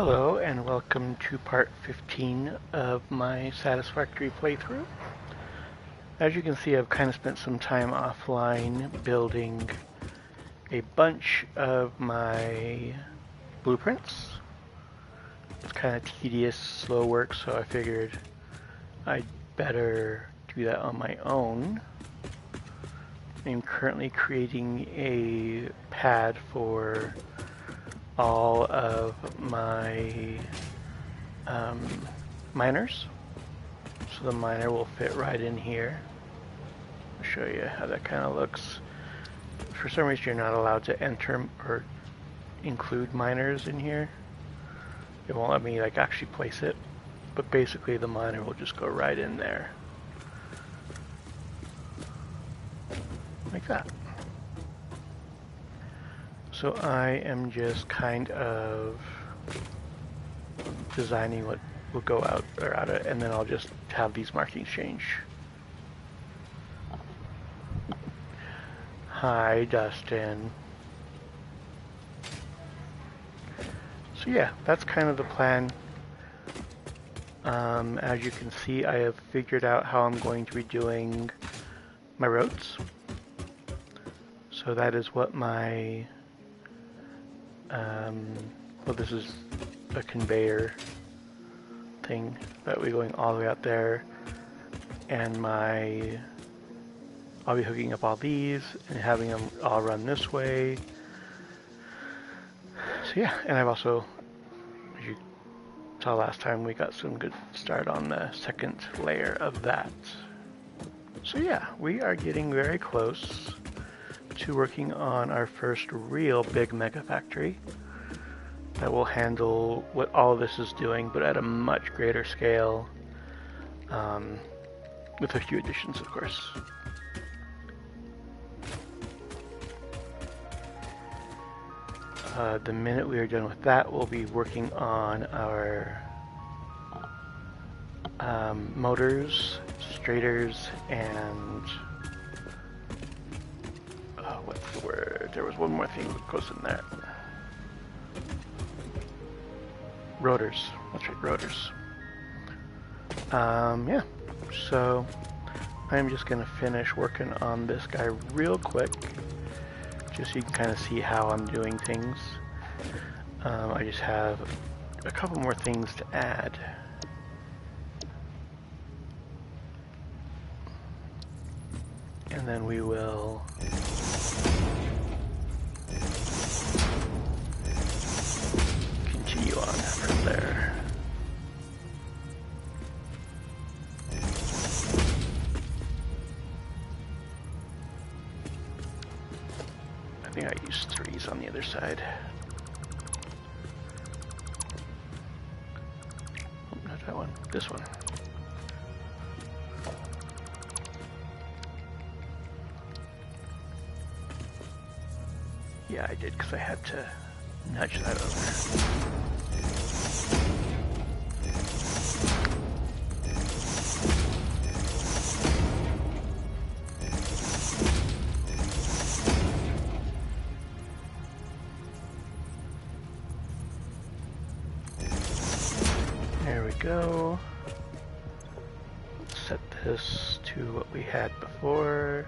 Hello and welcome to part 15 of my Satisfactory playthrough. As you can see, I've kind of spent some time offline building a bunch of my blueprints. It's kind of tedious, slow work, so I figured I'd better do that on my own. I'm currently creating a pad for all of my miners. So the miner will fit right in here. I'll show you how that kind of looks. For some reason you're not allowed to enter or include miners in here. It won't let me actually place it, but basically the miner will just go right in there. Like that. So I am just kind of designing what will go out or out of, and then I'll just have these markings change. Hi, Dustin. So yeah, that's kind of the plan. As you can see, I have figured out how I'm going to be doing my roads. So that is what my well, this is a conveyor thing that will be going all the way out there, and I'll be hooking up all these and having them all run this way. So yeah, and I've also, as you saw last time, we got some good start on the second layer of that. So yeah, we are getting very close to working on our first real big mega factory that will handle what all of this is doing, but at a much greater scale, with a few additions, of course. The minute we are done with that, we'll be working on our motors, straighters, and what's the word? There was one more thing that goes in there. Rotors. That's right, rotors. Yeah. So I'm just gonna finish working on this guy real quick, just so you can kind of see how I'm doing things. I just have a couple more things to add. And then we will continue on from there. I think I used 3s on the other side. Oh, not that one, this one. Yeah, I did, because I had to nudge that over. There we go. Let's set this to what we had before.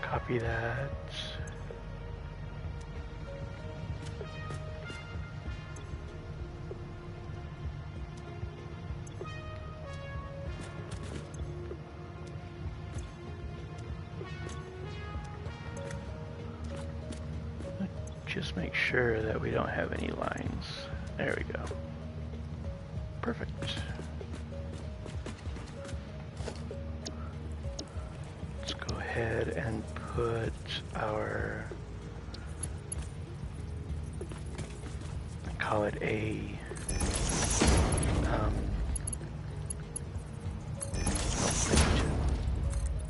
Copy that. Just make sure that we don't have any lines. There we go. Perfect. Let's go ahead and put our, call it a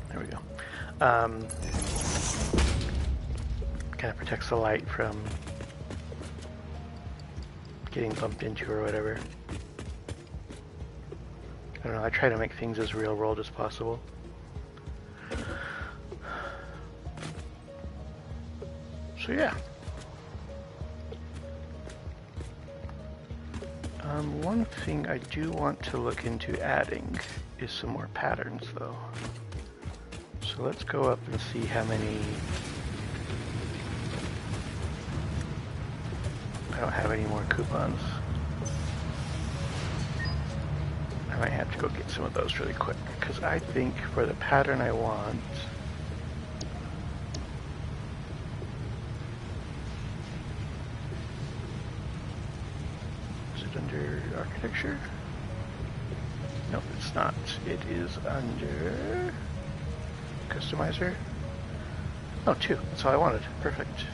there we go. Kind of protects the light from getting bumped into or whatever. I don't know, I try to make things as real world as possible. So yeah. One thing I do want to look into adding is some more patterns though. So let's go up and see how many. I don't have any more coupons. I might have to go get some of those really quick, because I think for the pattern I want, is it under architecture? Nope, it's not. It is under customizer. Oh, 2. That's all I wanted. Perfect.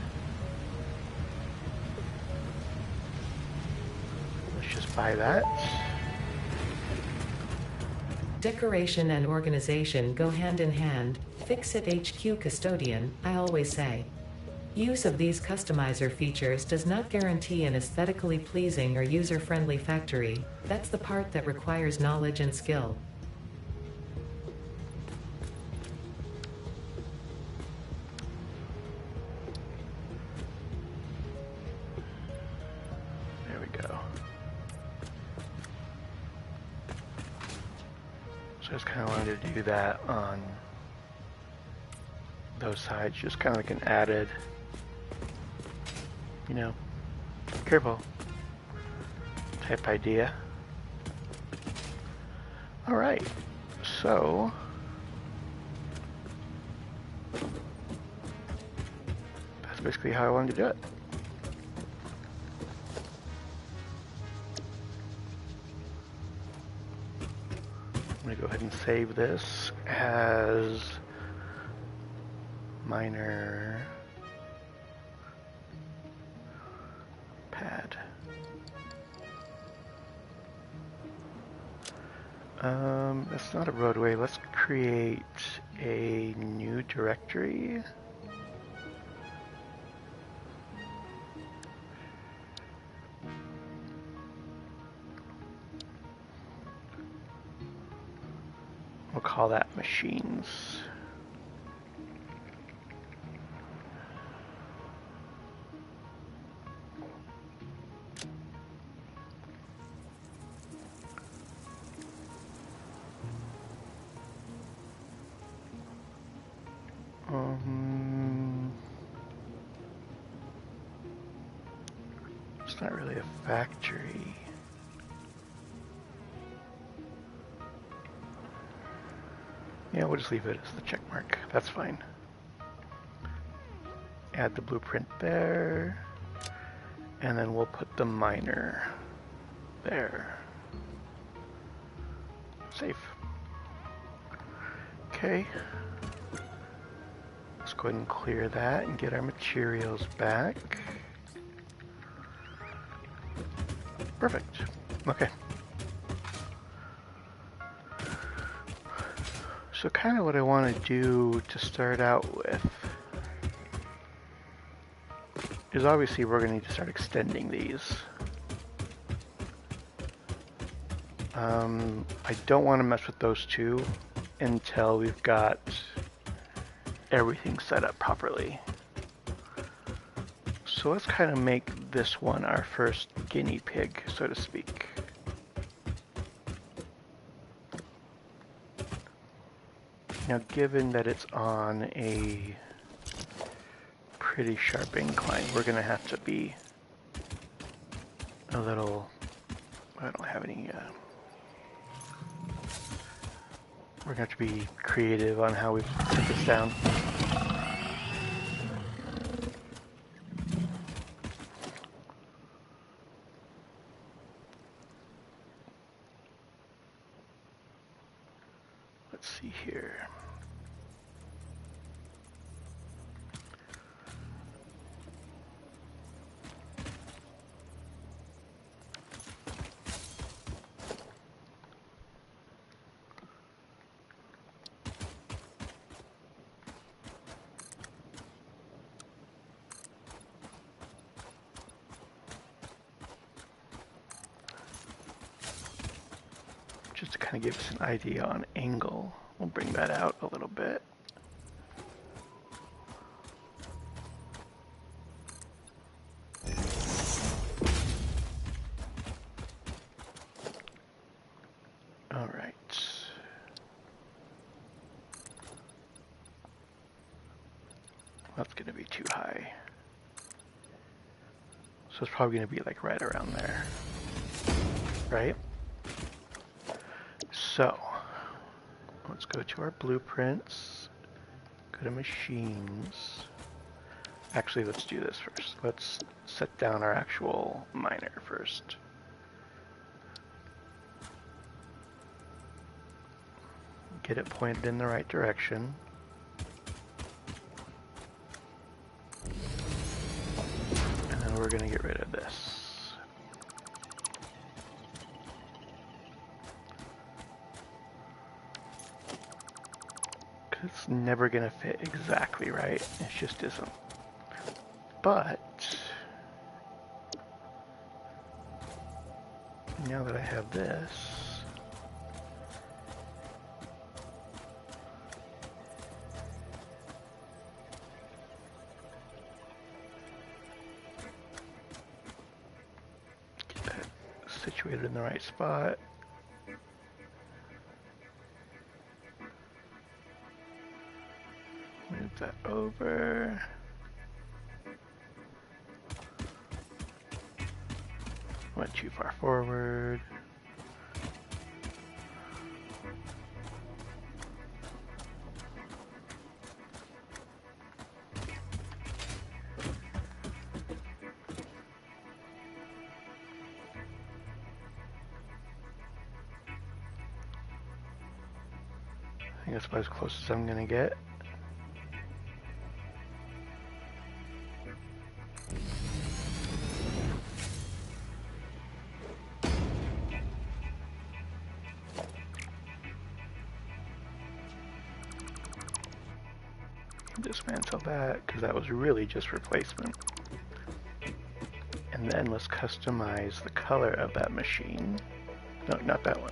Let's just buy that. Decoration and organization go hand in hand. Fix it HQ custodian, I always say. Use of these customizer features does not guarantee an aesthetically pleasing or user-friendly factory. That's the part that requires knowledge and skill. There we go. So I just kind of wanted to do that on those sides, just kind of like an added, you know, careful type idea. All right, so that's basically how I wanted to do it. I'm going to go ahead and save this as minor pad. That's not a roadway. Let's create a new directory. We'll call that machines. It's not really a factory. Yeah, we'll just leave it as the check mark. That's fine. Add the blueprint there. And then we'll put the miner there. Save. Okay. Let's go ahead and clear that and get our materials back. Perfect. Okay. So kind of what I want to do to start out with is obviously we're going to need to start extending these. I don't want to mess with those two until we've got everything set up properly. So let's kind of make this one our first guinea pig, so to speak. Now, given that it's on a pretty sharp incline, we're going to have to be a little... I don't have any... we're going to have to be creative on how we put this down. Let's see here. just to kind of give us an idea on angle. We'll bring that out a little bit. All right. That's going to be too high. So it's probably going to be like right around there. Right? So, let's go to our blueprints. Go to machines. Actually, let's do this first. Let's set down our actual miner first. Get it pointed in the right direction. And then we're going to get rid of this. It's never going to fit exactly right. It just isn't. But now that I have this, get that situated in the right spot. Move that over. Went too far forward. I think that's about as close as I'm gonna get. Dismantle that, because that was really just replacement. And then let's customize the color of that machine. No, not that one.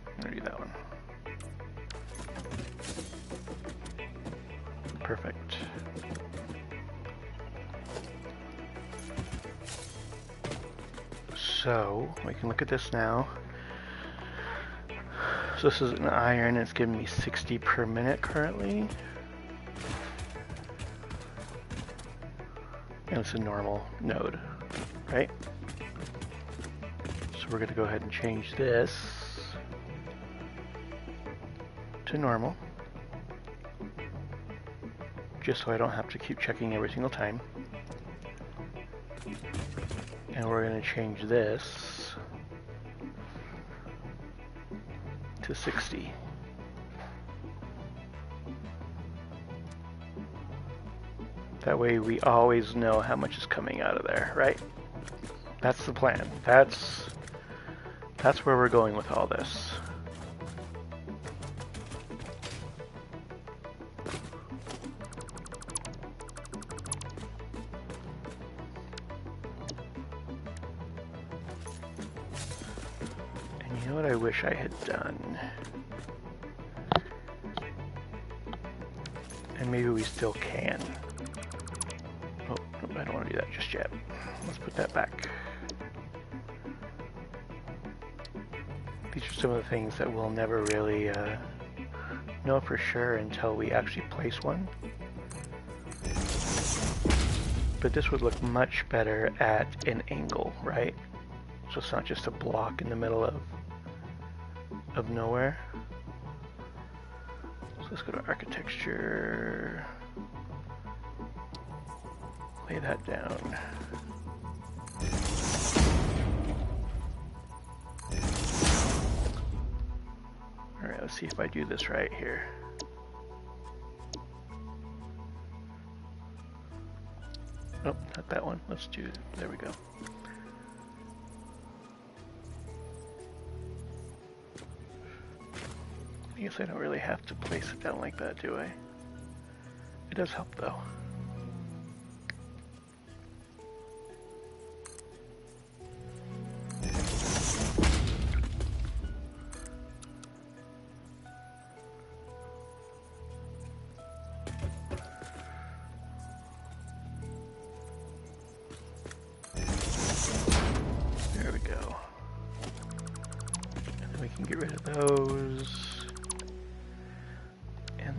I'm gonna do that one. Perfect. So, we can look at this now. So this is an iron, it's giving me 60 per minute currently. And it's a normal node, right? So we're going to go ahead and change this to normal, just so I don't have to keep checking every single time. And we're going to change this to 60. That way we always know how much is coming out of there, right? That's the plan. That's where we're going with all this. And you know what I wish I had done? And maybe we still can. Oh, I don't want to do that just yet. Let's put that back. These are some of the things that we'll never really know for sure until we actually place one. But this would look much better at an angle, right? So it's not just a block in the middle of nowhere. So let's go to architecture. Lay that down. Alright, let's see if I do this right here. Nope, not that one. Let's do, there we go. I guess I don't really have to place it down like that, do I? It does help though.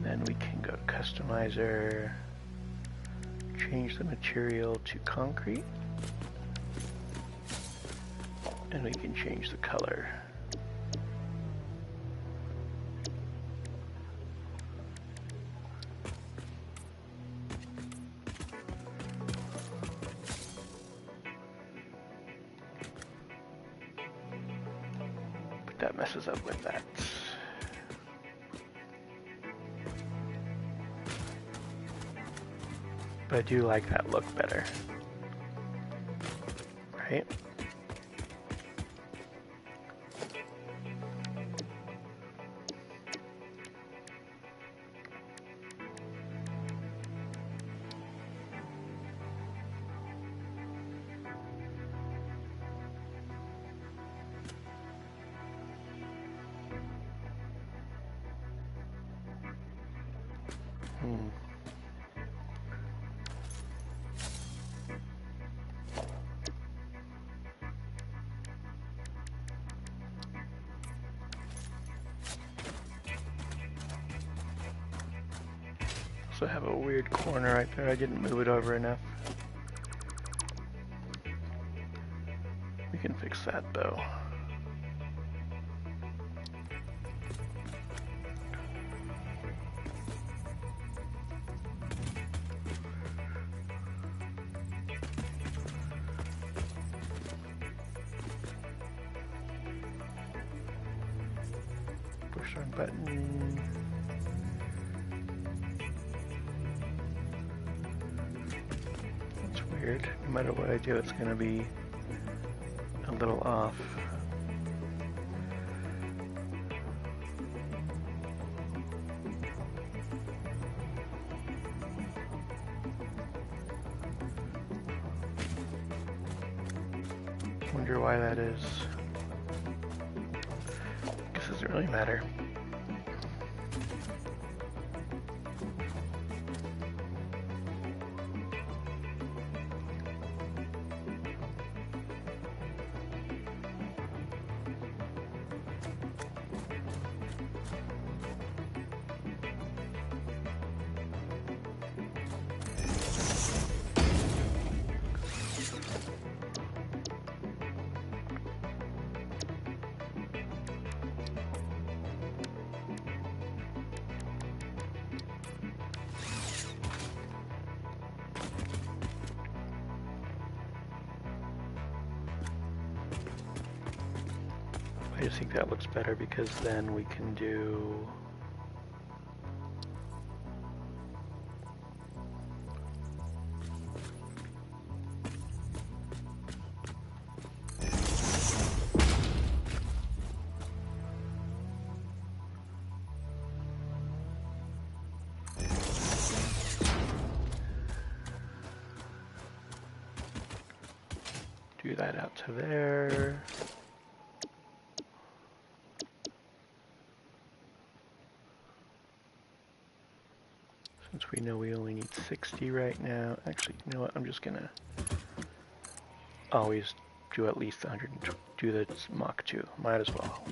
then we can go to Customizer, change the material to concrete, and we can change the color. But that messes up with that. But I do like that look better, right? Also have a weird corner right there. I didn't move it over enough. We can fix that though. Push our button. That's weird. No matter what I do, it's going to be a little off. Wonder why that is. Guess it doesn't really matter. I just think that looks better because then we can do that out to there. Since we know we only need 60 right now. Actually, you know what? I'm just gonna always do at least 100 and do the Mach 2. Might as well.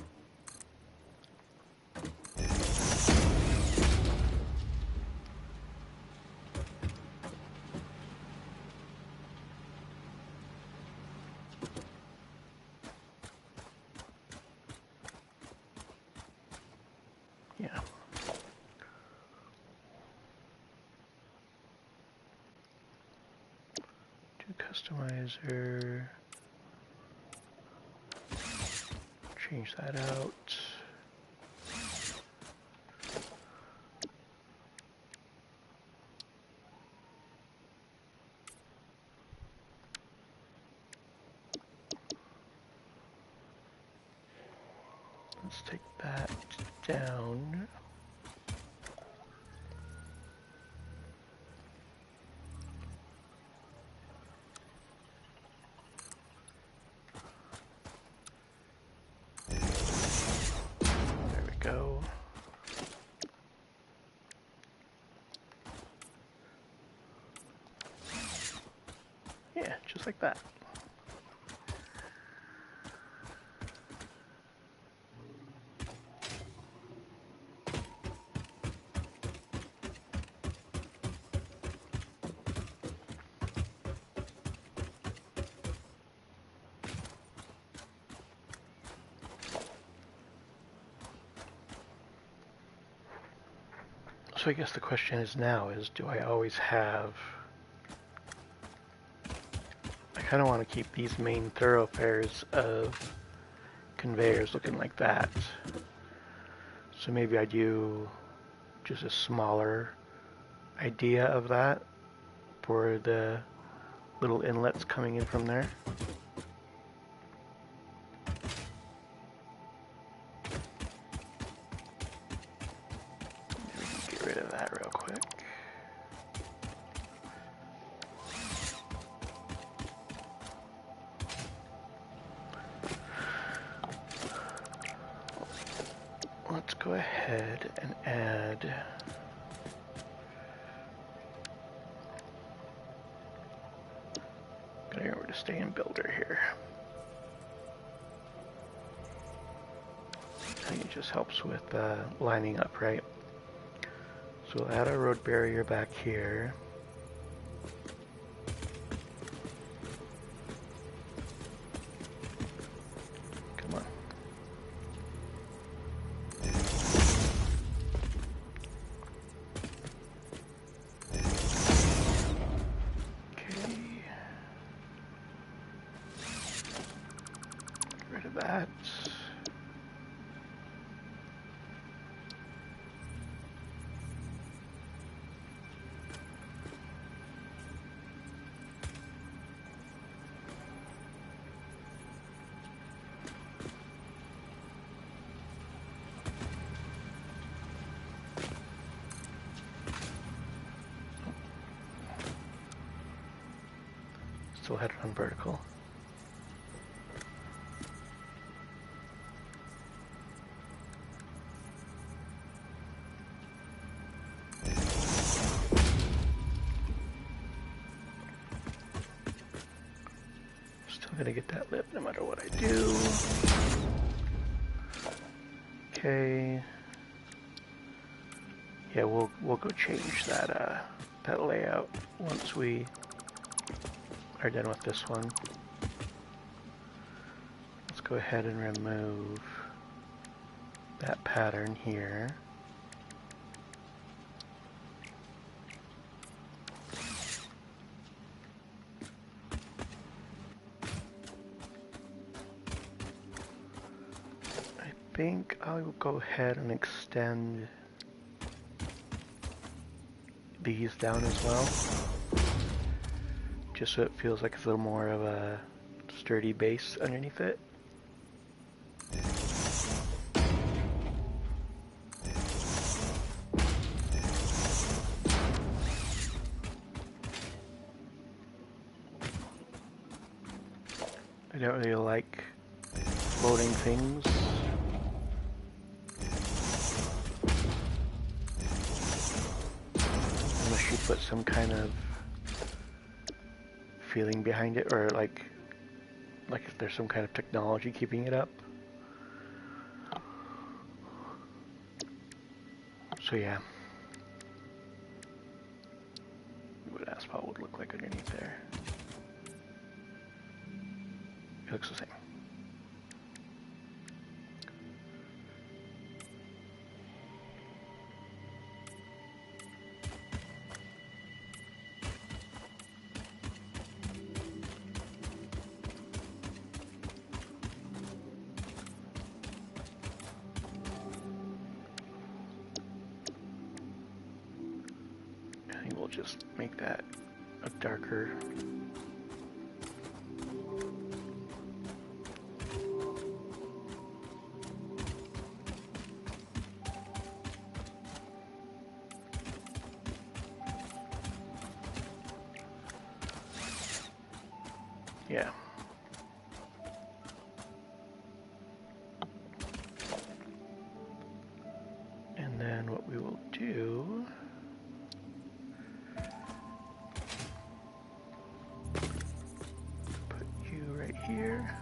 Yeah. Do customizer. Change that out. Let's take that down. There we go. Yeah, just like that. So I guess the question is now is, do I always have... I kind of want to keep these main thoroughfares of conveyors looking like that. So maybe I do just a smaller idea of that for the little inlets coming in from there. Maybe we can get rid of that real quick. Let's go ahead and add gotta remember to stay in builder here. I think it just helps with lining up, right? So we'll add a road barrier back here. Come on. That. Still headed on vertical. Gonna get that lip no matter what I do. Okay. Yeah, we'll go change that that layout once we are done with this one. Let's go ahead and remove that pattern here. I think I will go ahead and extend these down as well, just so it feels like it's a little more of a sturdy base underneath it. I don't really like floating things. Unless you put some kind of feeling behind it, or like if there's some kind of technology keeping it up. So yeah, what asphalt would look like underneath there. It looks the same. I think we'll just make that a darker. Yeah. And then what we will do, put you right here.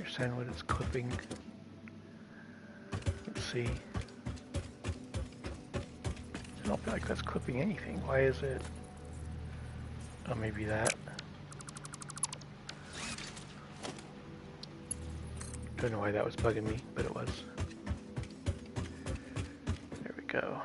understand what it's clipping. Let's see. I don't feel like that's clipping anything. Why is it? Oh, maybe that. Don't know why that was bugging me, but it was. There we go.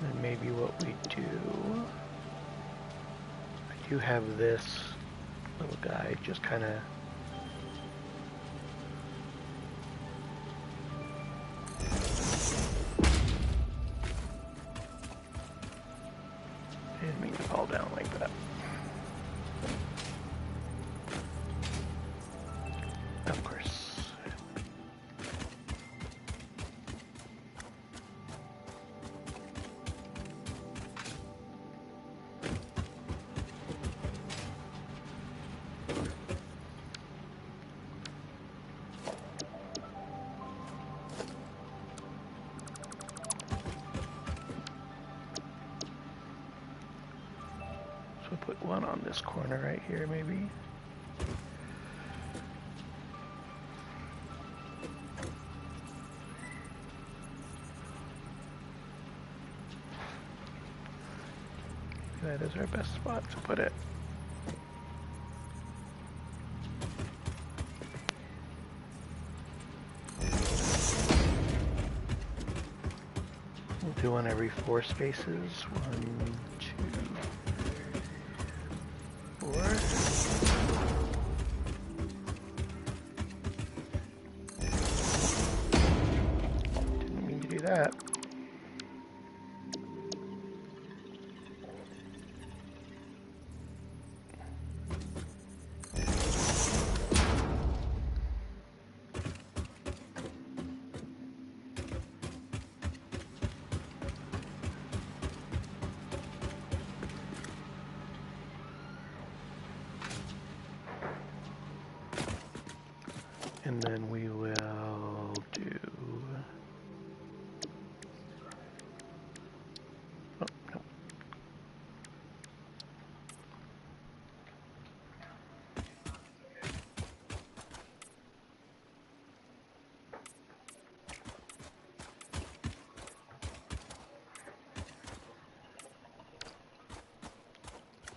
And maybe what we do, I do have this little guy just kind of didn't mean to fall down like that. Of course. So put one on this corner right here, maybe. That is our best spot to put it. We'll do one every 4 spaces. 1, 2, 4. Didn't mean to do that. And then we will do... Oh, no.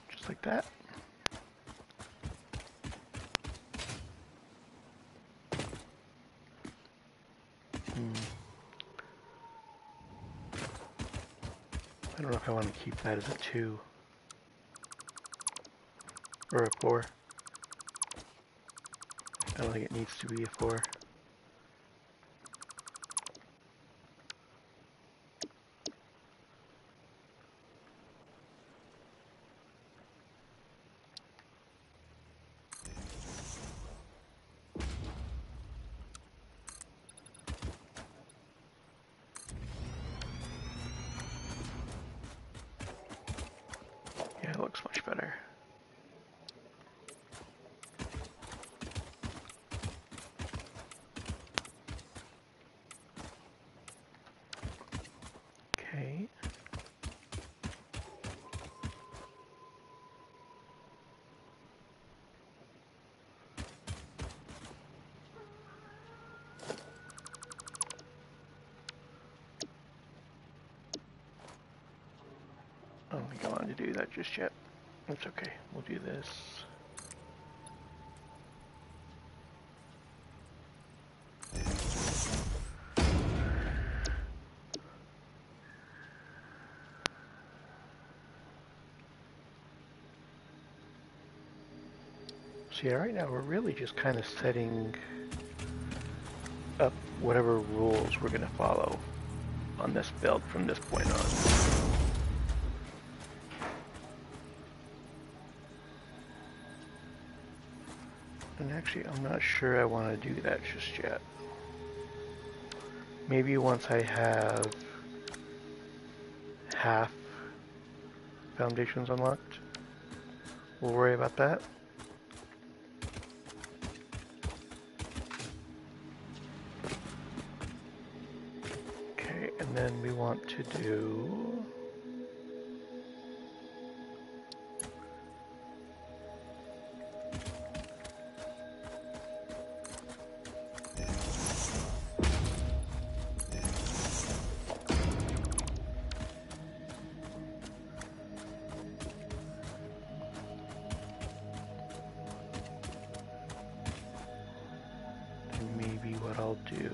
Just like that. I don't know if I want to keep that as a 2 or a 4. I don't think it needs to be a 4. Yeah, it looks much better. Okay. I don't think I wanted to do that just yet. That's okay. We'll do this. So yeah, right now we're really just kind of setting up whatever rules we're going to follow on this build from this point on. And actually, I'm not sure I want to do that just yet. Maybe once I have half foundations unlocked, we'll worry about that. Okay, and then we want to do... maybe what I'll do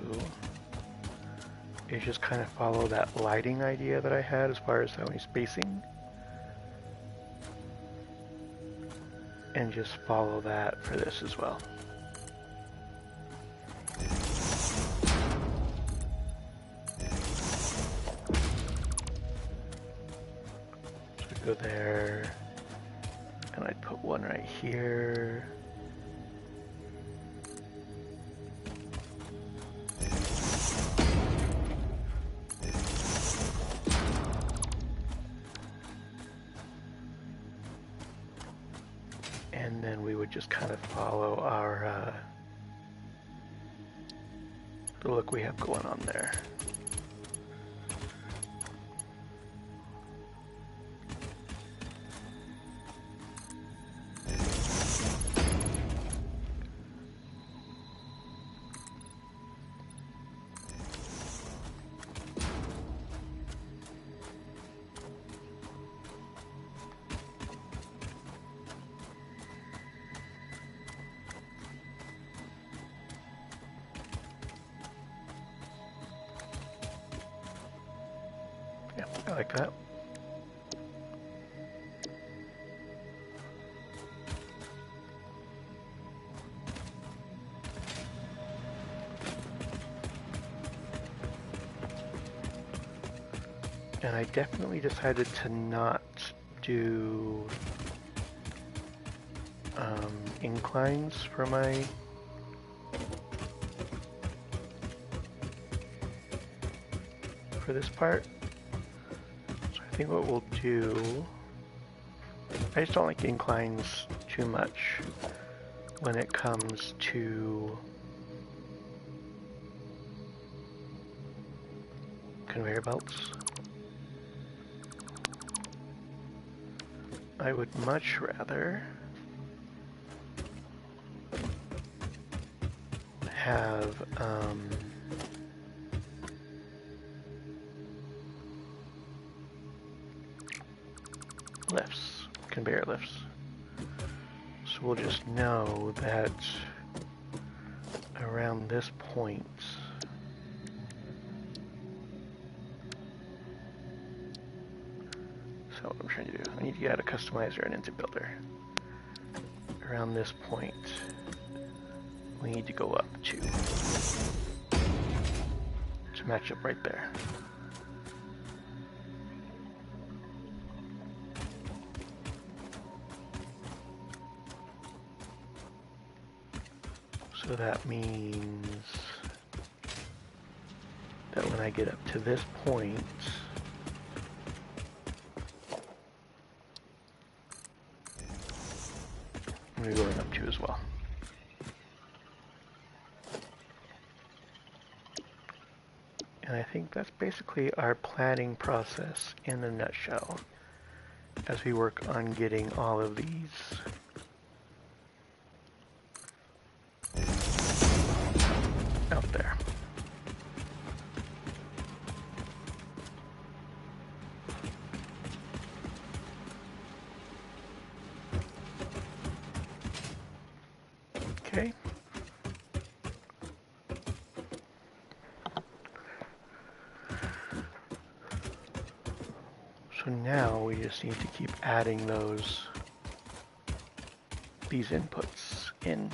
is just kind of follow that lighting idea that I had as far as how many spacing. And just follow that for this as well. So we go there, and I'd put one right here. And then we would just kind of follow our the look we have going on there. Yeah, I like that. And I definitely decided to not do inclines for my this part. So I think what we'll do, I just don't like inclines too much when it comes to conveyor belts. I would much rather have lifts, conveyor lifts. So we'll just know that around this point, so what I'm trying to do, I need to add a customizer and into builder. Around this point, we need to go up to match up right there. So that means that when I get up to this point, I'm going to go right up to as well. And I think that's basically our planning process in a nutshell as we work on getting all of these out there. Okay. So now we just need to keep adding these inputs in.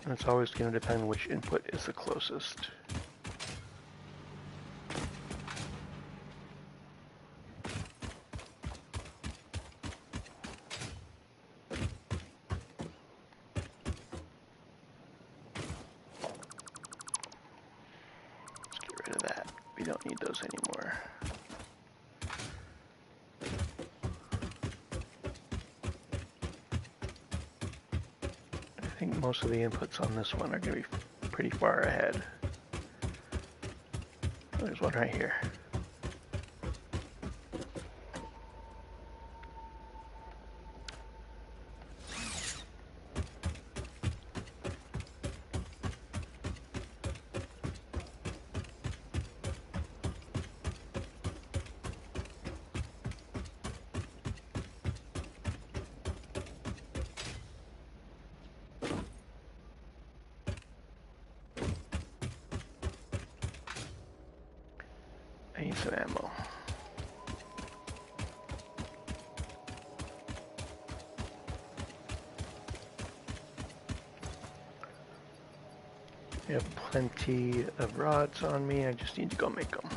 And it's always going to depend which input is the closest. We don't need those anymore. I think most of the inputs on this one are going to be pretty far ahead. Oh, there's one right here. I need some ammo. I have plenty of rods on me, I just need to go make them.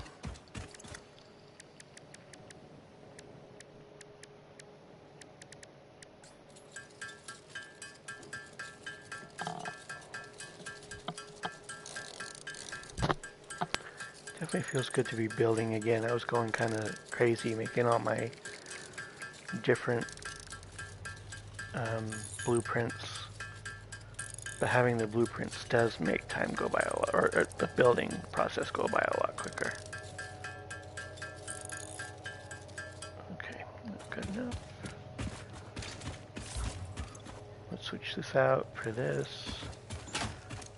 Definitely feels good to be building again. I was going kind of crazy making all my different blueprints, but having the blueprints does make time go by a lot, or the building process go by a lot quicker. Okay, that's good enough. Let's switch this out for this.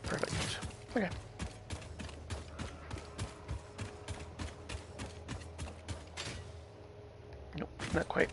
Perfect. Okay. Nope, not quite.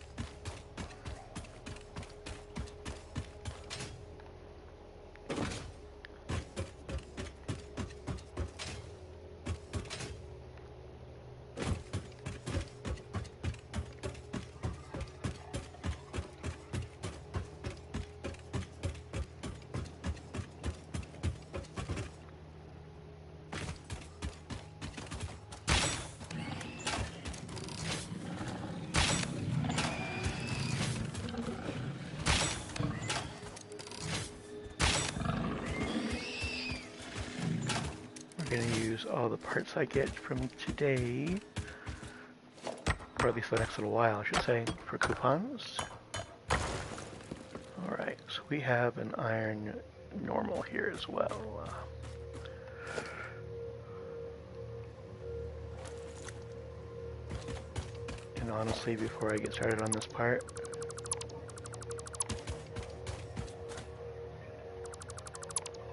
I'm going to use all the parts I get from today, or at least the next little while I should say, for coupons. Alright, so we have an iron normal here as well. And honestly, before I get started on this part,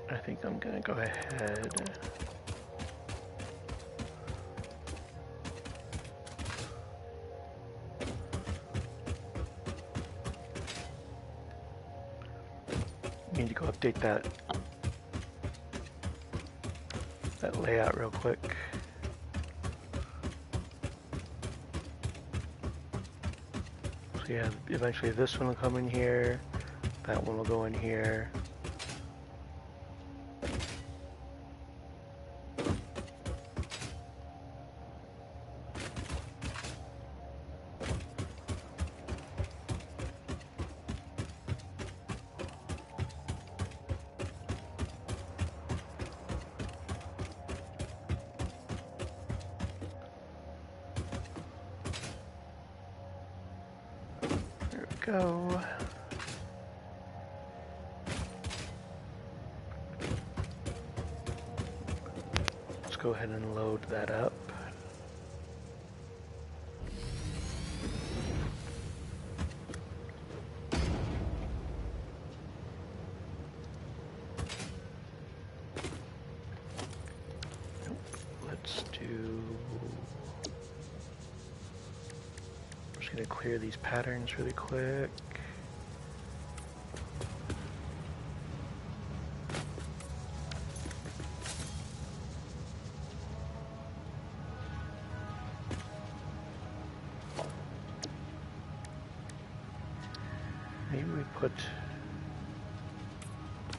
I think I'm going to go ahead need to go update that layout real quick. So yeah, eventually this one will come in here, that one will go in here. Go. Let's go ahead and load that up. Let's do... I'm just going to clear these patterns really quick. Maybe we put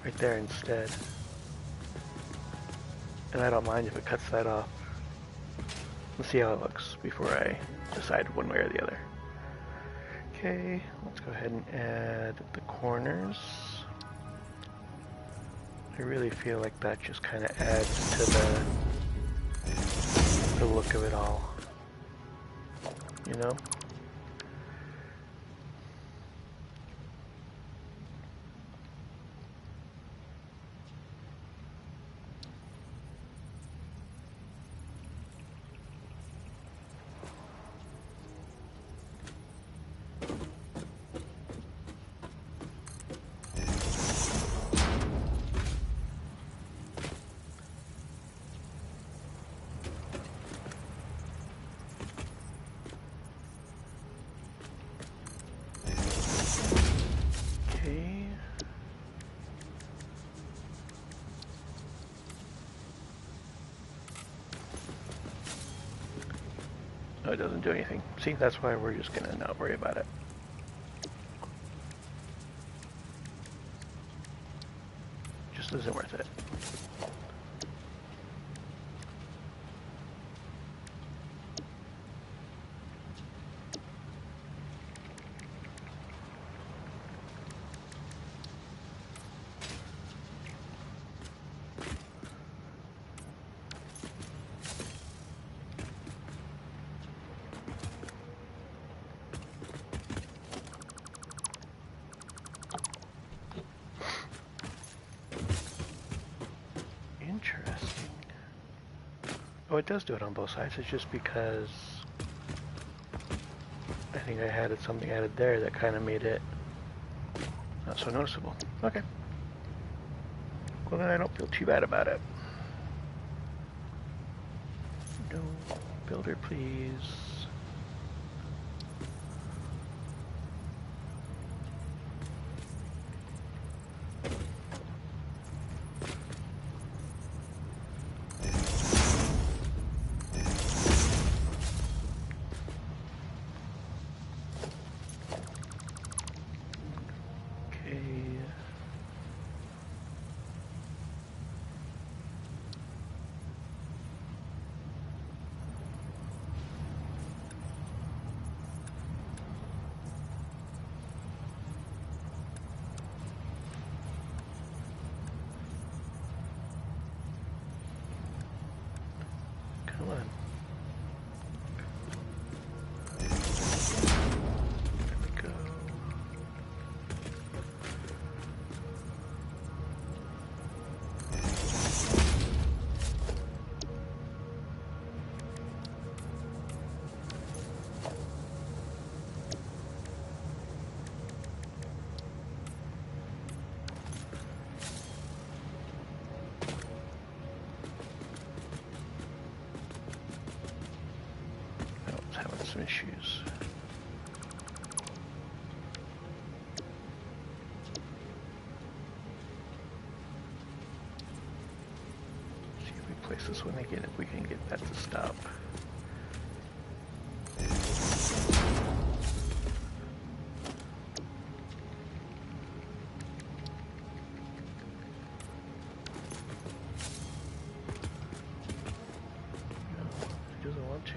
right there instead. And I don't mind if it cuts that off. Let's see how it looks before I decide one way or the other. Okay, let's go ahead and add the corners. I really feel like that just kind of adds to the look of it all, you know? No, it doesn't do anything. See, that's why we're just gonna not worry about it. Just isn't worth it. Interesting. Oh, it does do it on both sides. It's just because I think I had something added there that kind of made it not so noticeable. Okay. Well, then I don't feel too bad about it. No, builder, please. Come on. There we go. Oh, it's having some issues. See if we place this one again, if we can get that to stop. No, he doesn't want to.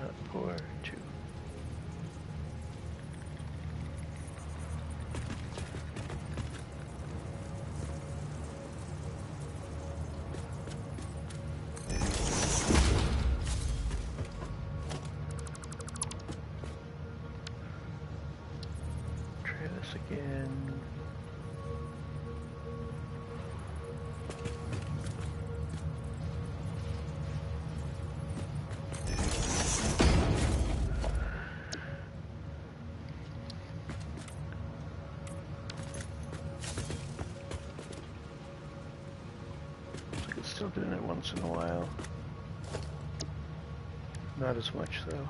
Not 4, 2. Try this again. Looks like it's still doing it once in a while. Not as much though.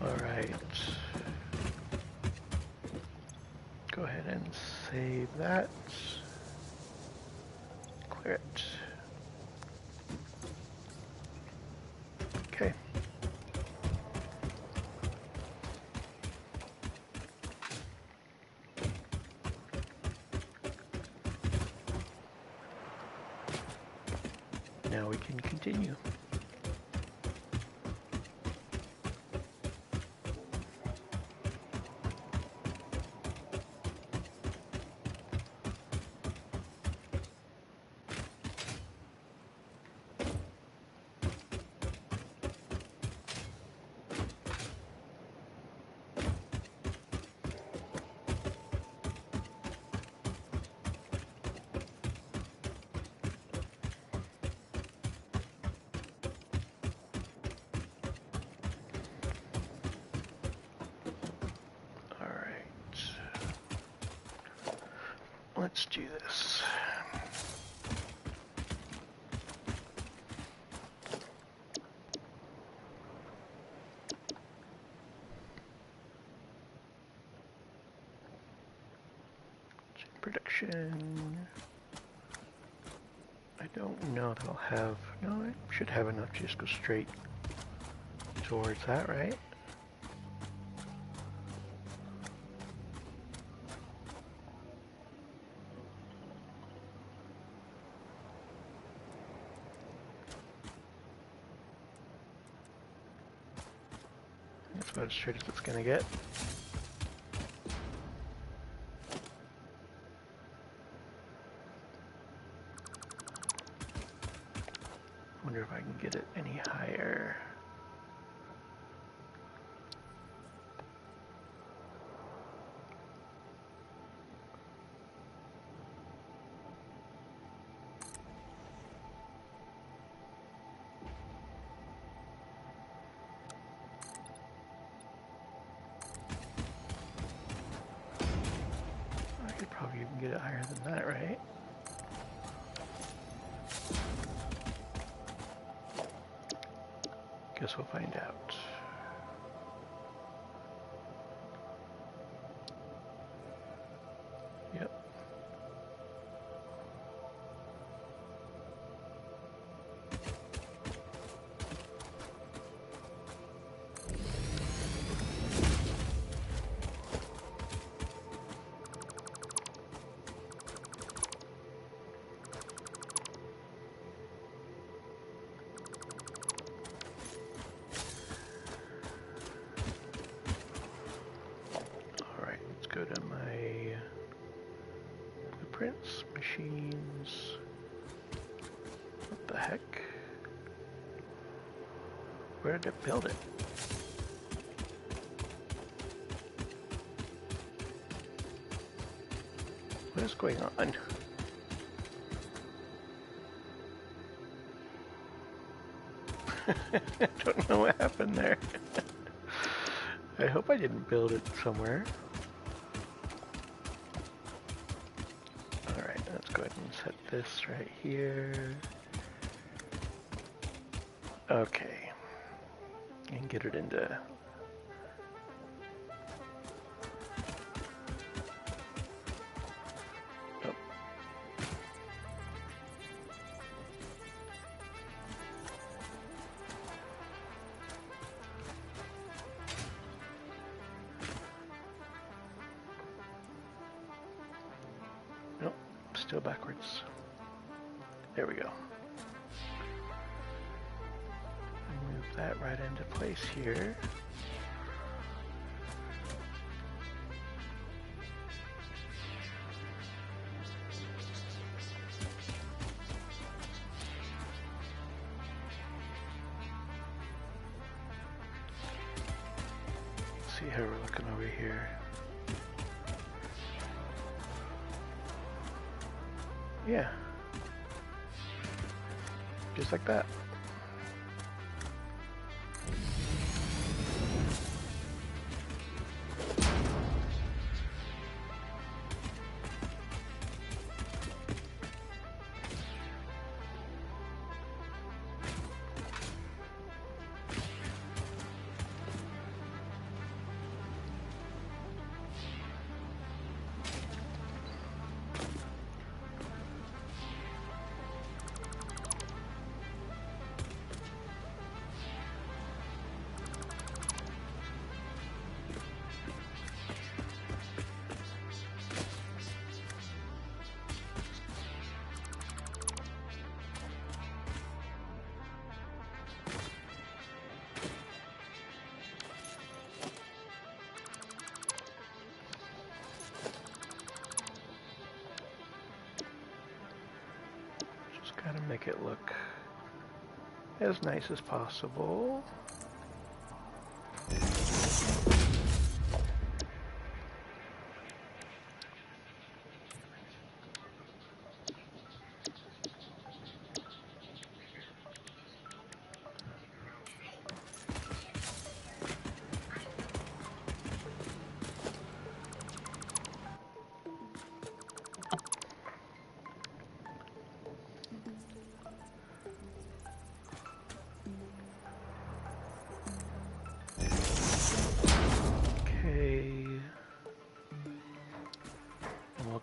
Alright. Go ahead and save that. Clear it. Okay. Now we can continue. Let's do this. Production. I don't know that I'll have, no, I should have enough to just go straight towards that, right? That's about as straight as it's gonna get. Wonder if I can get it any higher. I could probably even get it higher than that, right? Guess we'll find out. Yep. Go to my blueprints, machines. What the heck? Where did it build it? What is going on? I don't know what happened there. I hope I didn't build it somewhere. Alright, let's go ahead and set this right here. Okay. And get it into... Oh. Nope, still backwards. There we go. Move that right into place here. See how we're looking over here. Yeah. Just like that. make it look as nice as possible.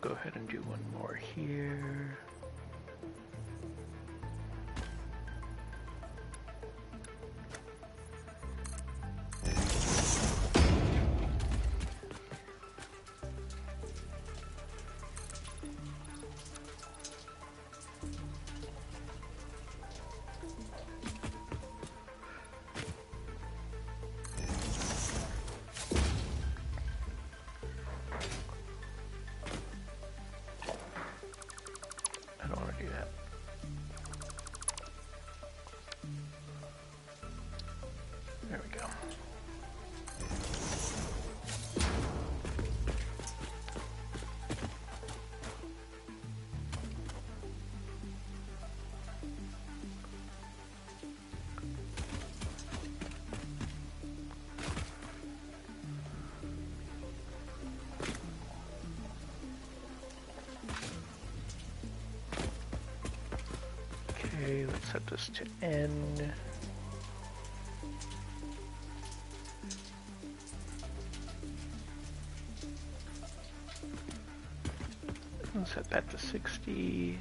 Go ahead and do one more here. There we go. Okay, let's set this to N. And set that to 60.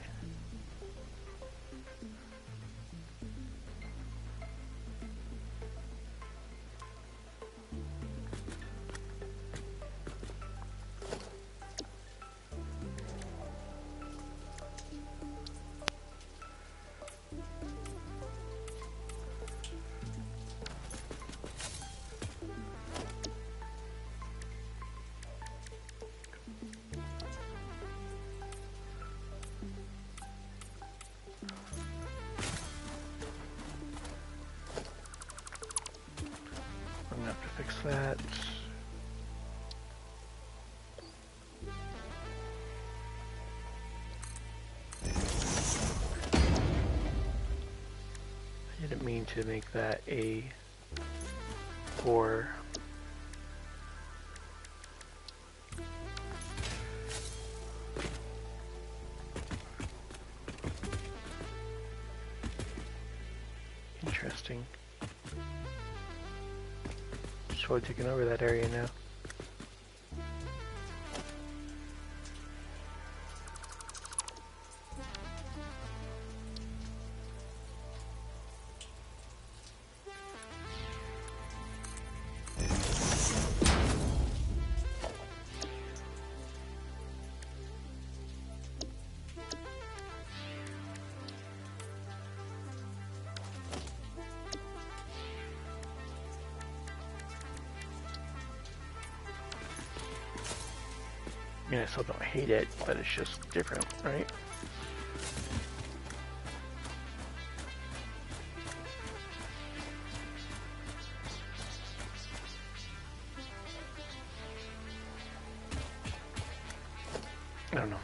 I'm gonna have to fix that. I didn't mean to make that a 4. Interesting. Totally taking over that area now. I mean, I still don't hate it, but it's just different, right? I don't know.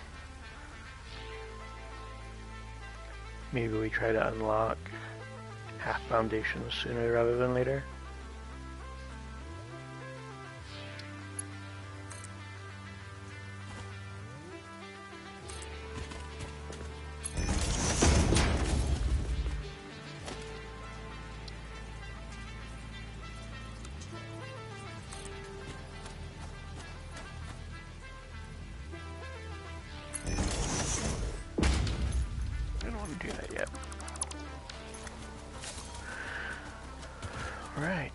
Maybe we try to unlock half foundations sooner rather than later. Right.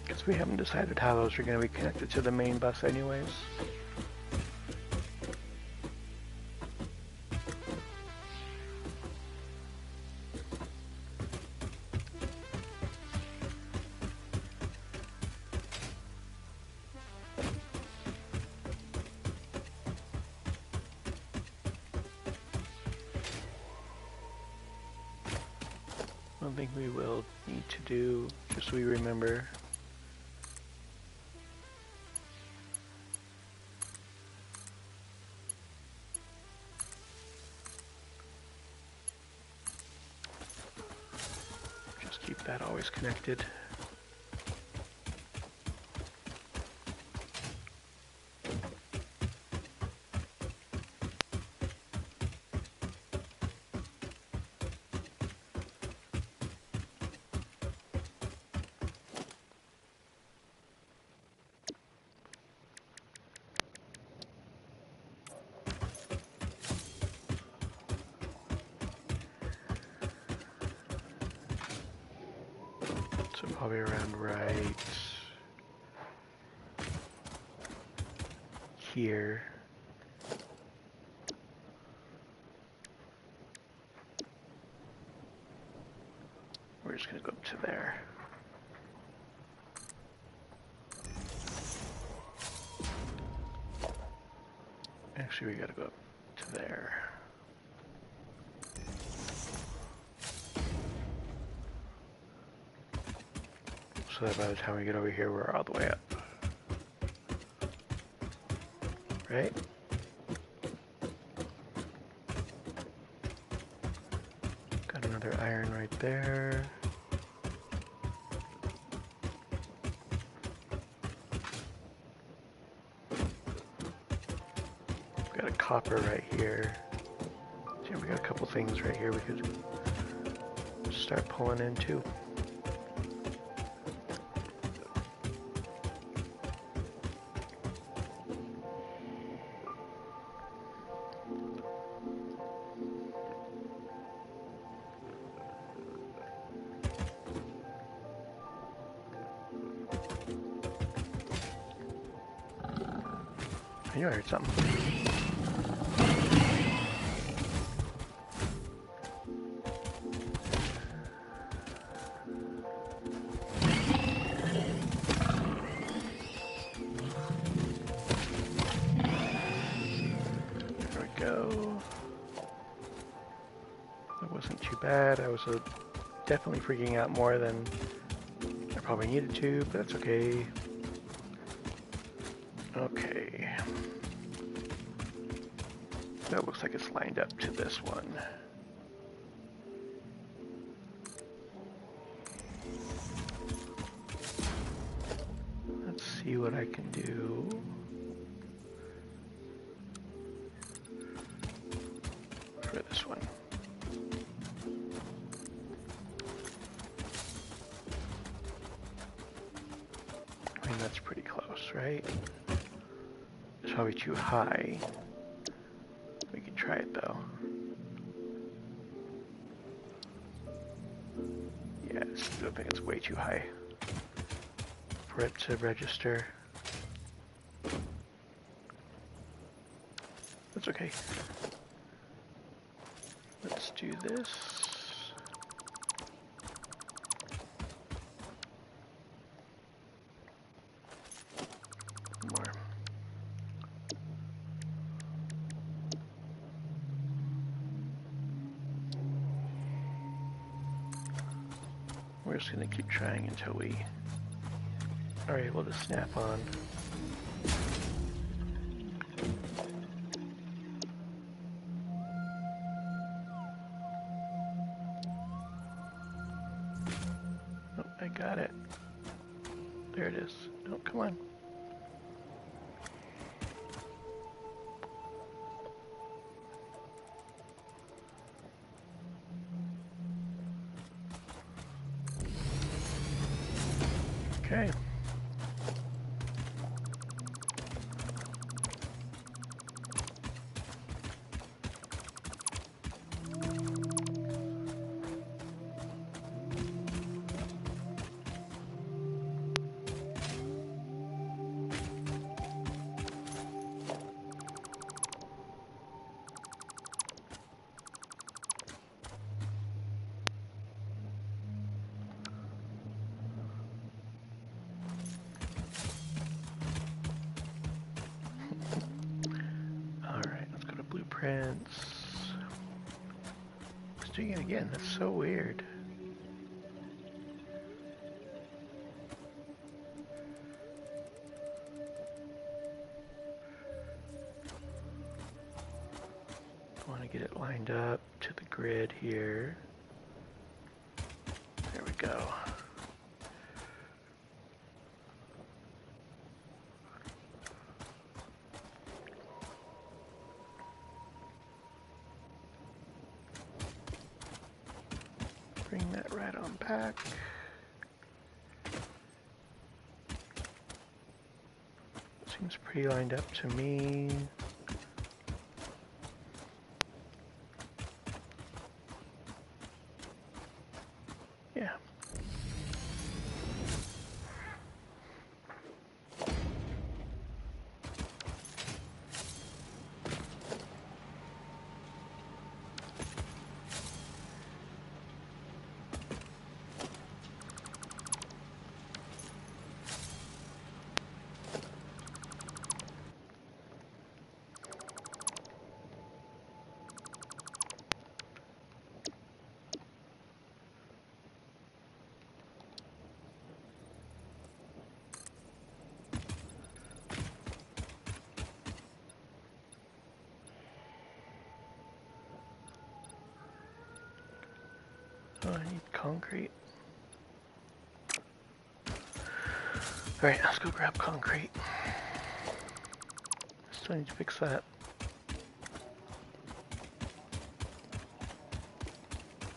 Guess we haven't decided how those are going to be connected to the main bus anyways. something we will need to do, just so we remember. Just keep that always connected. So probably around right here. We're just gonna go up to there. Actually, we gotta go up to there. So that by the time we get over here, we're all the way up. Right? Got another iron right there. Got a copper right here. See, we got a couple things right here we could start pulling into. I knew I heard something. There we go. That wasn't too bad. I was definitely freaking out more than I probably needed to, but that's okay. Okay. That looks like it's lined up to this one. Let's see what I can do. For this one. I mean, that's pretty close, right? It's probably too high. We can try it though. Yeah, I think it's way too high for it to register. That's okay. Let's do this. More. We're just going to keep trying until we are able to snap on. Oh, I got it. There it is. Oh, come on. Okay. Prince. It's doing it again. That's so weird. get it lined up to the grid here. There we go. Bring that right on back. Seems pretty lined up to me. Yeah. Oh, I need concrete. Alright, let's go grab concrete. Still need to fix that.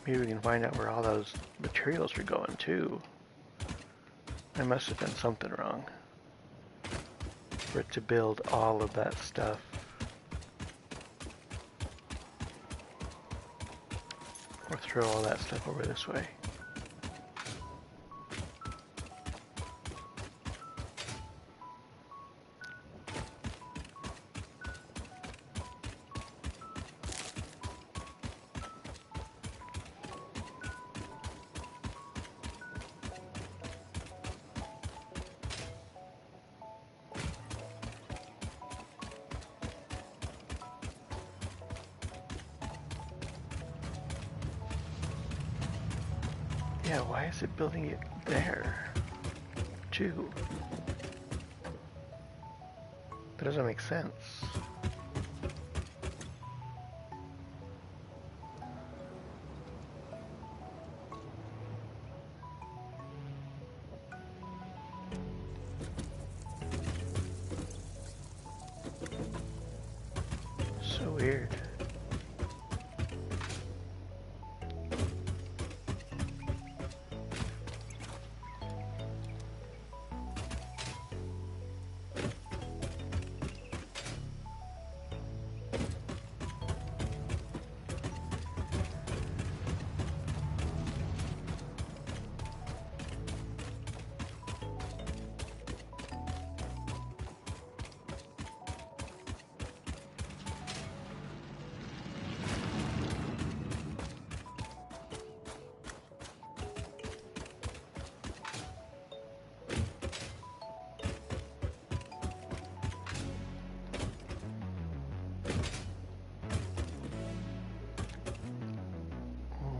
Maybe we can find out where all those materials are going too. I must have done something wrong for it to build all of that stuff. Or throw all that stuff over this way. Yeah, why is it building it there, too? That doesn't make sense. So weird.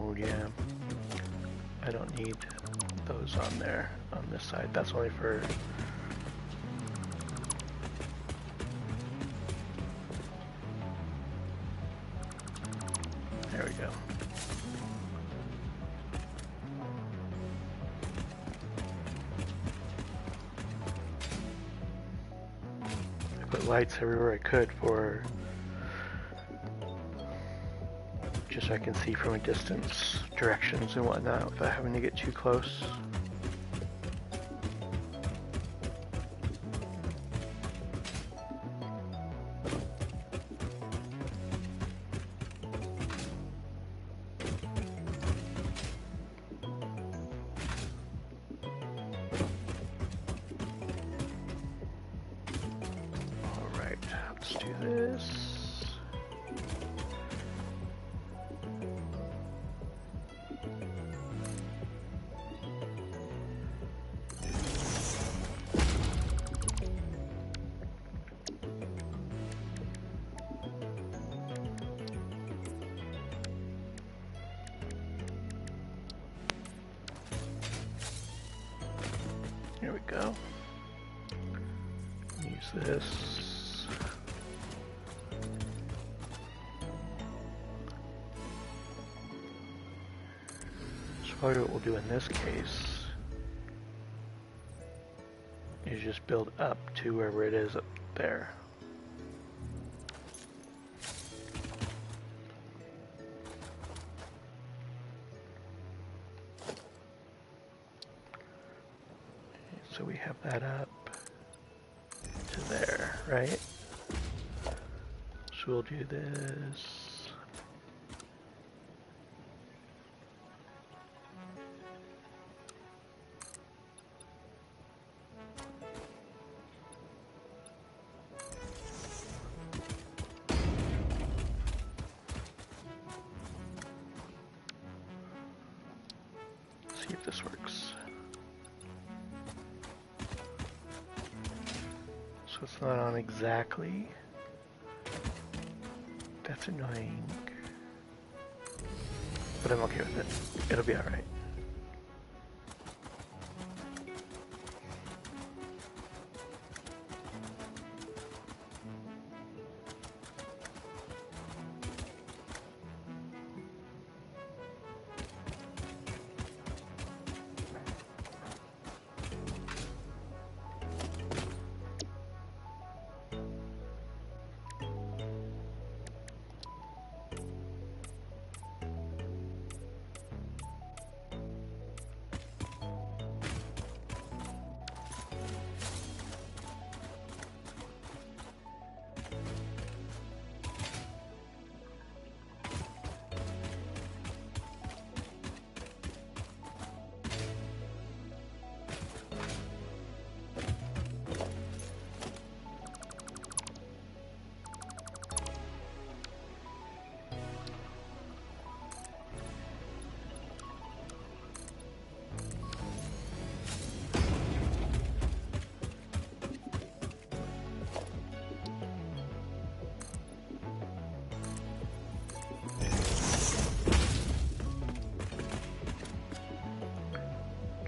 Oh yeah, I don't need those on there, on this side. That's only for... There we go. I put lights everywhere I could for... just so I can see from a distance directions and whatnot without having to get too close. Alright, let's do this. Here we go. Use this. Probably what we'll do in this case is just build up to wherever it is up there. So we have that up to there, right? So we'll do this. See if this works. So it's not on exactly. That's annoying. But I'm okay with it. It'll be alright.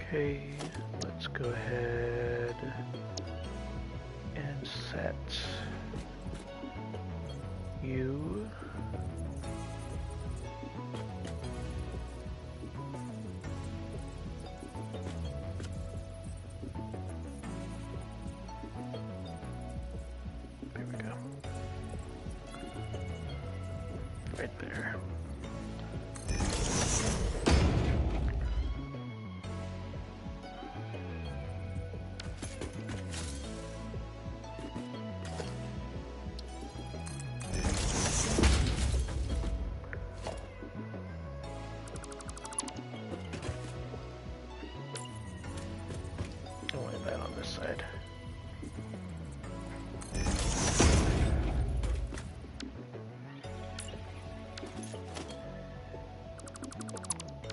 Okay, let's go ahead and set you there we go. Right there. Side.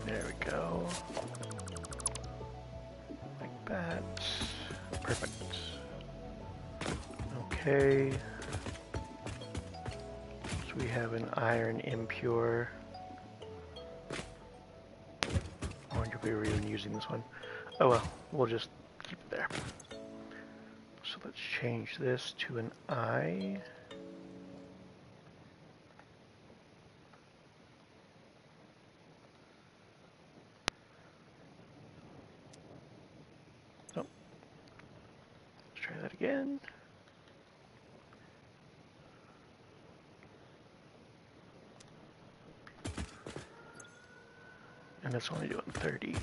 There we go. Like that. Perfect. Okay. So we have an iron impure. I wonder if we were even using this one. Oh well, we'll just keep it there. So let's change this to an I. Oh. Let's try that again. And it's only doing 30.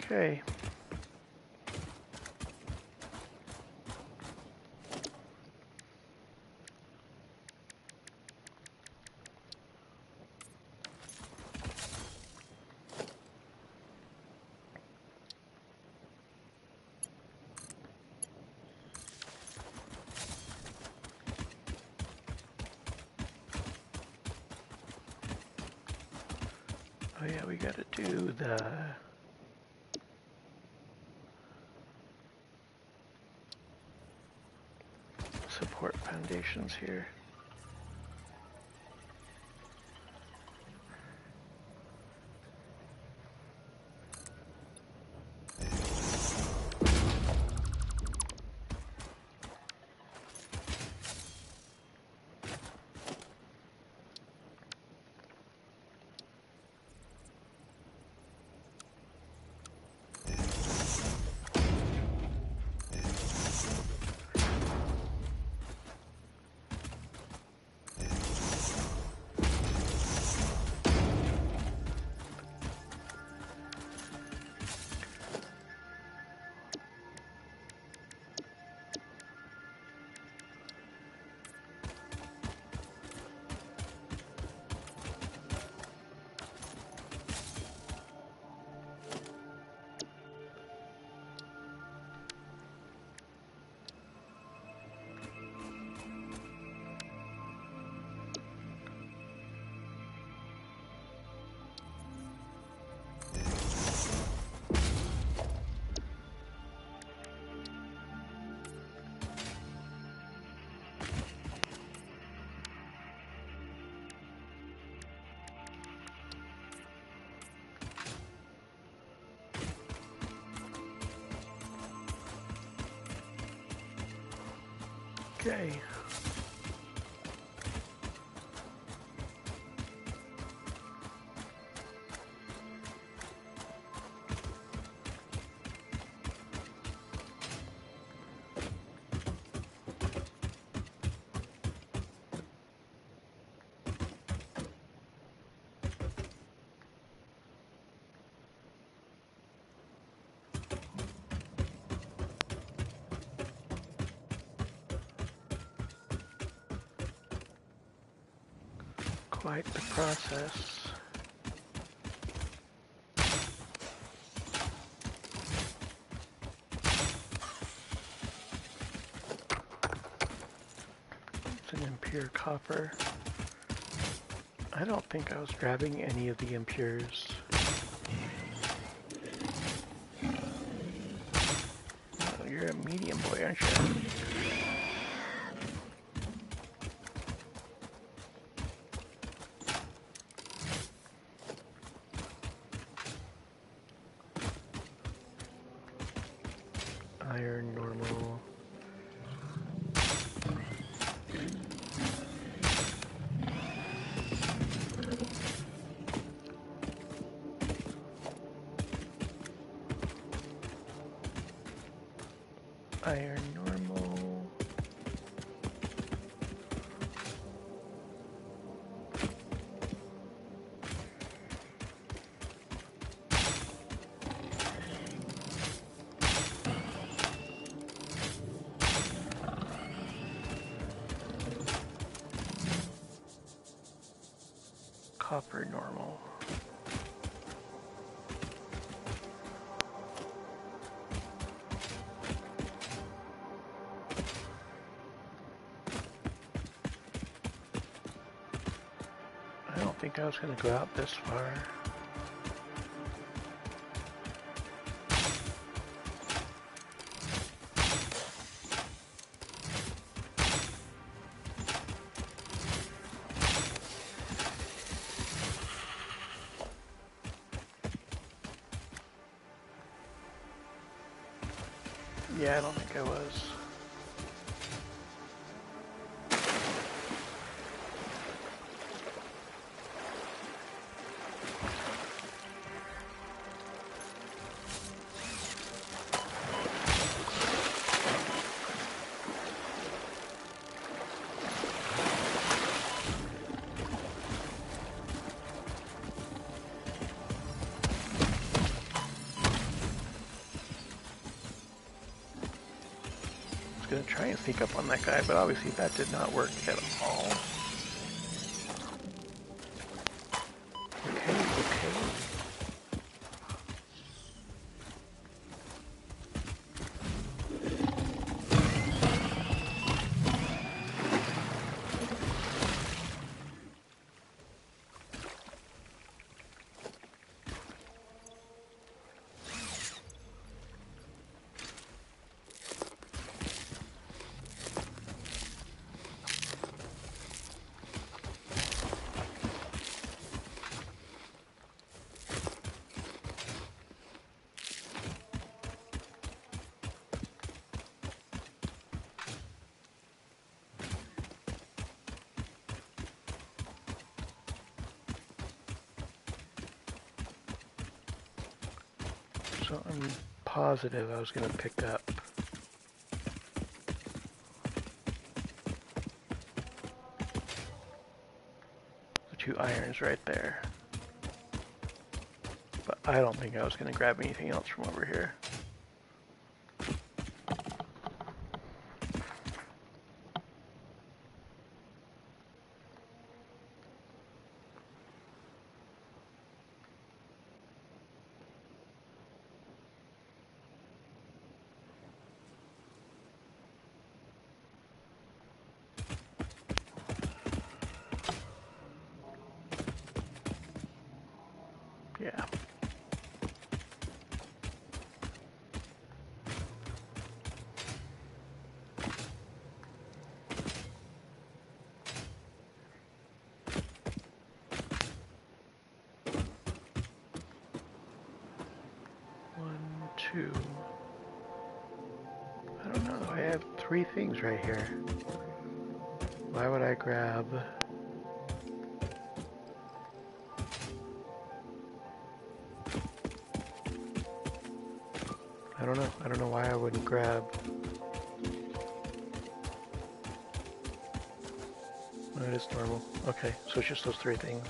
Okay. Oh yeah, we gotta do the support foundations here. Okay. Quite the process. It's an impure copper. I don't think I was grabbing any of the impures. Oh, you're a medium boy, aren't you? Iron, normal. Iron, normal. Copper, normal. I don't think I was going to go out this far. Yeah, I don't think I was. Gonna try and sneak up on that guy, but obviously that did not work at all. Okay, okay. So I'm positive I was going to pick up the 2 irons right there. But I don't think I was going to grab anything else from over here. Yeah. One, two. I don't know. I have 3 things right here. Why would I grab... I don't know. I don't know why I wouldn't grab... No, it is normal. Okay, so it's just those 3 things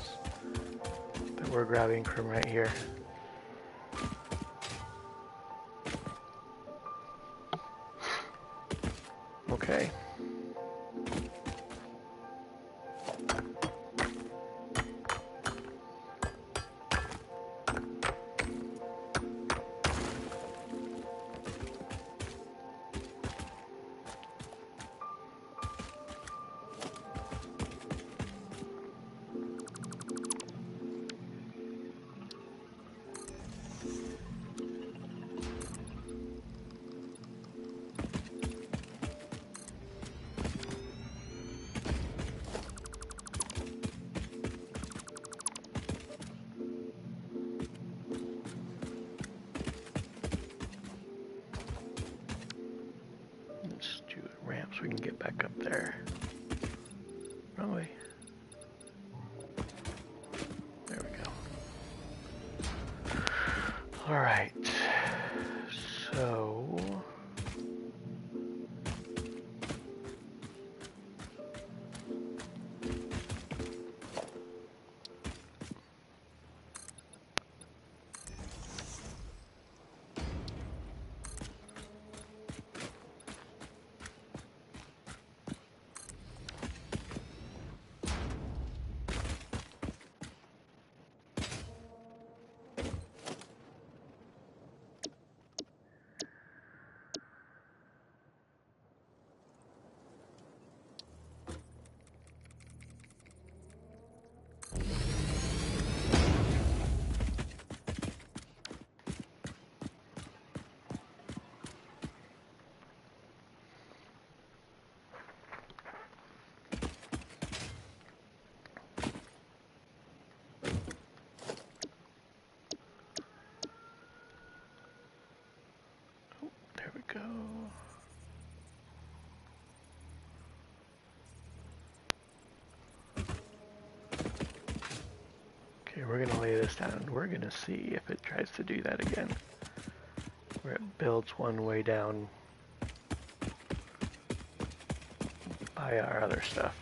that we're grabbing from right here. Okay. Let's do a ramp so we can get back up there. Wrong way. There we go. Alright. So... There we go. Okay, we're gonna lay this down and we're gonna see if it tries to do that again. Where it builds one way down by our other stuff.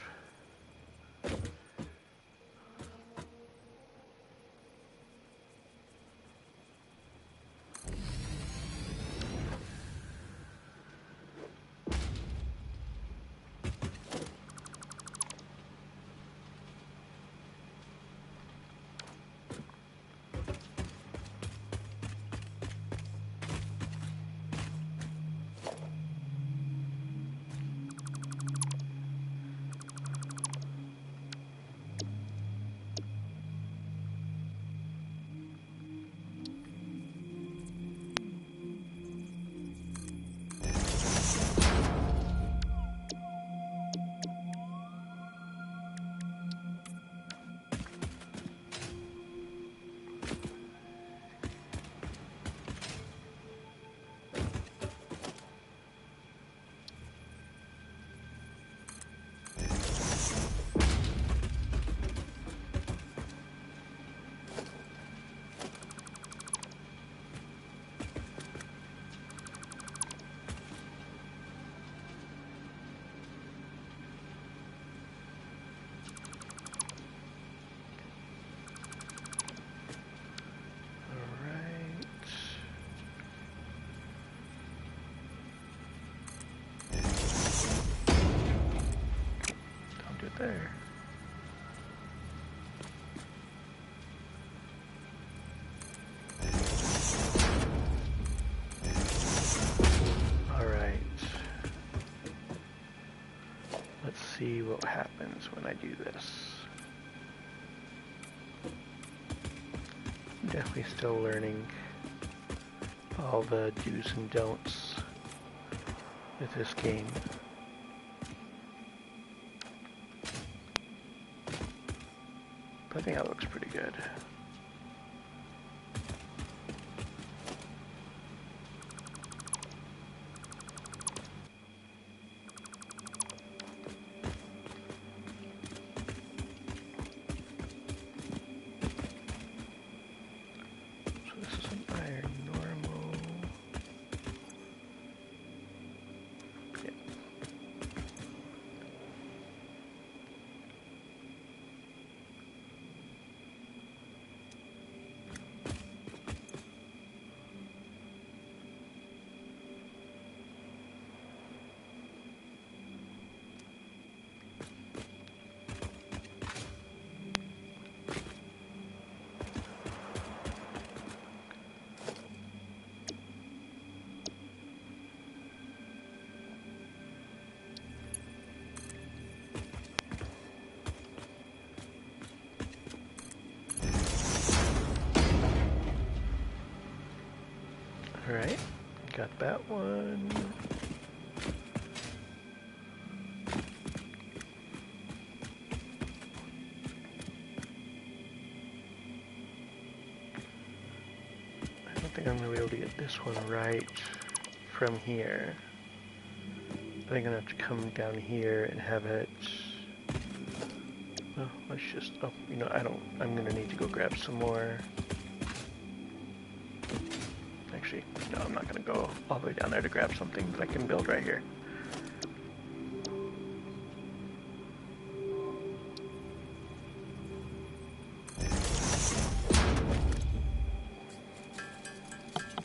There. All right. Let's see what happens when I do this. I'm definitely still learning all the do's and don'ts with this game. But I think that looks pretty good. Alright, got that one. I don't think I'm going to be able to get this one right from here. I think I'm going to have to come down here and have it... Well, let's just... Oh, you know, I'm going to need to go grab some more... Actually, no, I'm not going to go all the way down there to grab something that I can build right here.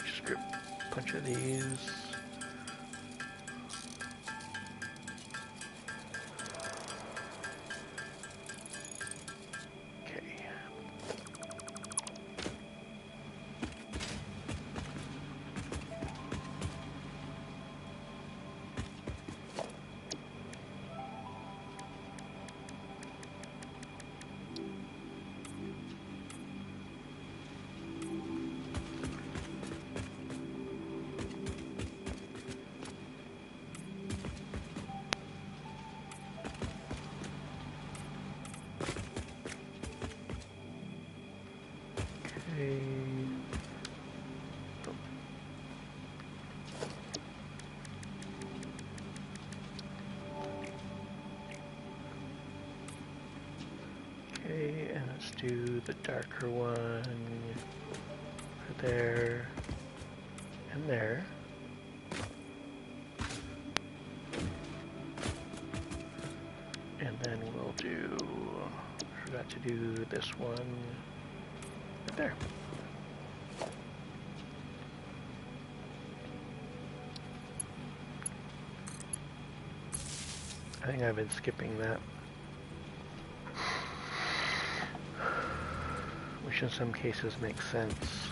Just grab a bunch of these. Okay. Okay, and let's do the darker one right there and there. And then we'll do, forgot to do this one right there. I think I've been skipping that. Which in some cases makes sense.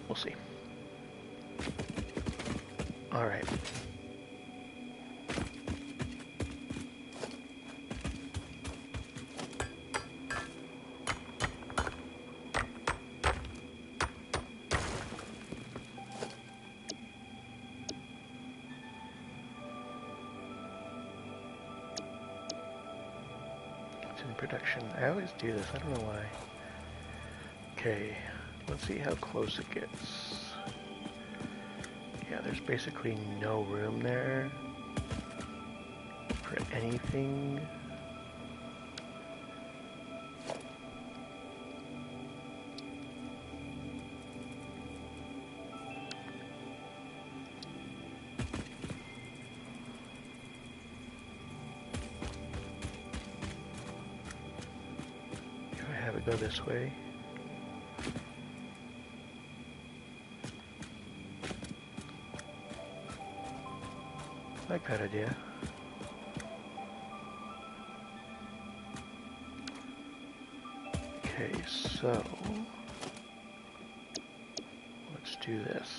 We'll see. All right. Production. I always do this, I don't know why. Okay, let's see how close it gets. Yeah, there's basically no room there for anything. Go this way. I like that idea. Okay, so let's do this.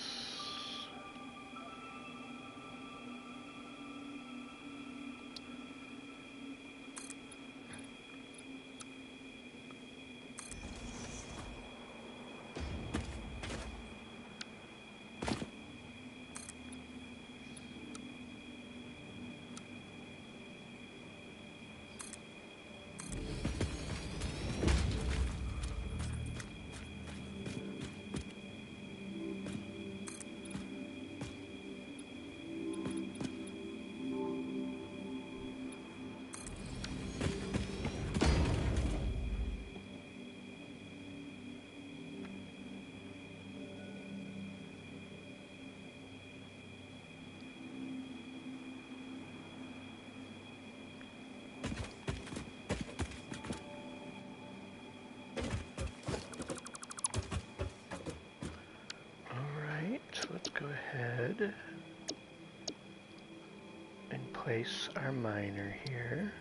Go ahead and place our miner here.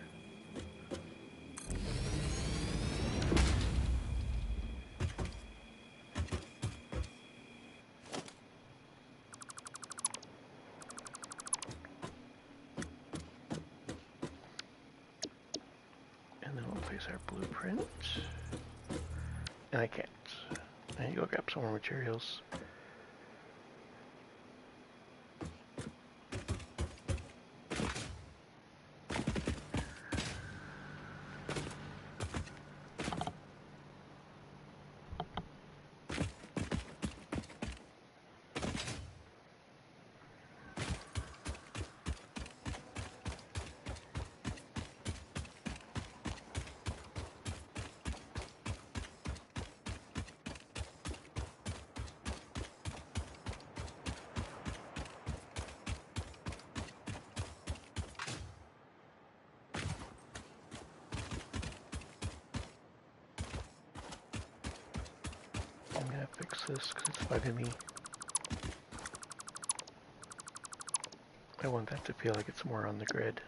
And then we'll place our blueprint. And I can't. I need to go grab some more materials. I'm gonna fix this because it's bugging me. I want that to feel like it's more on the grid.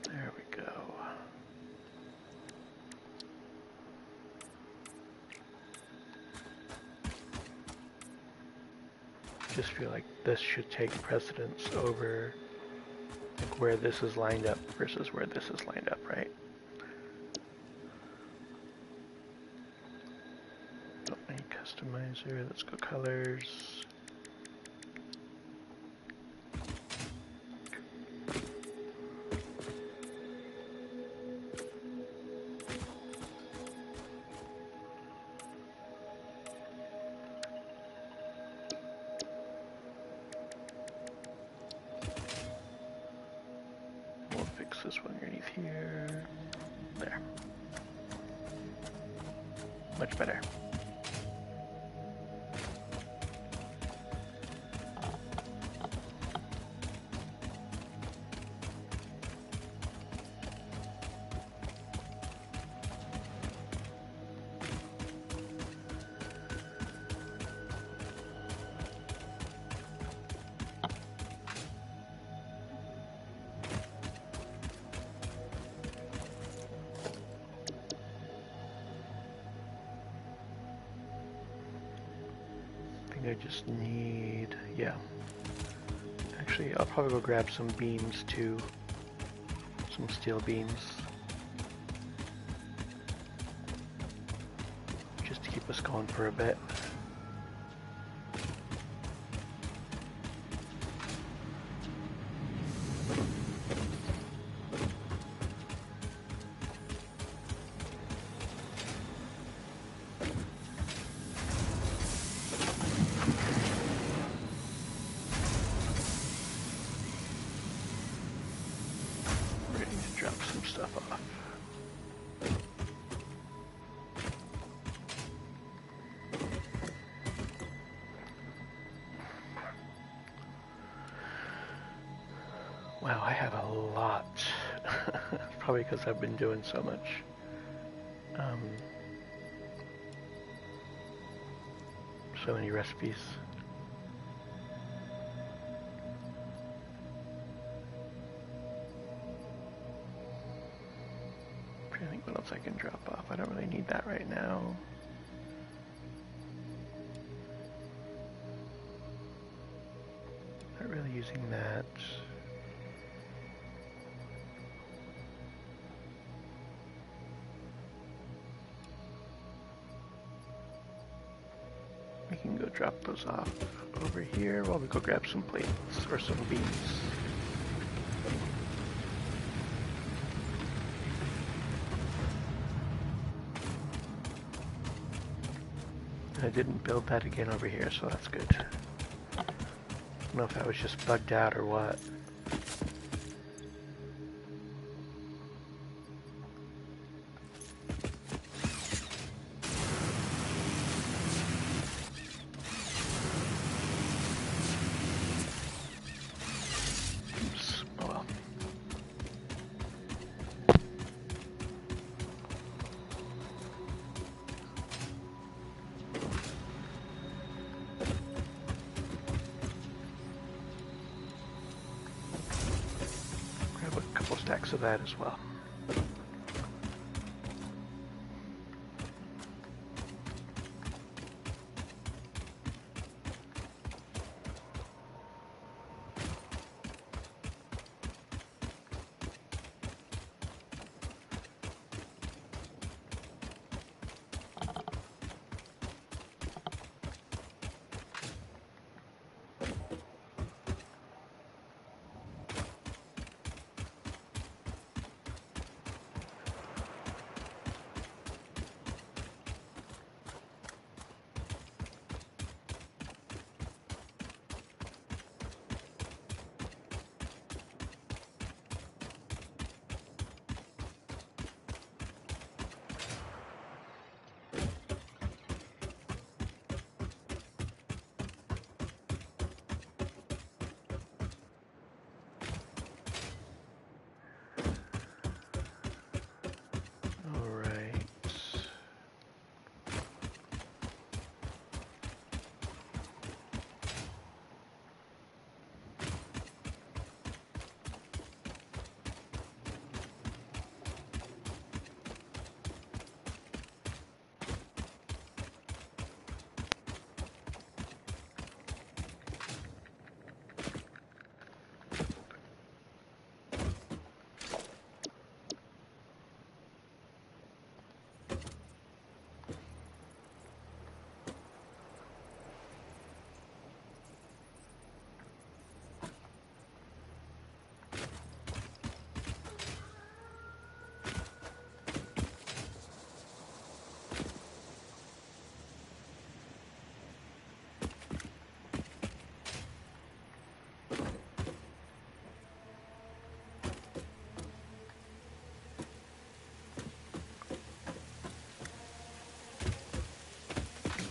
There we go. Just feel like this should take precedence over like where this is lined up versus where this is lined up, right? Don't need customizer. Let's go colors. We'll fix this one underneath here. There. Much better. I just need, yeah. Actually, I'll probably go grab some beams too. Some steel beams. Just to keep us going for a bit. Wow, I have a lot. Probably because I've been doing so much. So many recipes. I'm trying to think what else I can drop off. I don't really need that right now. Not really using that. We can go drop those off over here while we go grab some plates or some beams. I didn't build that again over here, so that's good. I don't know if that was just bugged out or what. stacks of that as well.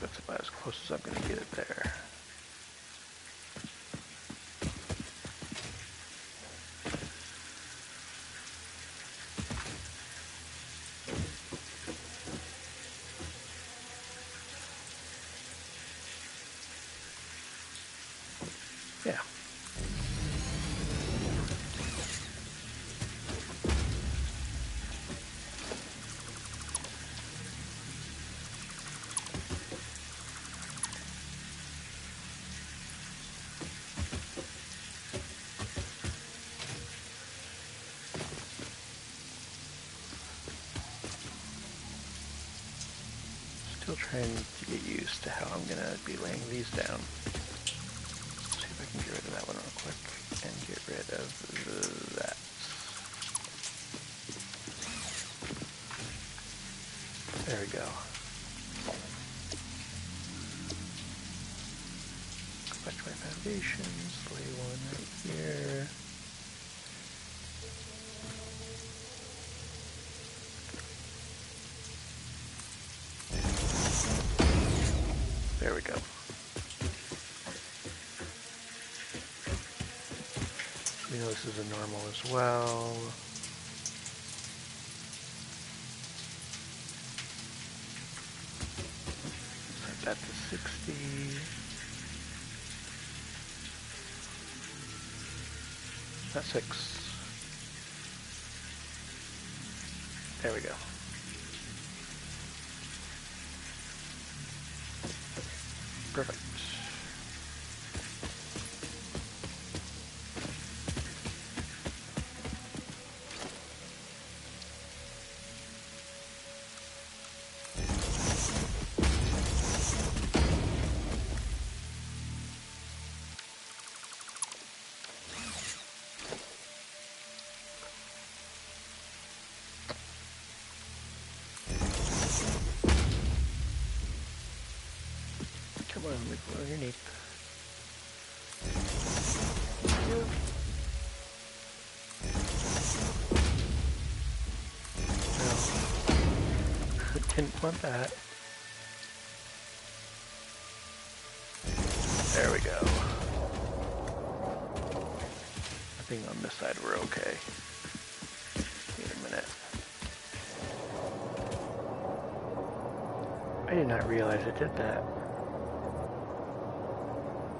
That's about as close as I'm going to get it there. Yeah. Still trying to get used to how I'm going to be laying these down. See if I can get rid of that one real quick and get rid of that. There we go. Go back to my foundations, lay one right here. There we go. We know this is a normal as well. Set that to 60. That's 6. There we go. Perfect. Come on, look underneath. No. Didn't want that. There we go. I think on this side we're okay. Wait a minute. I did not realize it did that.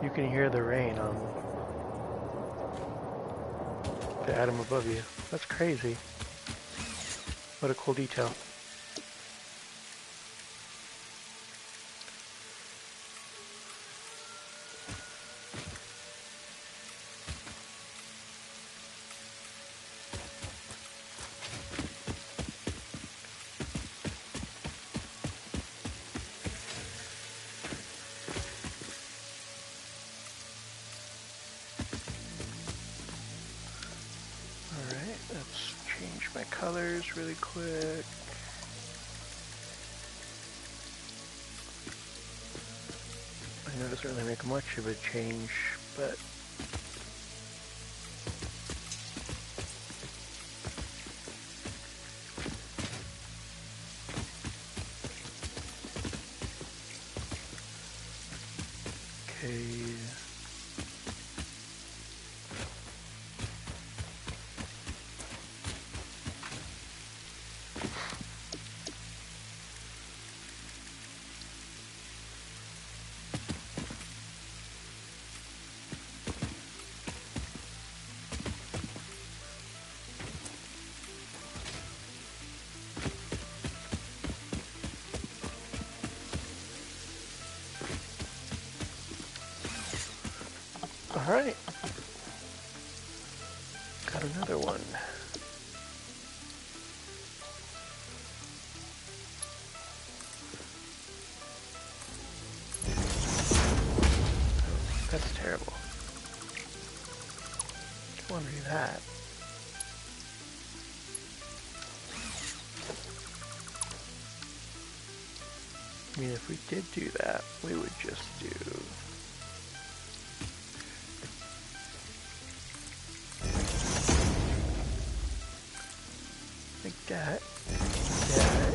You can hear the rain on the atom above you. That's crazy. What a cool detail. Alright, let's change my colors really quick. I know it doesn't really make much of a change, but okay. Alright. Got another one. Oh, that's terrible. Don't want to do that. I mean, if we did do that, we would just do like that, that.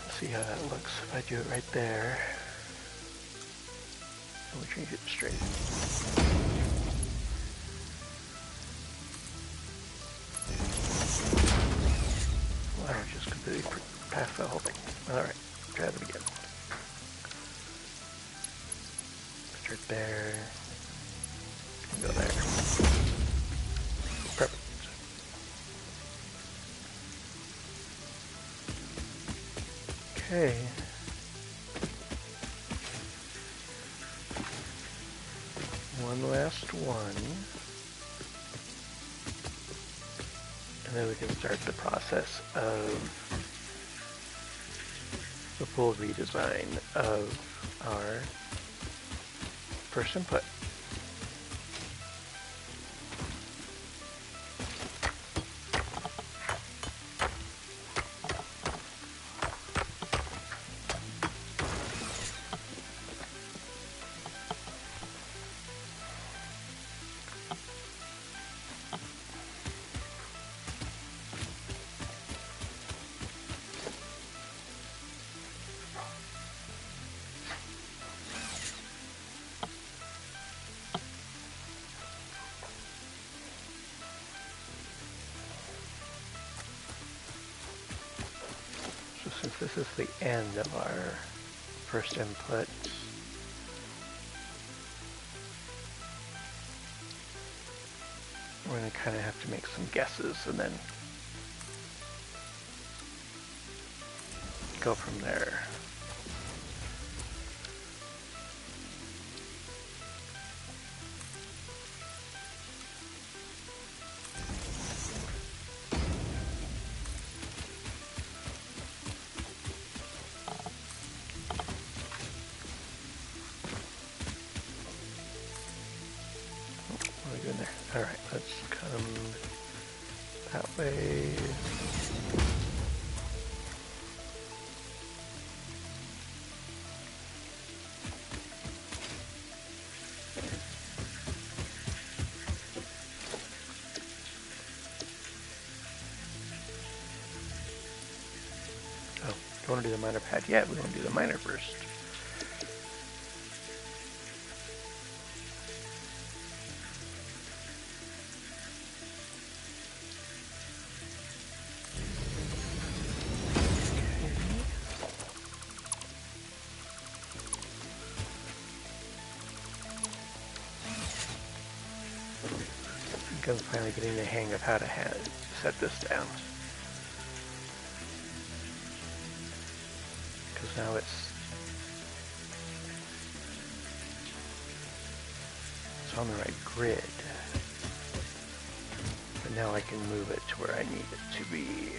Let's see how that looks if I do it right there. And we change it to straight. Well, I just completely passed the whole thing. Alright, try it again. Start there. And go there. Perfect. Okay. One last one. And then we can start the process of the full redesign of our first input. So since this is the end of our first input, we're going to kind of have to make some guesses and then go from there. What are we doing there? Alright, let's come that way. Oh, don't want to do the minor pad yet. We want to do the minor first. think I'm finally getting the hang of how to set this down. Because now it's on the right grid. But now I can move it to where I need it to be.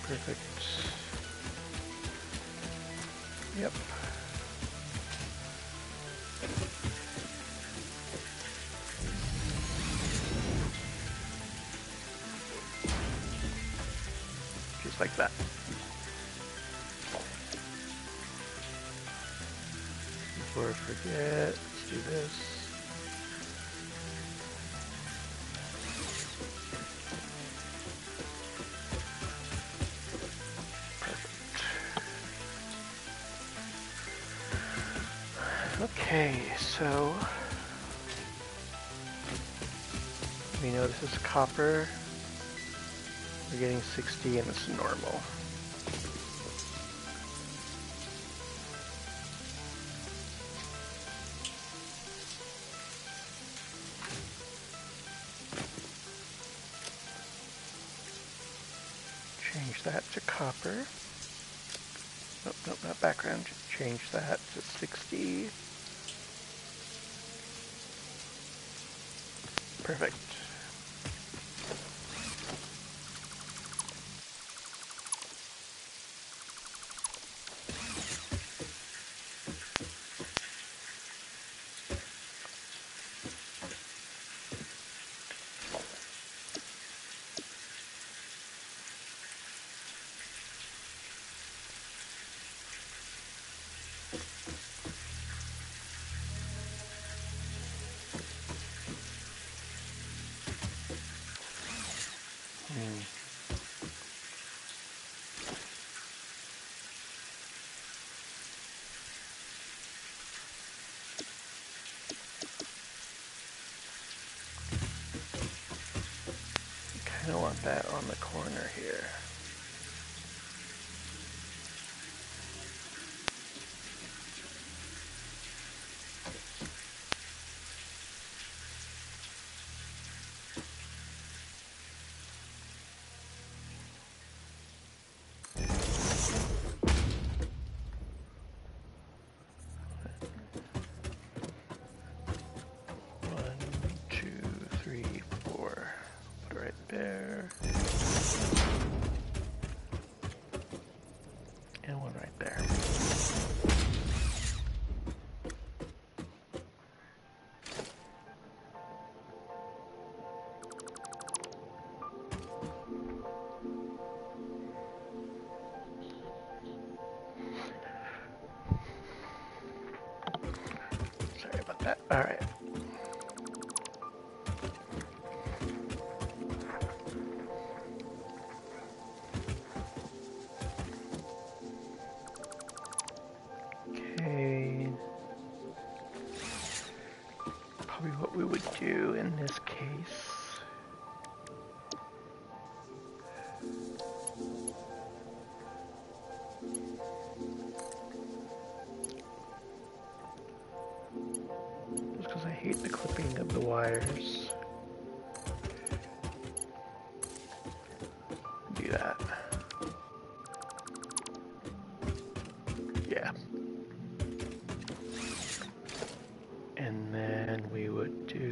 Perfect. Yep. Just like that. Before I forget, let's do this. Okay, so we know this is copper. We're getting 60 and it's normal. Change that to copper. Nope, nope, not background. Change that to 60. Perfect. I don't want that on the corner here. There. And one right there. Sorry about that. All right. Probably what we would do in this case. Just because I hate the clipping of the wires. Do that. Yeah. And then we would do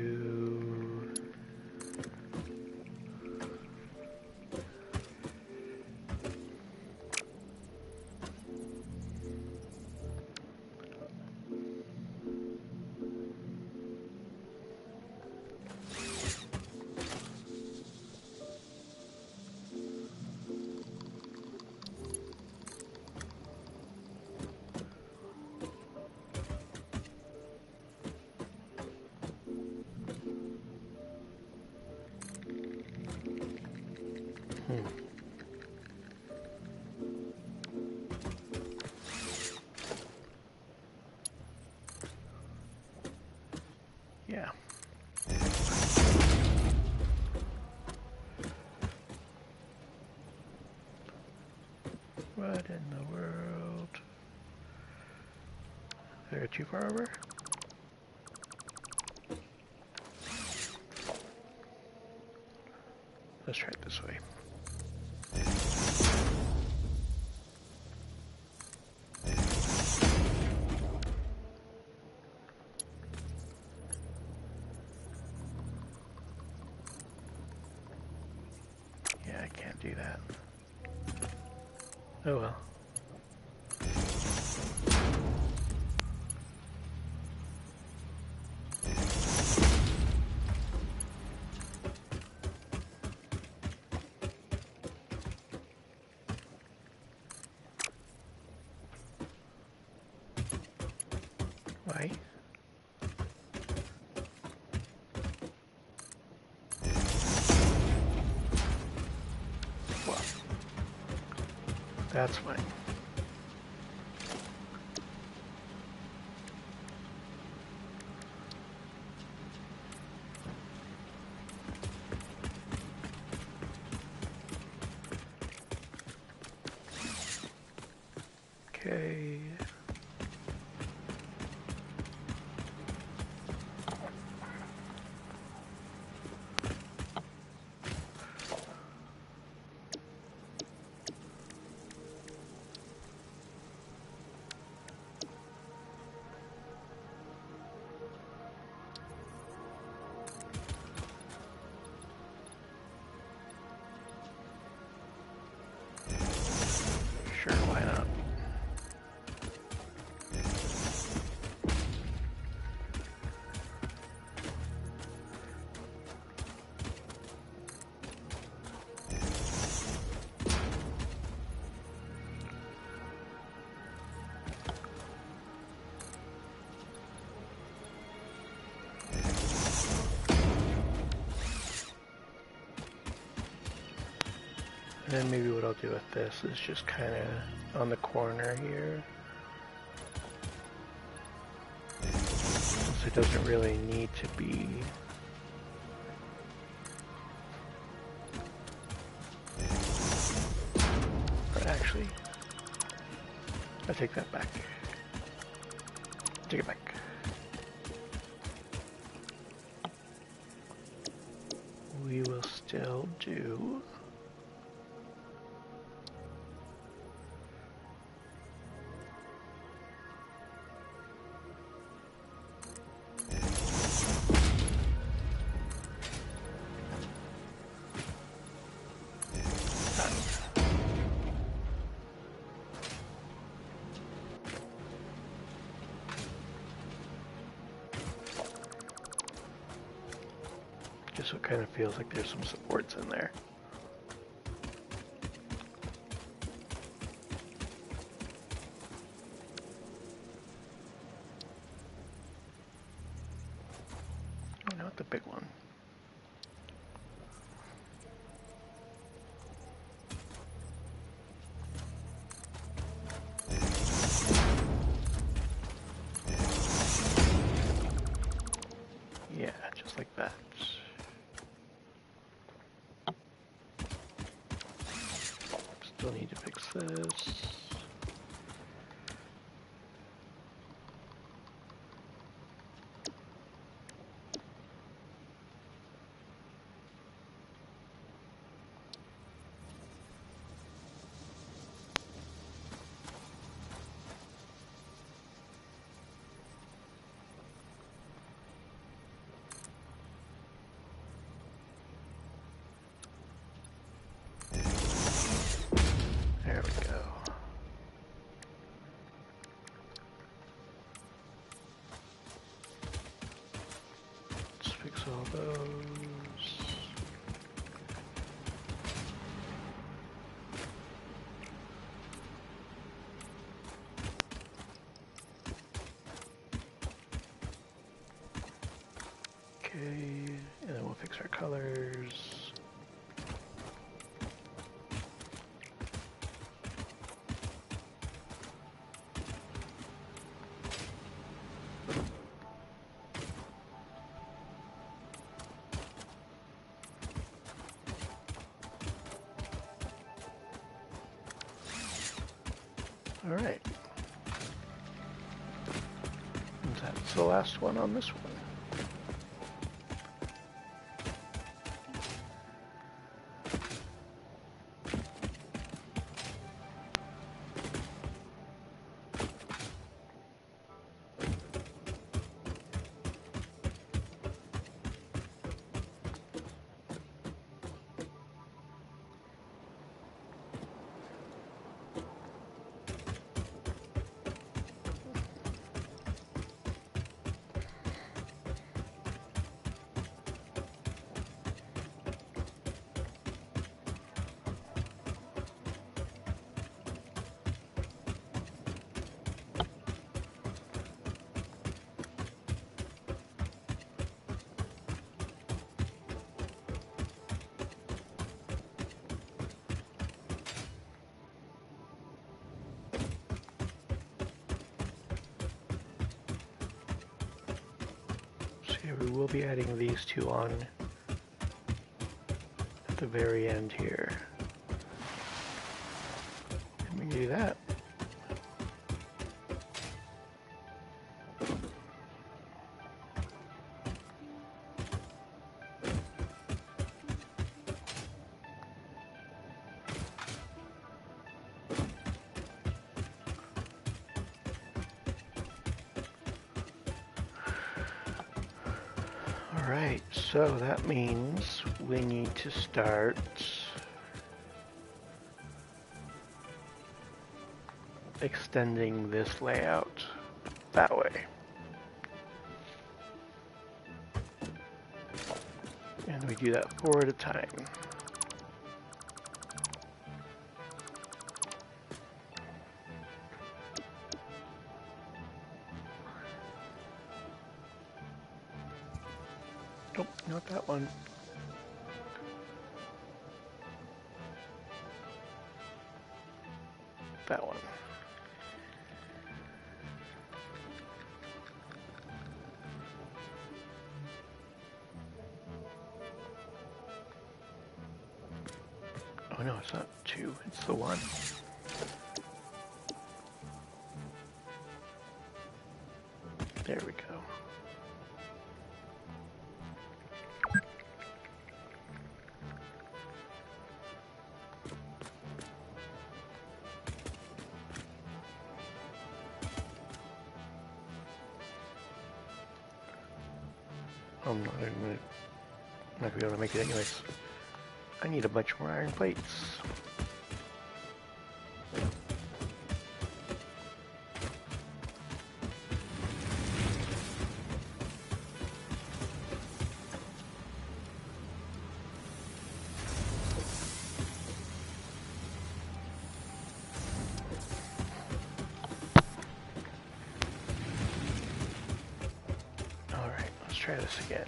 What in the world? Did I go too far over? Let's try it this way. Yeah, I can't do that. Oh well. Why? Well, that's fine. Okay. Sure, why not? And then maybe what I'll do with this is just kind of on the corner here. Since it doesn't really need to be. Or actually, I take that back. Take it back. We will still do just so it kind of feels like there's some supports in there. Oh, not the big one. Yeah, just like that. Still need to fix this. There we go. Alright. And that's the last one on this one. We will be adding these two on at the very end here. And we can do that. Alright, so that means we need to start extending this layout that way. And we do that 4 at a time. Nope, not that one. That one. Oh no, it's not 2, it's the 1. There we go. I'm not gonna be able to make it anyways. I need a bunch more iron plates. Alright, let's try this again.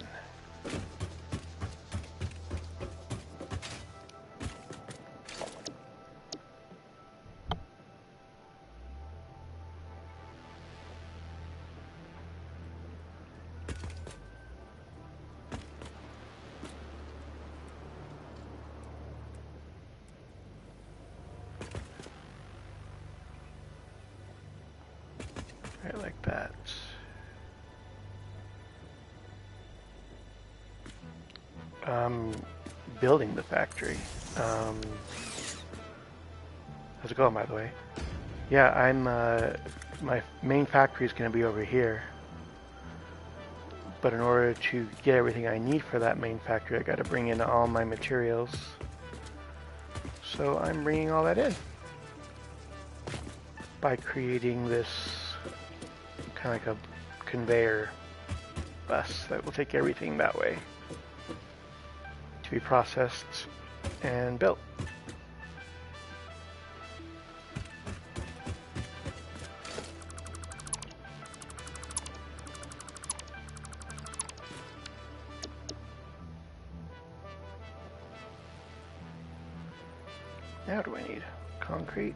Right like that. Building the factory. How's it going, by the way? Yeah, my main factory is going to be over here. But in order to get everything I need for that main factory, I got to bring in all my materials. So I'm bringing all that in by creating this kind of like a conveyor bus that will take everything that way to be processed and built. Now what do I need? Concrete.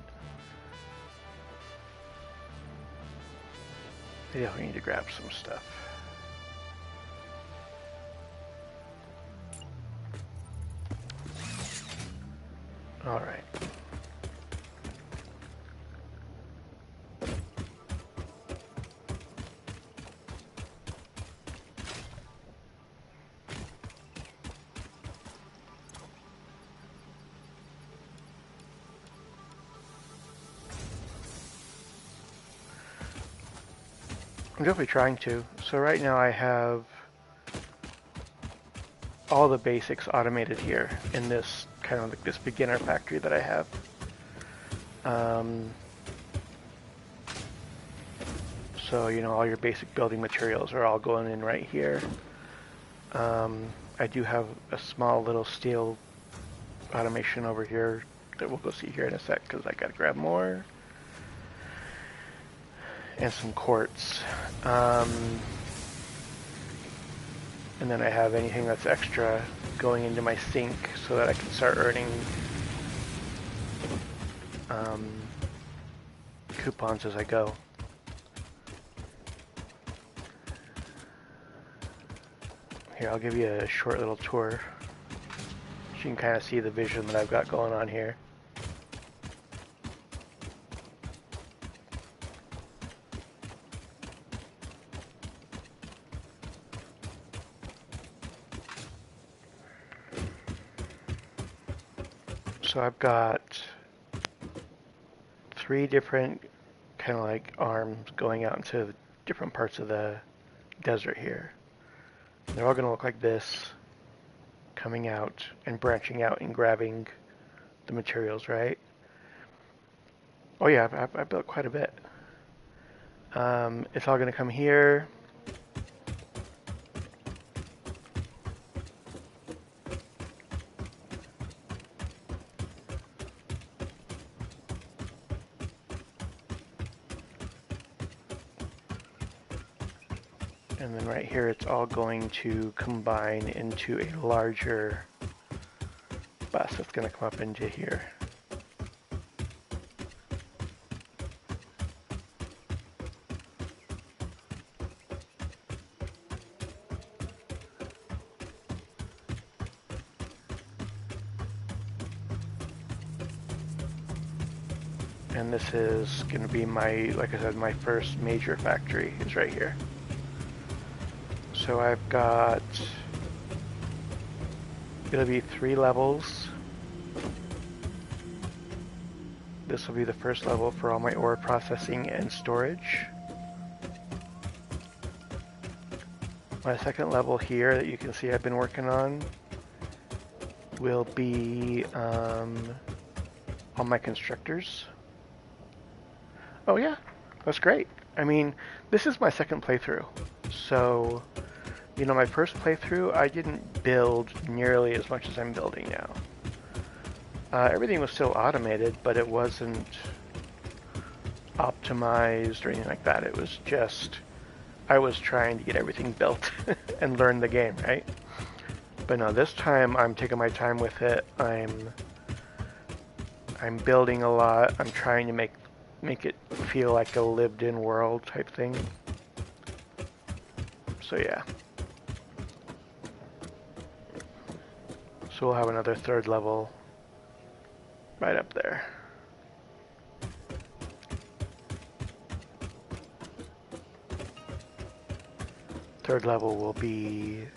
Yeah, we need to grab some stuff. All right. I'm definitely trying to. So right now I have all the basics automated here in this kind of like this beginner factory that I have. So, you know, all your basic building materials are all going in right here. I do have a small little steel automation over here that we'll go see here in a sec because I gotta grab more. And some quartz. And then I have anything that's extra going into my sink so that I can start earning coupons as I go. Here, I'll give you a short little tour so you can kind of see the vision that I've got going on here. So I've got 3 different kind of like arms going out into different parts of the desert here. They're all going to look like this, coming out and branching out and grabbing the materials, right? Oh yeah, I built quite a bit. It's all going to come here. And then right here, it's all going to combine into a larger bus that's going to come up into here. And this is going to be my, like I said, my first major factory is right here. So I've got, it'll be 3 levels. This will be the first level for all my ore processing and storage. My second level here that you can see I've been working on will be all my constructors. Oh yeah, that's great. I mean, this is my second playthrough. So, you know, my first playthrough, I didn't build nearly as much as I'm building now. Everything was still automated, but it wasn't optimized or anything like that. It was just, I was trying to get everything built and learn the game, right? But no, this time I'm taking my time with it. I'm building a lot. I'm trying to make it feel like a lived-in world type thing. So yeah. So we'll have another 3rd level right up there. Third level will be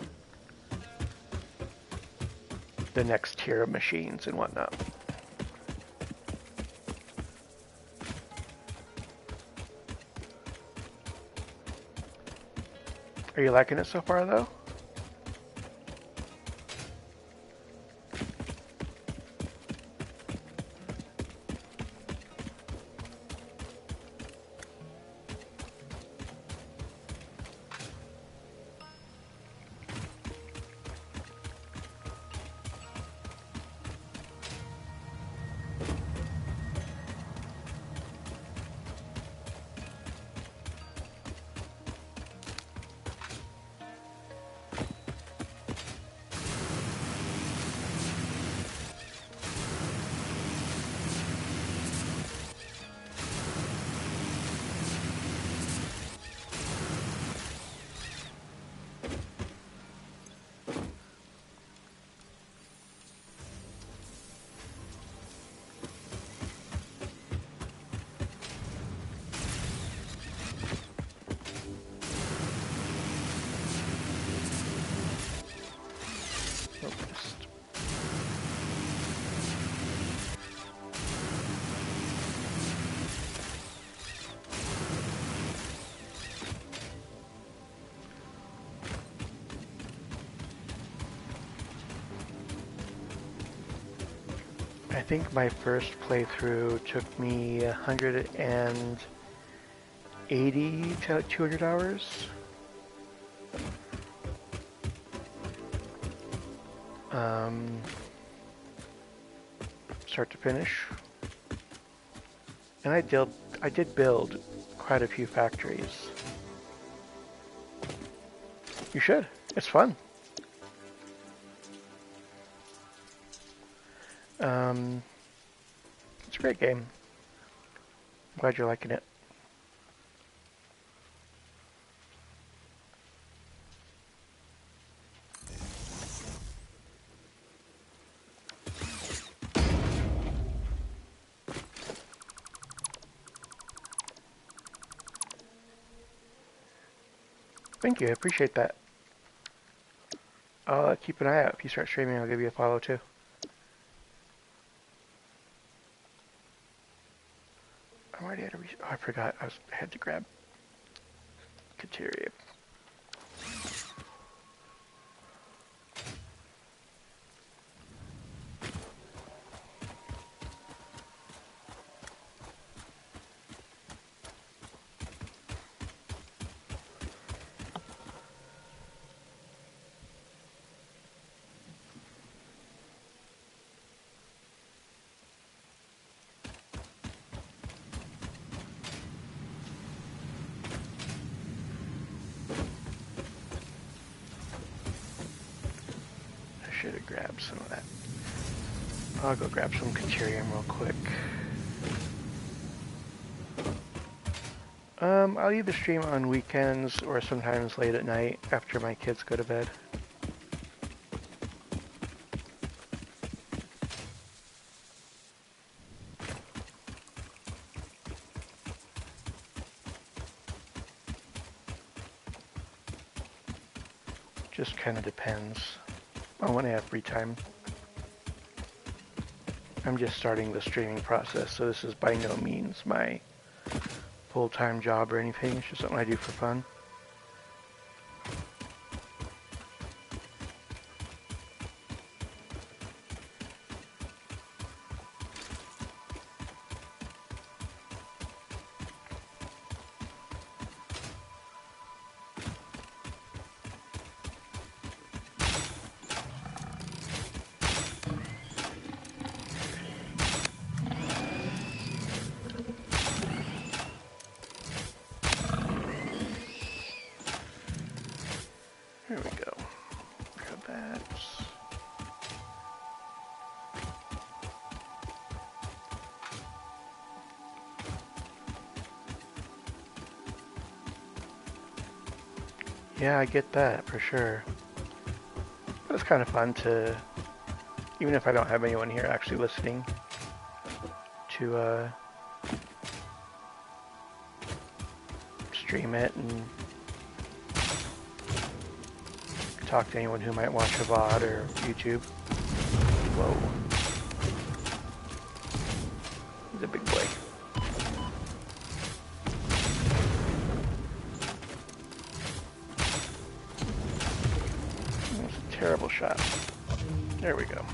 the next tier of machines and whatnot. Are you liking it so far, though? I think my first playthrough took me 180 to 200 hours. Start to finish. And I did build quite a few factories. You should. It's fun. It's a great game. I'm glad you're liking it. Thank you. I appreciate that. I'll keep an eye out. If you start streaming, I'll give you a follow too. I'm already at a oh, I forgot. I had to grab Kateria. Should have grabbed some of that. I'll go grab some Katerium real quick. I'll either stream on weekends or sometimes late at night after my kids go to bed. Just kind of depends on when I have free time. I'm just starting the streaming process, so this is by no means my full-time job or anything. It's just something I do for fun. There we go. Grab that. Yeah, I get that for sure. But it's kind of fun to, even if I don't have anyone here actually listening, to stream it and talk to anyone who might watch a VOD or YouTube. Whoa. He's a big boy. That's a terrible shot. There we go.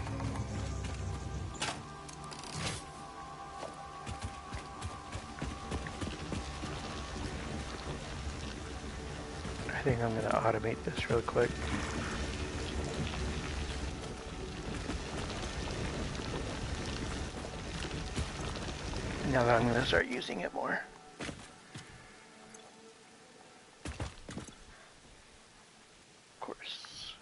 I think I'm going to automate this real quick. Now that I'm going to start using it more. Of course.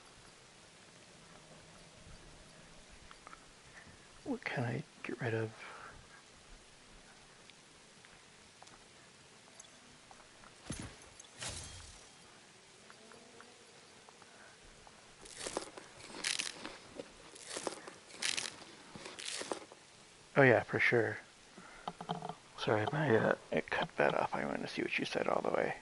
What can I get rid of? Oh yeah, for sure. Sorry, it cut that off. I want to see what you said all the way.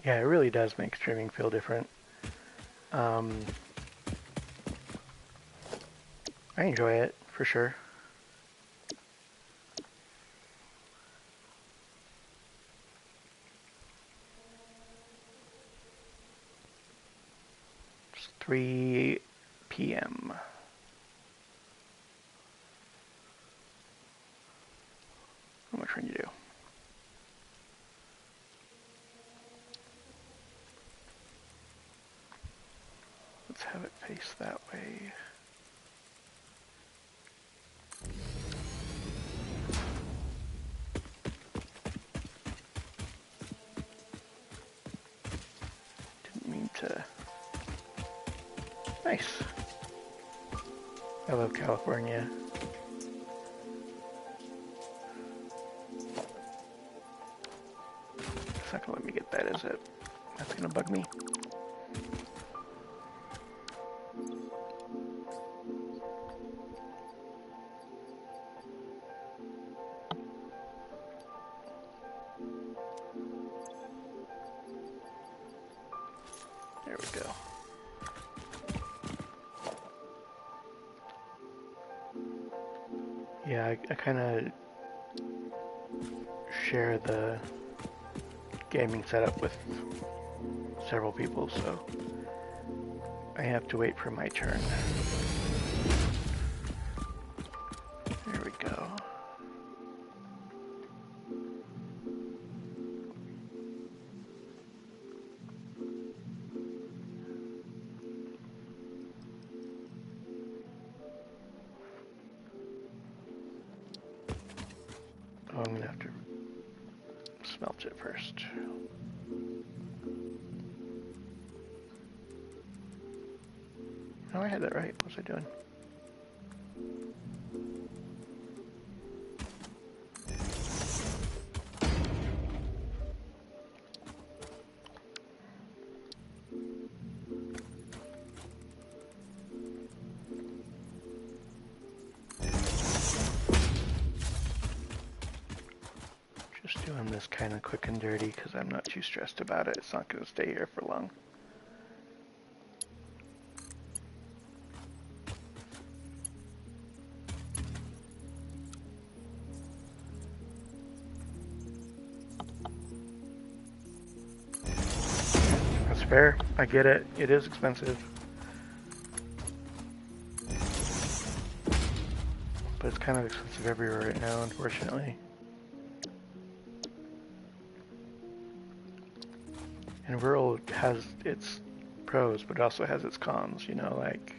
Yeah, it really does make streaming feel different. I enjoy it, for sure. It's 3 p.m. How much run you do? Let's have it face that way. Didn't mean to. Nice. I love California. It's not gonna let me get that, is it? That's gonna bug me. There we go. Yeah, I kind of share the gaming setup with several people, so I have to wait for my turn. There we go. Oh, I'm gonna have to smelt it first. Oh, I had that right. What was I doing? Just doing this kind of quick and dirty because I'm not too stressed about it. It's not going to stay here for long. That's fair. I get it. It is expensive. But it's kind of expensive everywhere right now, unfortunately. And rural has its pros, but it also has its cons, you know, like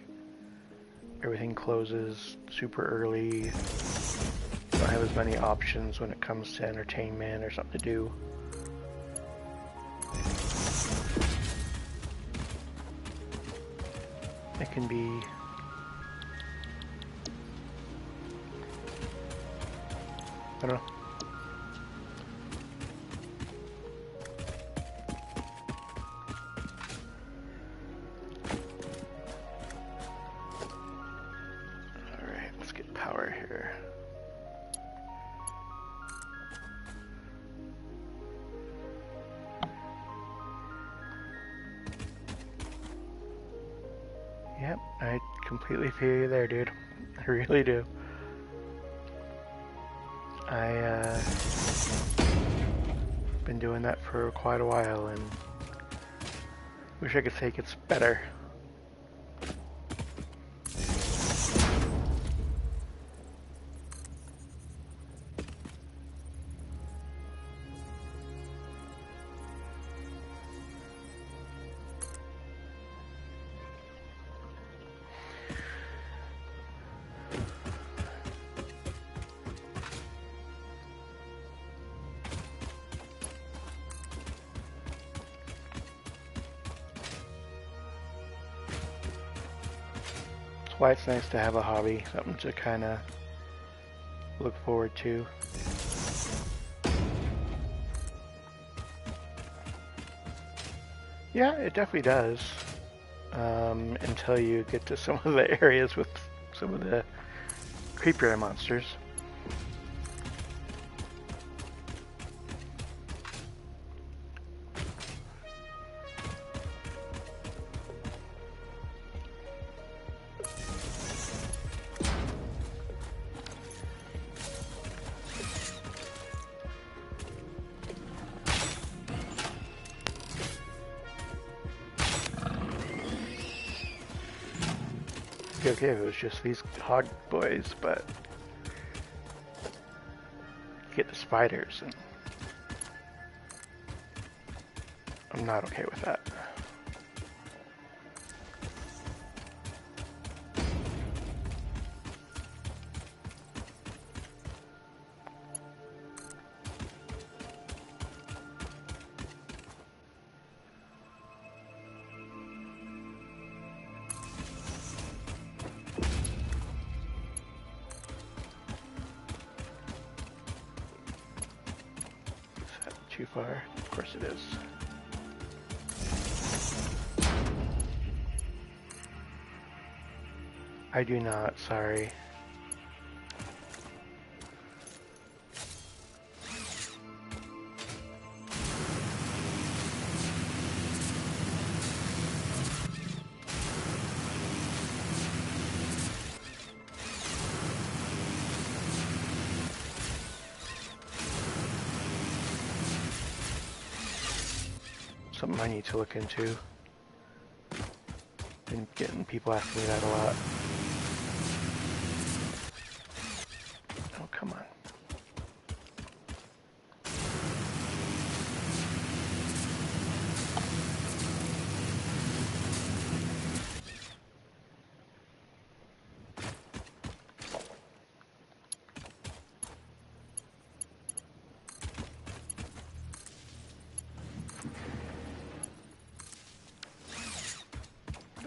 everything closes super early. You don't have as many options when it comes to entertainment or something to do. It can be I don't know. Alright, let's get power here. Yep, I completely feel you there, dude. I really do. Been doing that for quite a while and wish I could say it gets better. That's why it's nice to have a hobby, something to kind of look forward to. Yeah, it definitely does. Until you get to some of the areas with some of the creepier monsters. be okay if it was just these hog boys, but you get the spiders, and I'm not okay with that. Too far? Of course it is. I do not, sorry. Something I need to look into. Been getting people asking me that a lot. Oh, come on.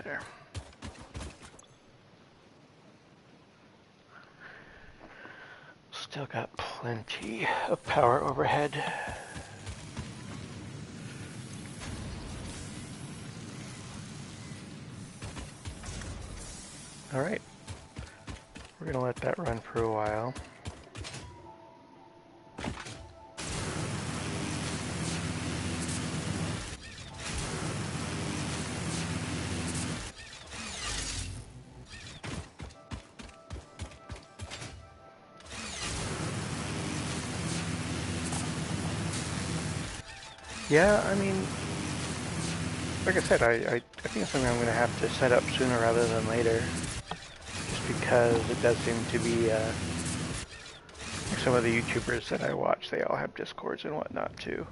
There. Still got plenty of power overhead. Alright. We're gonna let that run for a while. Yeah, I mean, like I said, I think it's something I'm going to have to set up sooner rather than later. Just because it does seem to be, like some of the YouTubers that I watch, they all have Discords and whatnot too.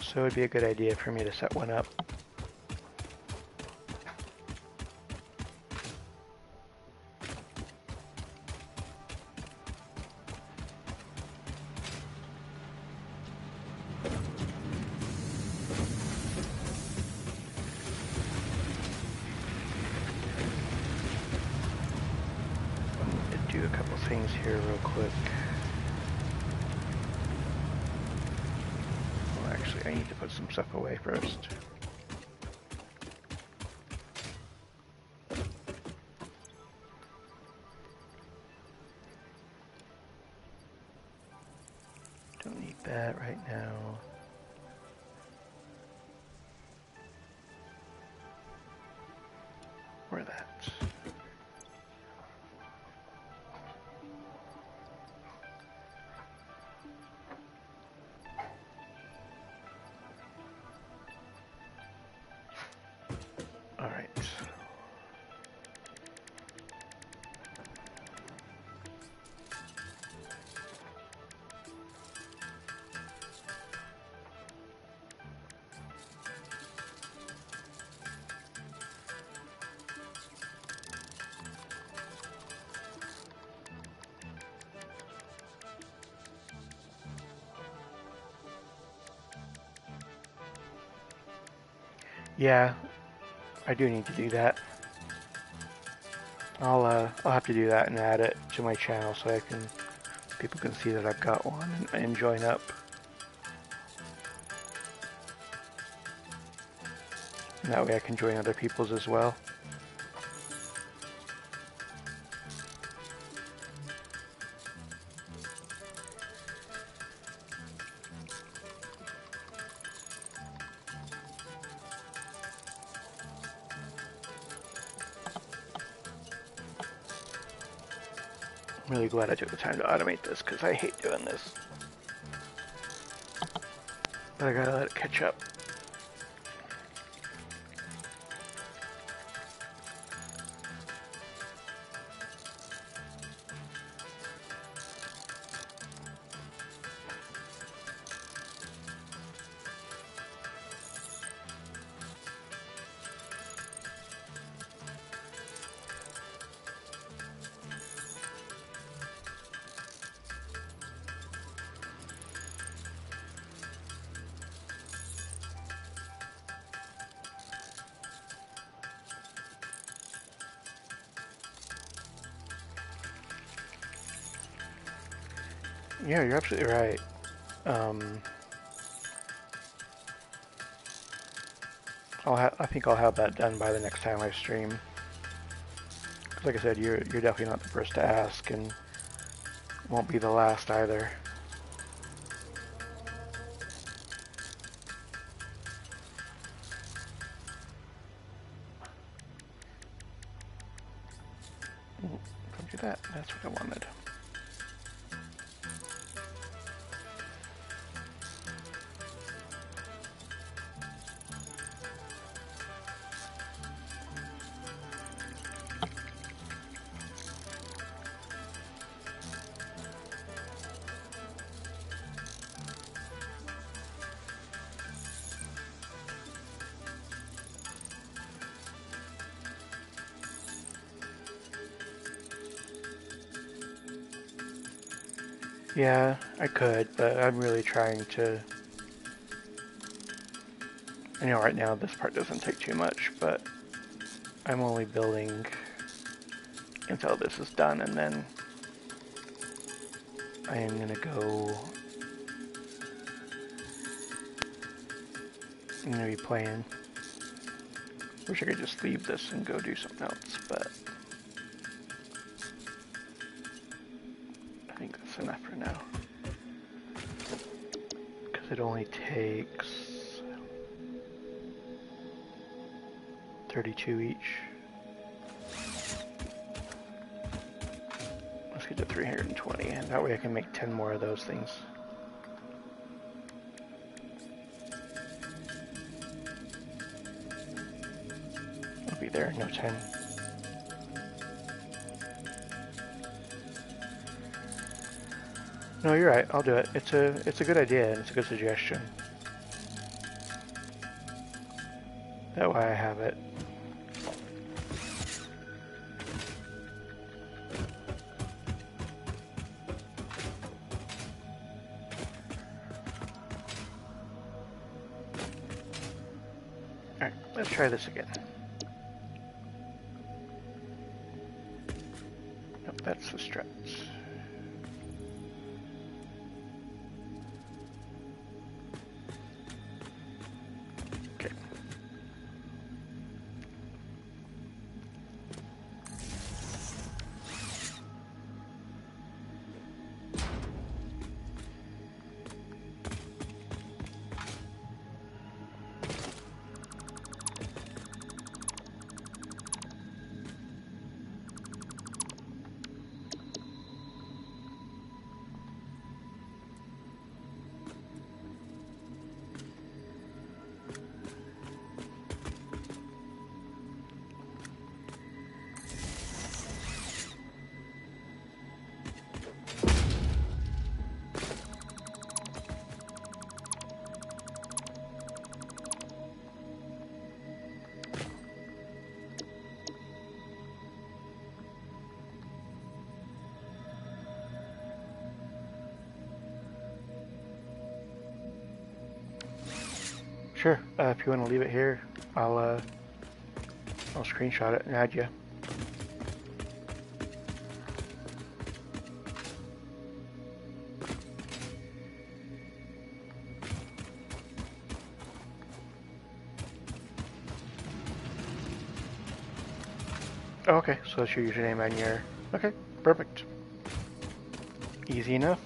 So it would be a good idea for me to set one up. Do a couple things here real quick. Well, actually, I need to put some stuff away first. Don't need that right now. Where that? All right. Yeah, I do need to do that. I'll have to do that and add it to my channel so I can people can see that I've got one and join up. And that way I can join other people's as well. I'm really glad I took the time to automate this because I hate doing this. But I gotta let it catch up. Yeah, you're absolutely right. Um, I think I'll have that done by the next time I stream. 'Cause like I said, you're definitely not the first to ask, and won't be the last either. Ooh, don't do that. That's what I wanted. Yeah, I could, but I'm really trying to. I know right now this part doesn't take too much, but I'm only building until this is done, and then I am gonna go. I'm gonna be playing. Wish I could just leave this and go do something else, but I think that's enough for now. Because it only takes 32 each. Let's get to 320, and that way I can make 10 more of those things. I'll be there in no time. No, you're right. I'll do it. It's a good idea, and it's a good suggestion. That way I have it. Alright, let's try this again. Nope, that's the struts. Okay. Sure. If you want to leave it here, I'll screenshot it and add you. Oh, okay, so that's your username and your... Okay, perfect. Easy enough.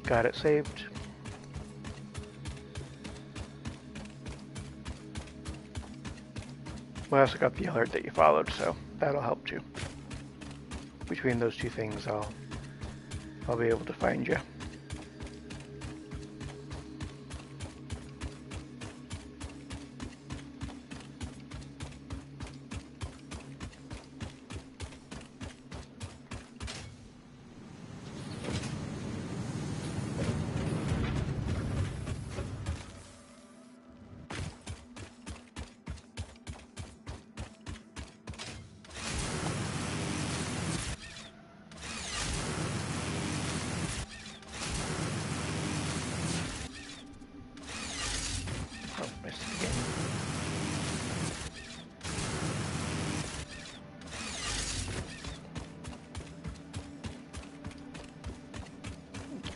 Got it saved. Well, I also got the alert that you followed, so that'll help too. Between those two things, I'll be able to find you.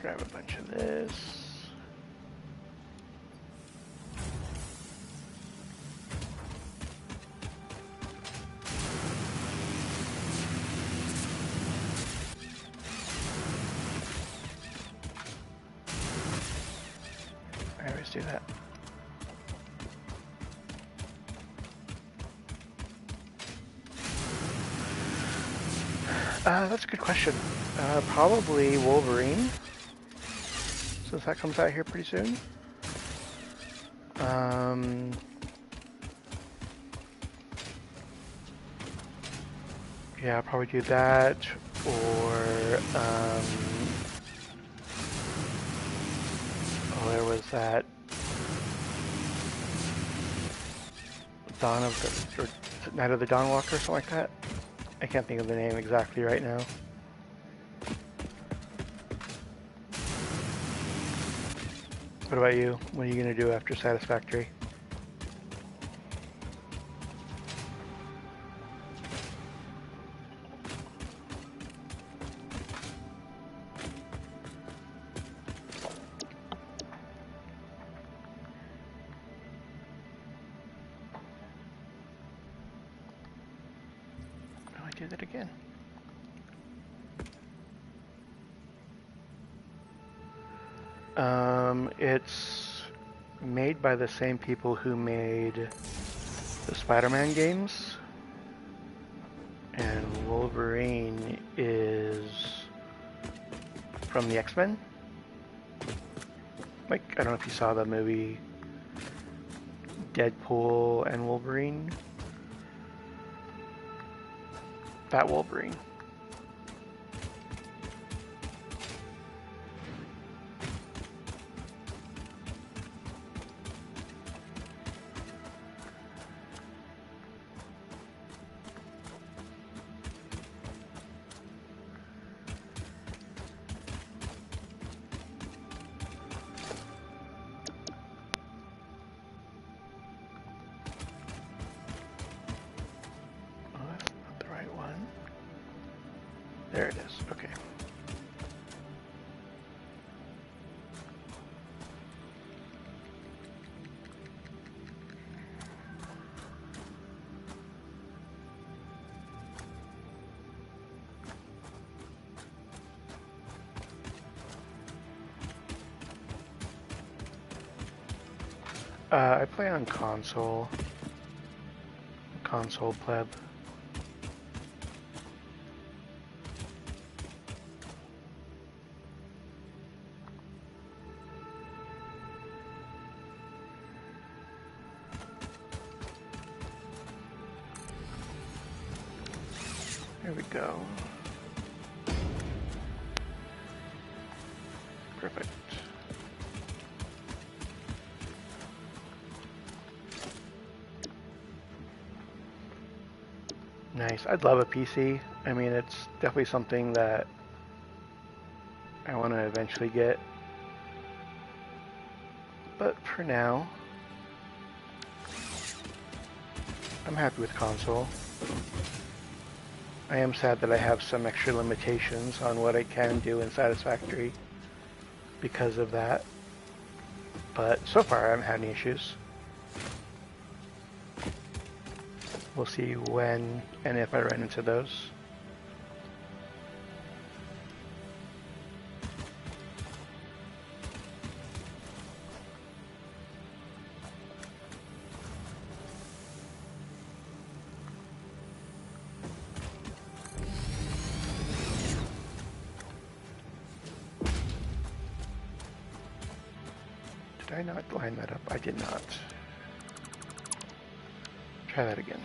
grab a bunch of this. I always do that. That's a good question. Probably Wolverine, since that comes out here pretty soon. Yeah, I'll probably do that, or, oh, there was that Dawn of the, or Night of the Dawnwalker, or something like that. I can't think of the name exactly right now. What about you? What are you going to do after Satisfactory? Oh, I did it again. It's made by the same people who made the Spider-Man games, and Wolverine is from the X-Men. Like, I don't know if you saw the movie Deadpool and Wolverine. That Wolverine. There it is. Okay. I play on console pleb. There we go. Perfect. Nice. I'd love a PC. I mean, it's definitely something that I want to eventually get. But for now, I'm happy with console. I am sad that I have some extra limitations on what I can do in Satisfactory because of that. But so far, I haven't had any issues. We'll see when and if I run into those. Did I not line that up? I did not. Try that again.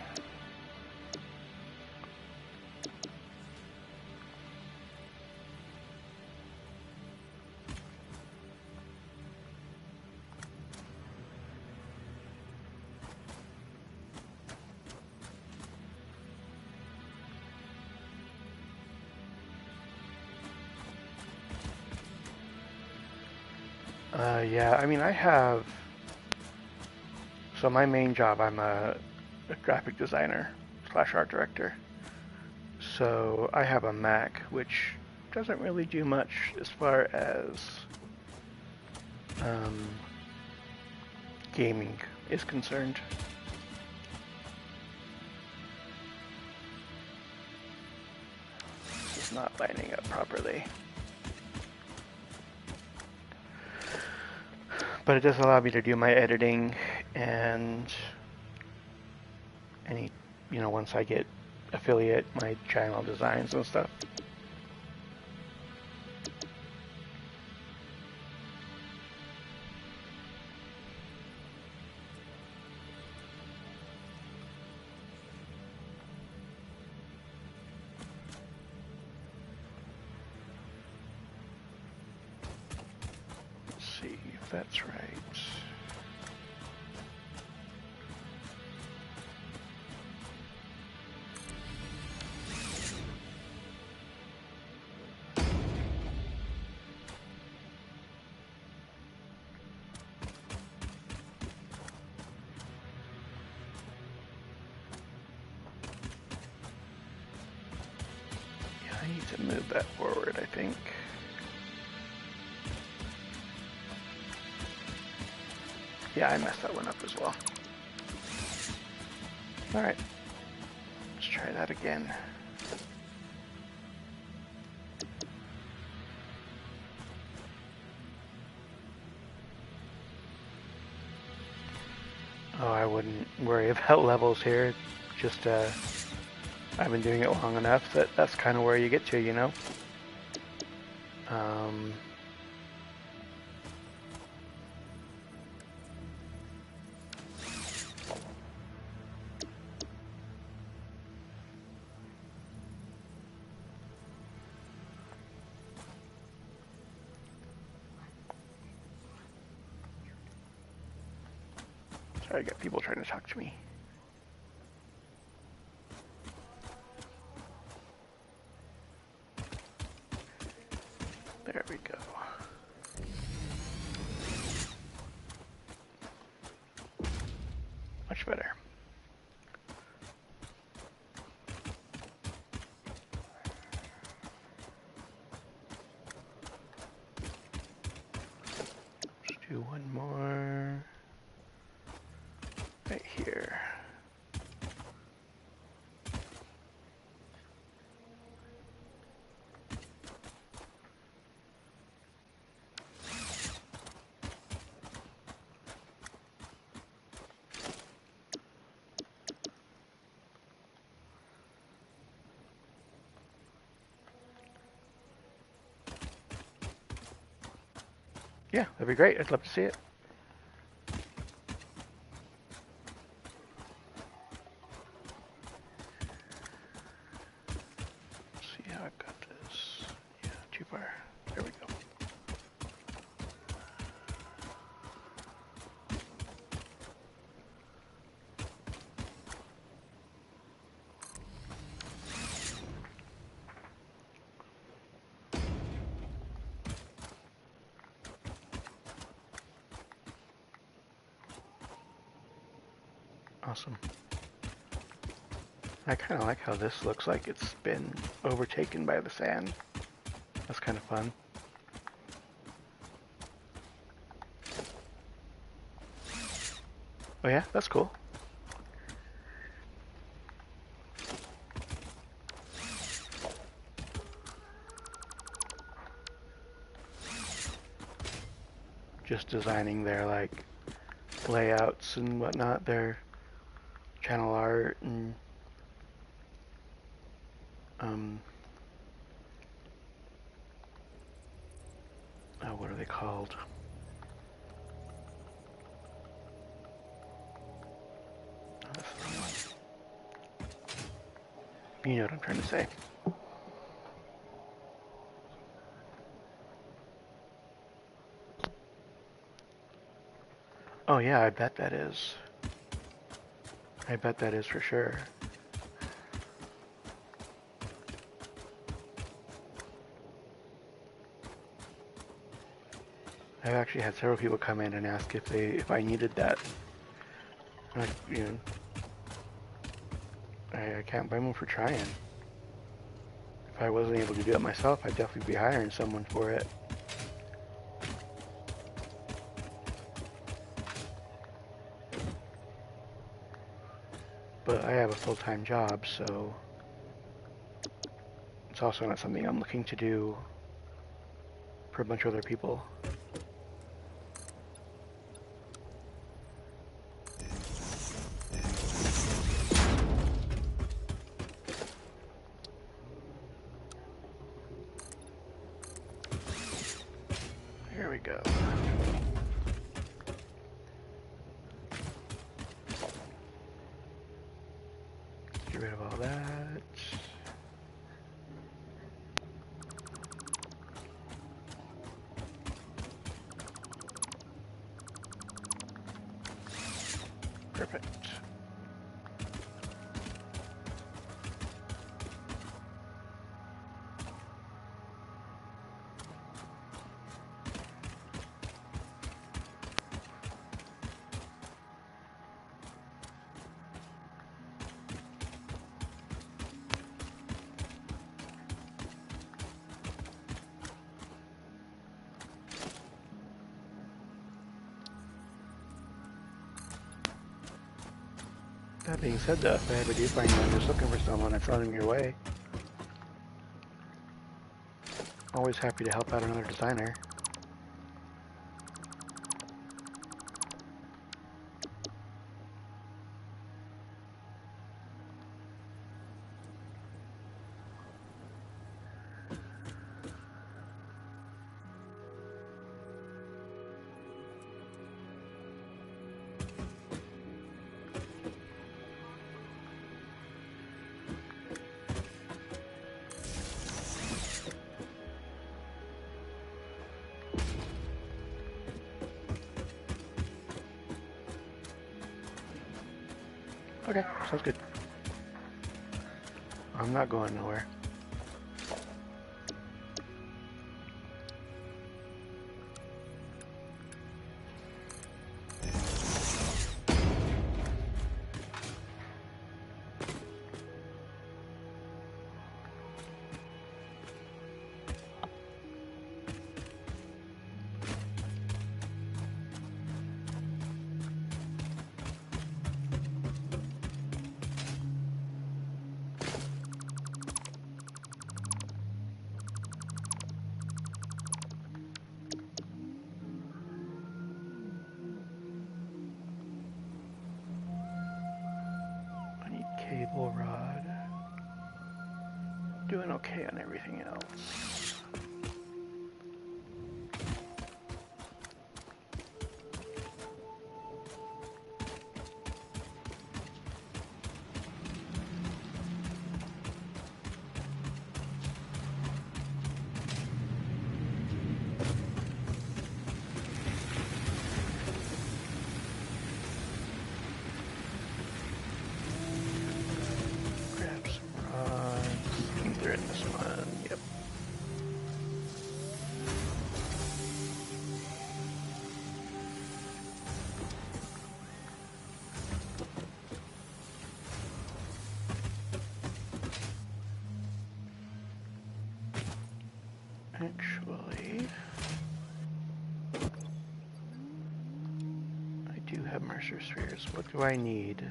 Yeah, I mean, I have... So my main job, I'm a graphic designer / art director. So I have a Mac, which doesn't really do much as far as gaming is concerned. This is not lining up properly. But it does allow me to do my editing and any, once I get affiliate, my channel designs and stuff. Let's see if that's right. I need to move that forward, I think. Yeah, I messed that one up as well. Alright, let's try that again. Oh, I wouldn't worry about levels here. Just, I've been doing it long enough that that's kind of where you get to, Sorry, I got people trying to talk to me. There we go. Much better. Let's do one more right here. Yeah, that'd be great. I'd love to see it. Let's see how I've got this. Yeah, too far. There we go. Awesome. I kind of like how this looks like it's been overtaken by the sand. That's kind of fun. Oh yeah, that's cool. Just designing their like layouts and whatnot, their channel art and oh, what are they called? Oh, that's the wrong one. You know what I'm trying to say. Oh yeah, I bet that is. I bet that is for sure. I've actually had several people come in and ask if I needed that. Like, I can't blame them for trying. If I wasn't able to do it myself, I'd definitely be hiring someone for it. But I have a full-time job, so it's also not something I'm looking to do for a bunch of other people. Here we go. Get rid of all that. Perfect. That being said, though, if I ever do find one just looking for someone, I throw them your way. Always happy to help out another designer. Okay, sounds good. I'm not going nowhere. Cable rod. Doing okay on everything else. Grab some rods. I think they're in this one. Yep. Actually, I do have Mercer spheres. What do I need?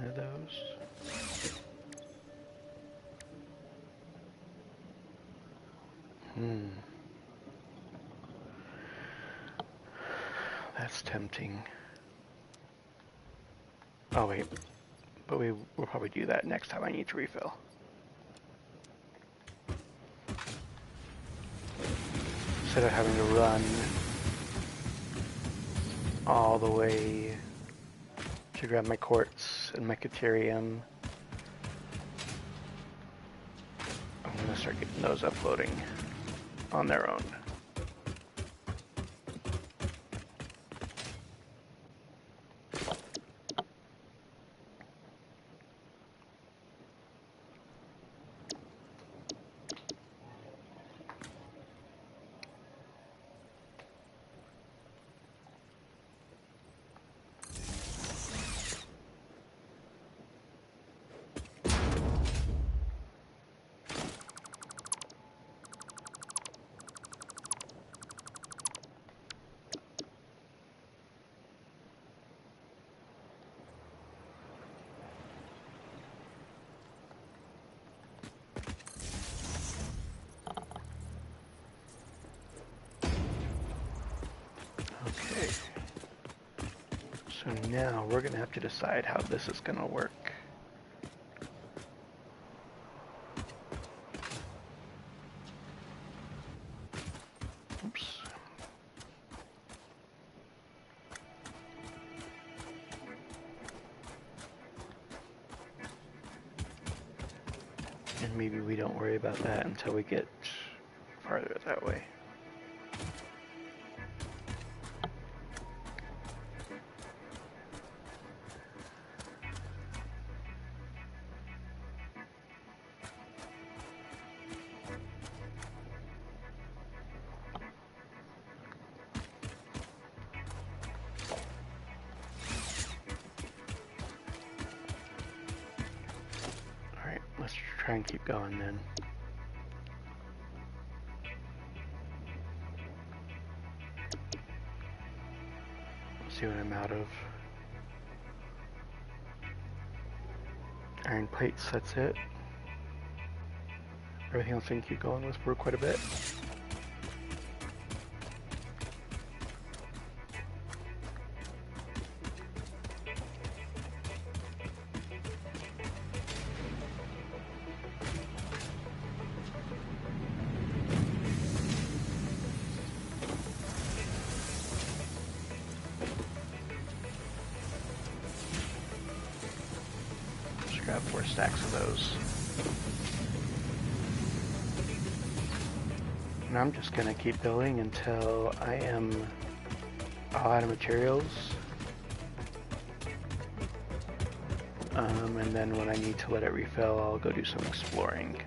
Of those. That's tempting. Oh wait, but we'll probably do that next time I need to refill. Instead of having to run all the way to grab my quartz and my caterium, I'm gonna start getting those uploading on their own. So now we're going to have to decide how this is going to work. Oops. And maybe we don't worry about that until we get farther that way. Alright, let's try and keep going then. See what I'm out of. Iron plates, that's it. Everything else I can keep going with for quite a bit. Just grab 4 stacks of those. And I'm just gonna keep building until I am all out of materials. And then when I need to let it refill, I'll go do some exploring.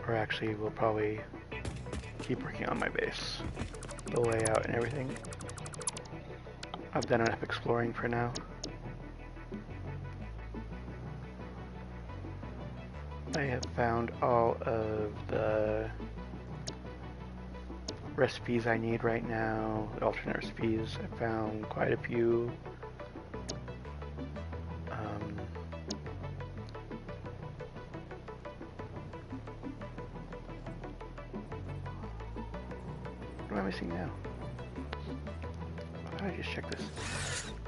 Or actually, we'll probably keep working on my base, the layout and everything. I've done enough exploring for now. I have found all of the recipes I need right now, the alternate recipes. I found quite a few. What am I missing now? How did I just check this?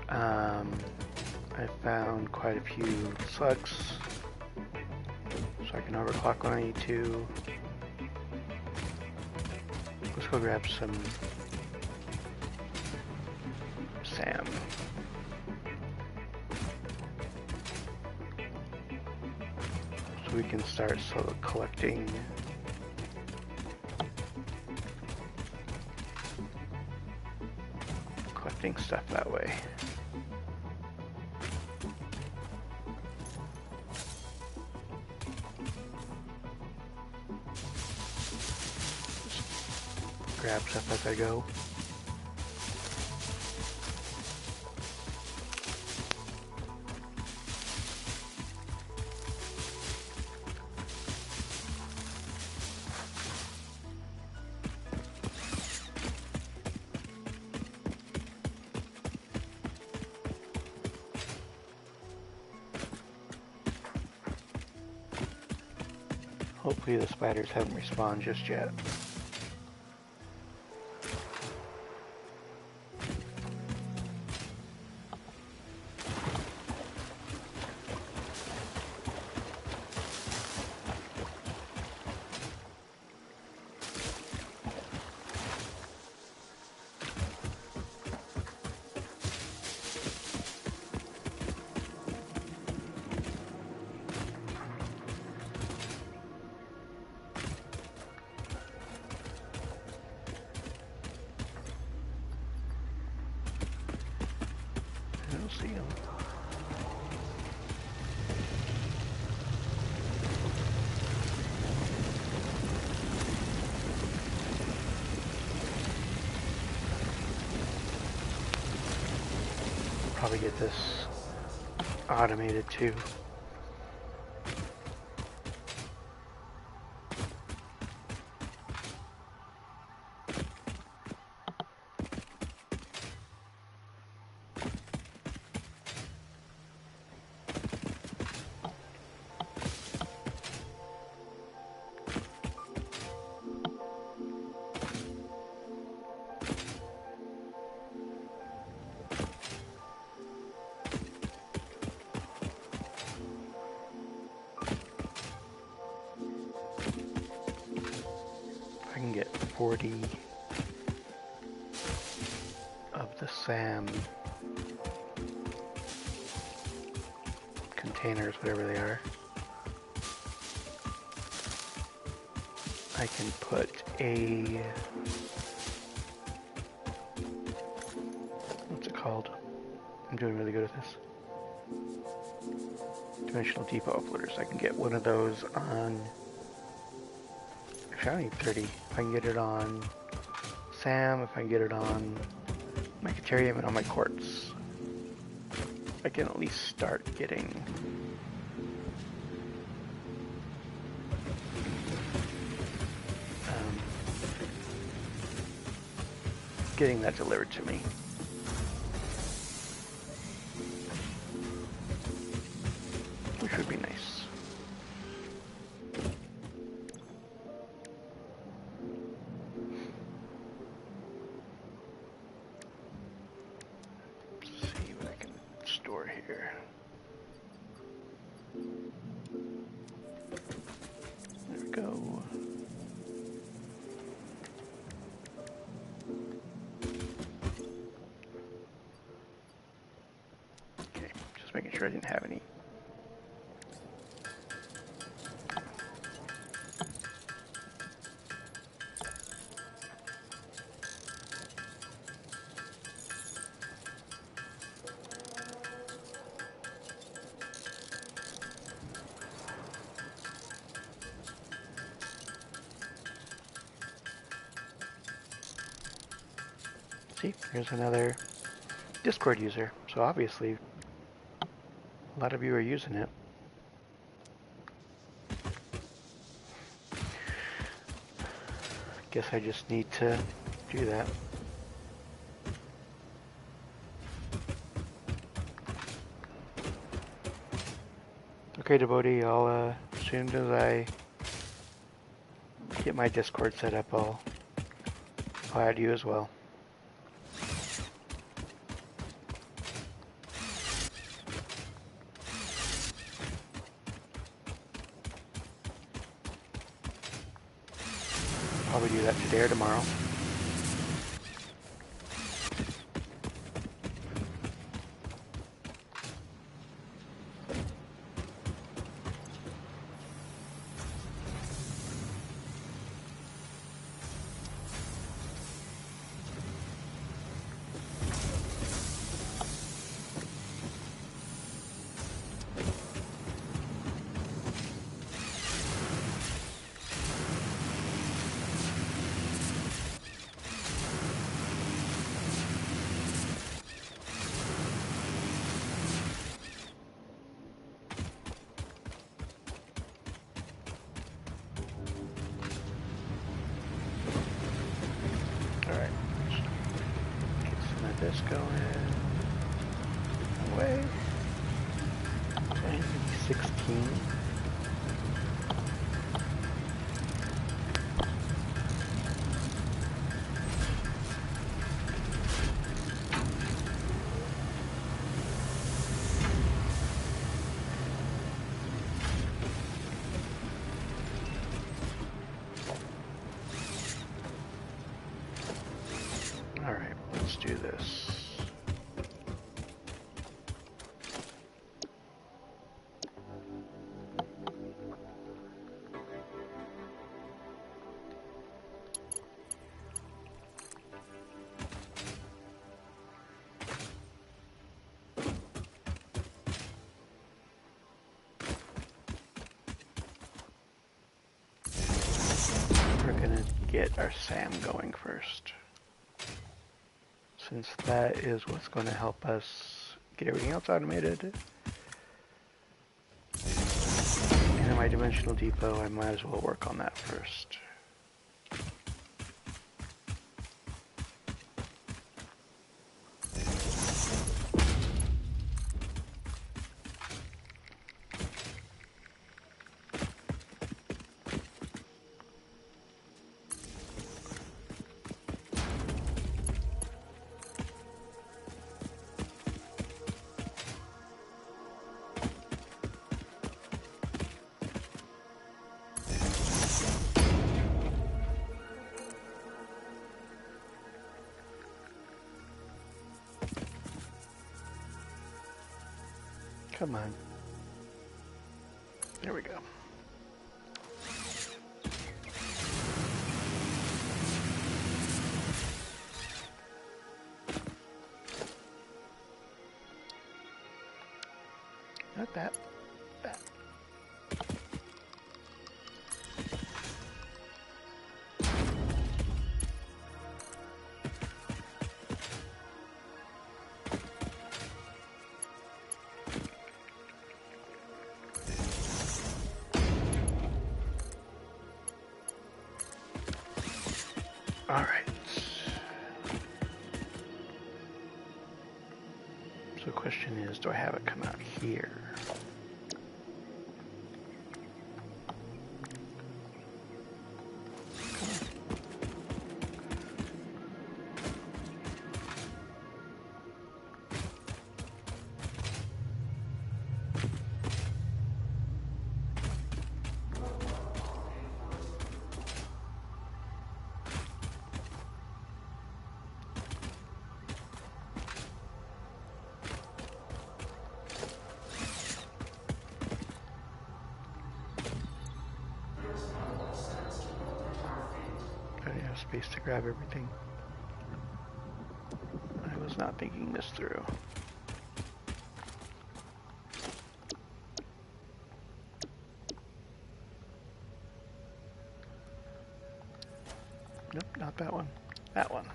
I found quite a few slugs, so I can overclock when I need to. Let's go grab some SAM. So we can start sort of collecting stuff that way. Just grab stuff as I go. Hopefully the spiders haven't respawned just yet. See them. Probably get this automated too. 40 of the SAM containers, whatever they are. I can put a, what's it called? I'm doing really good at this. Dimensional depot uploaders. I can get one of those on, actually I need 30. If I can get it on SAM, if I can get it on my Caterium and on my quartz, I can at least start getting that delivered to me. Which would be nice. Let's see what I can store here. There we go. Okay, just making sure I didn't have any. See, here's another Discord user. So obviously, a lot of you are using it. Guess I just need to do that. Okay, Devotee, I'll, as soon as I get my Discord set up, I'll add you as well. Probably do that today or tomorrow. Alright, get some of this going away. So I need 16. Alright, let's do this. We're gonna get our SAM going first, since that is what's going to help us get everything else automated. And in my dimensional depot, I might as well work on that first. Come on. There we go. Not that. That. All right. So the question is, do I have it come out here? Space to grab everything. I was not thinking this through. Nope, not that one. That one.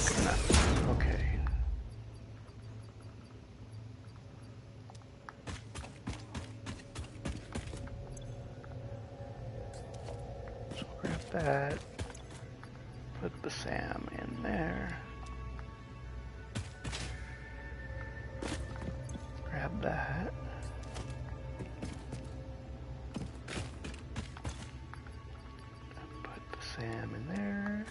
Good enough. Okay. That, put the SAM in there, grab that, put the SAM in there,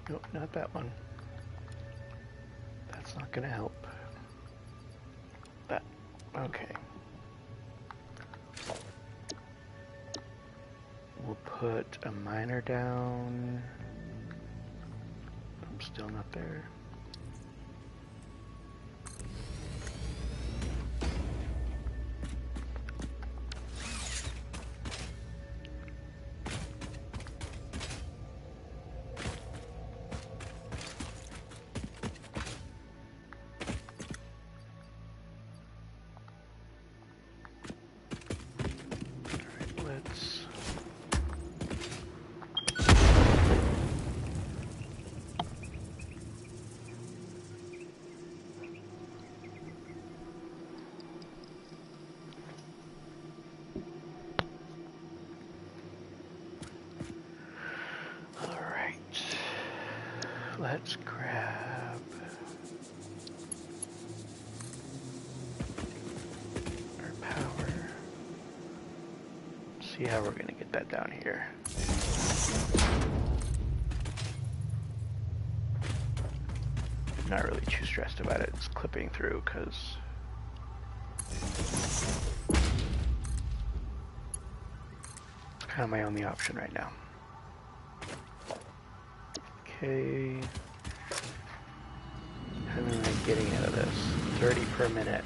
nope, not that one. That's not going to help. That. Okay. We'll put a miner down. I'm still not there. Let's grab our power. See how we're going to get that down here. Not really too stressed about it. It's clipping through because it's kind of my only option right now. Okay, how many am I getting out of this? 30 per minute.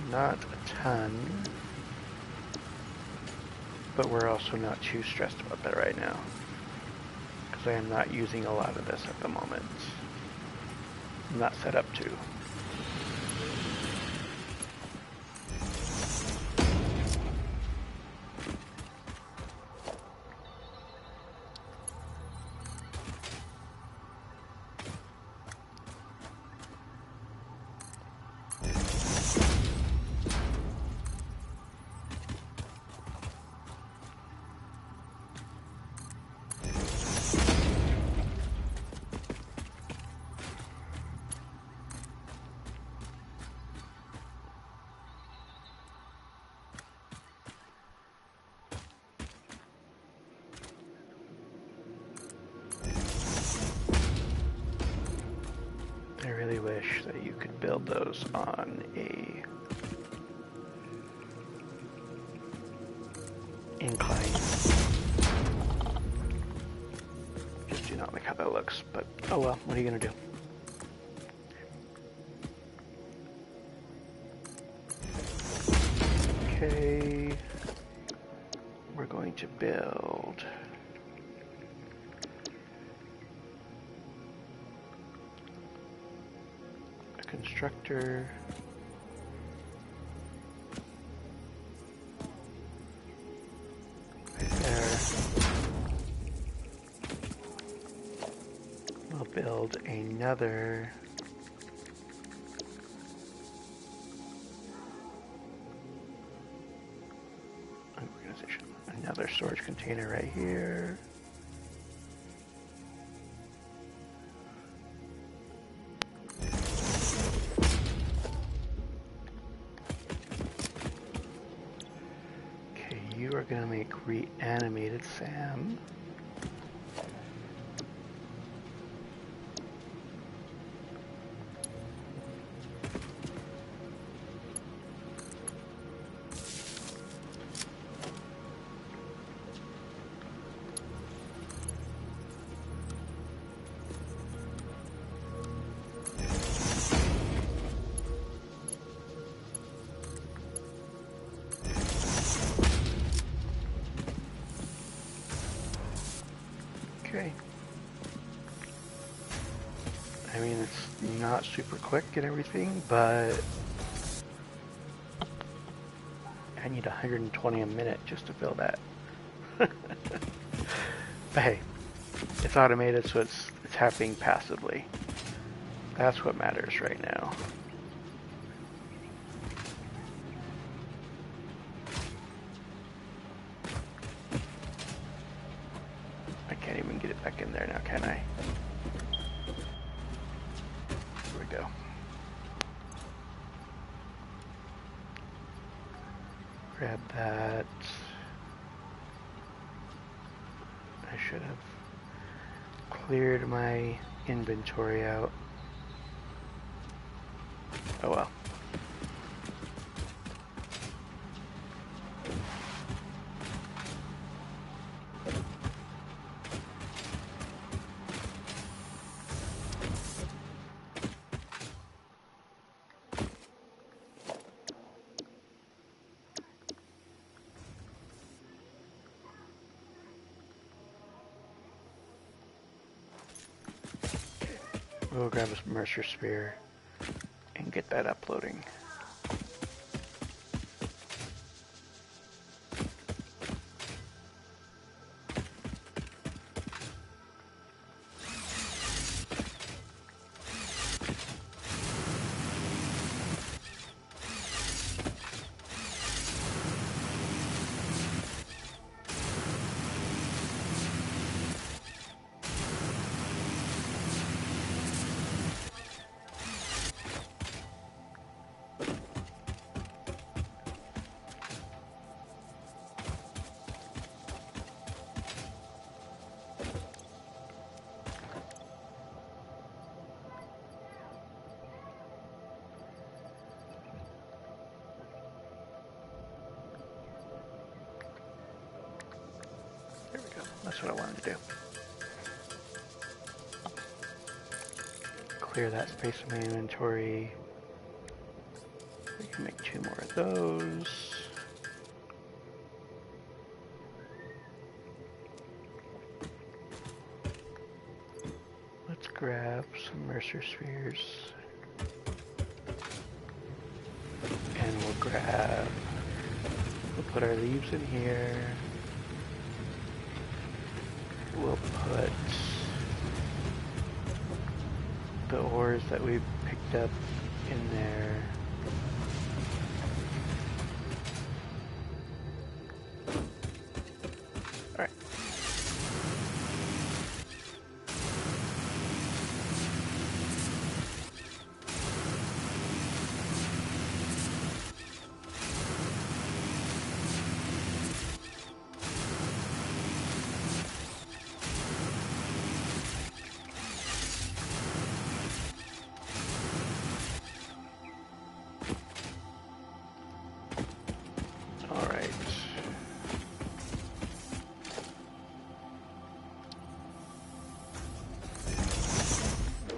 Not a ton, but we're also not too stressed about that right now because I am not using a lot of this at the moment. I'm not set up to. build those on a incline. Just do not like how that looks, but oh well, what are you gonna do? Okay, we're going to build a constructor. Right there. We'll build another organization, another storage container right here. Okay, you are going to make reanimated Sam. Okay. I mean, it's not super quick and everything, but I need 120 a minute just to fill that. But hey, it's automated, so it's happening passively. That's what matters right now. I can't even get it back in there now, can I? Here we go. Grab that. I should have cleared my inventory out. Oh well. We'll grab a Mercer Spear and get that uploading. There we go. That's what I wanted to do. Clear that space in my inventory. We can make 2 more of those. Let's grab some Mercer Spheres. And we'll put our leaves in here. We'll put the ores that we picked up in there. Alright.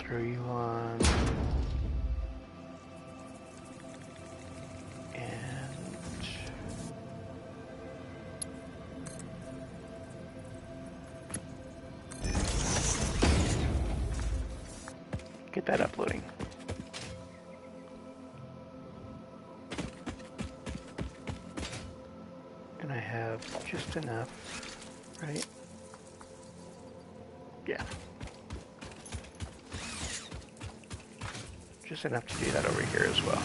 throw you on. And get that uploading. And I have just enough, right? Yeah. Just enough to do that over here as well.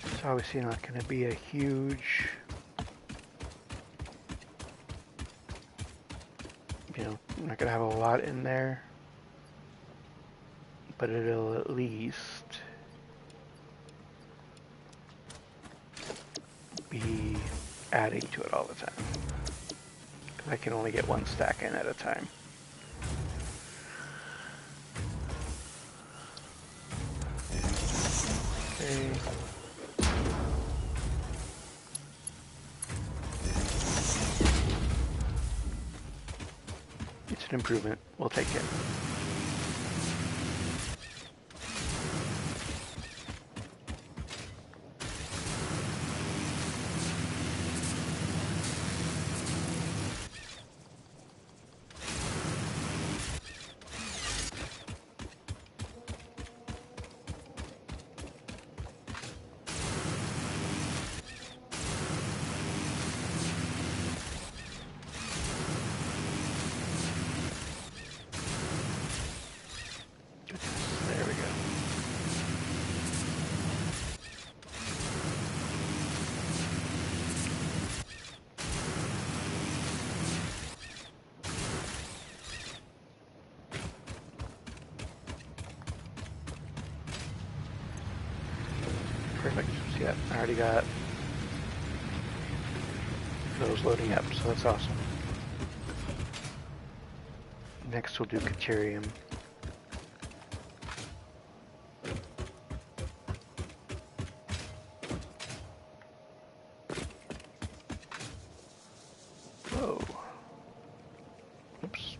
It's obviously not going to be a huge, I'm not going to have a lot in there, but it'll at least be adding to it all the time. Because I can only get one stack in at a time. Okay. It's an improvement. We'll take it. There we go. Perfect. See that? I already got those loading up, so that's awesome. Next we'll do Caterium. Whoa. Oops.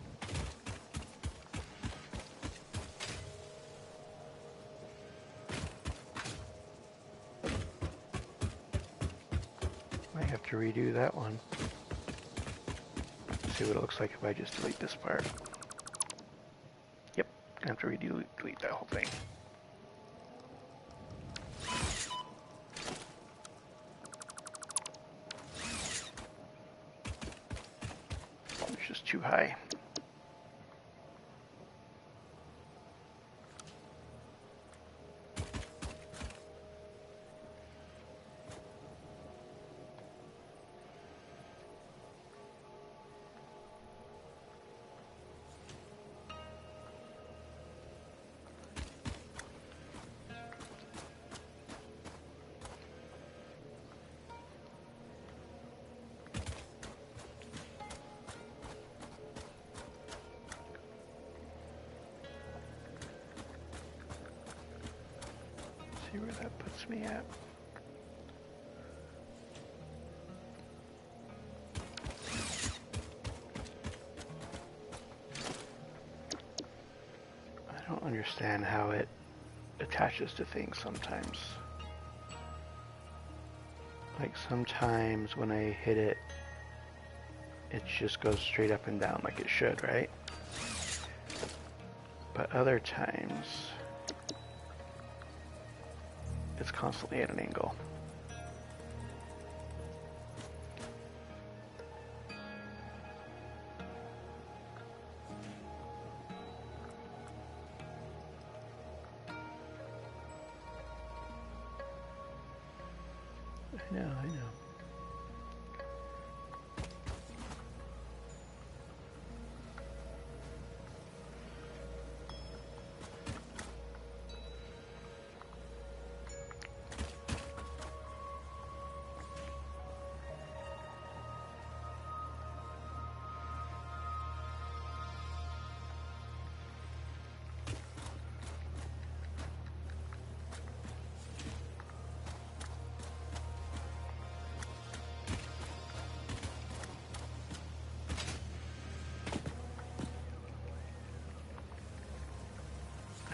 Might have to redo that one. See what it looks like if I just delete this part. Yep, I have to delete that whole thing. It's just too high. See where that puts me at. I don't understand how it attaches to things sometimes. Like sometimes when I hit it, it just goes straight up and down like it should, right? But other times, it's constantly at an angle. I know.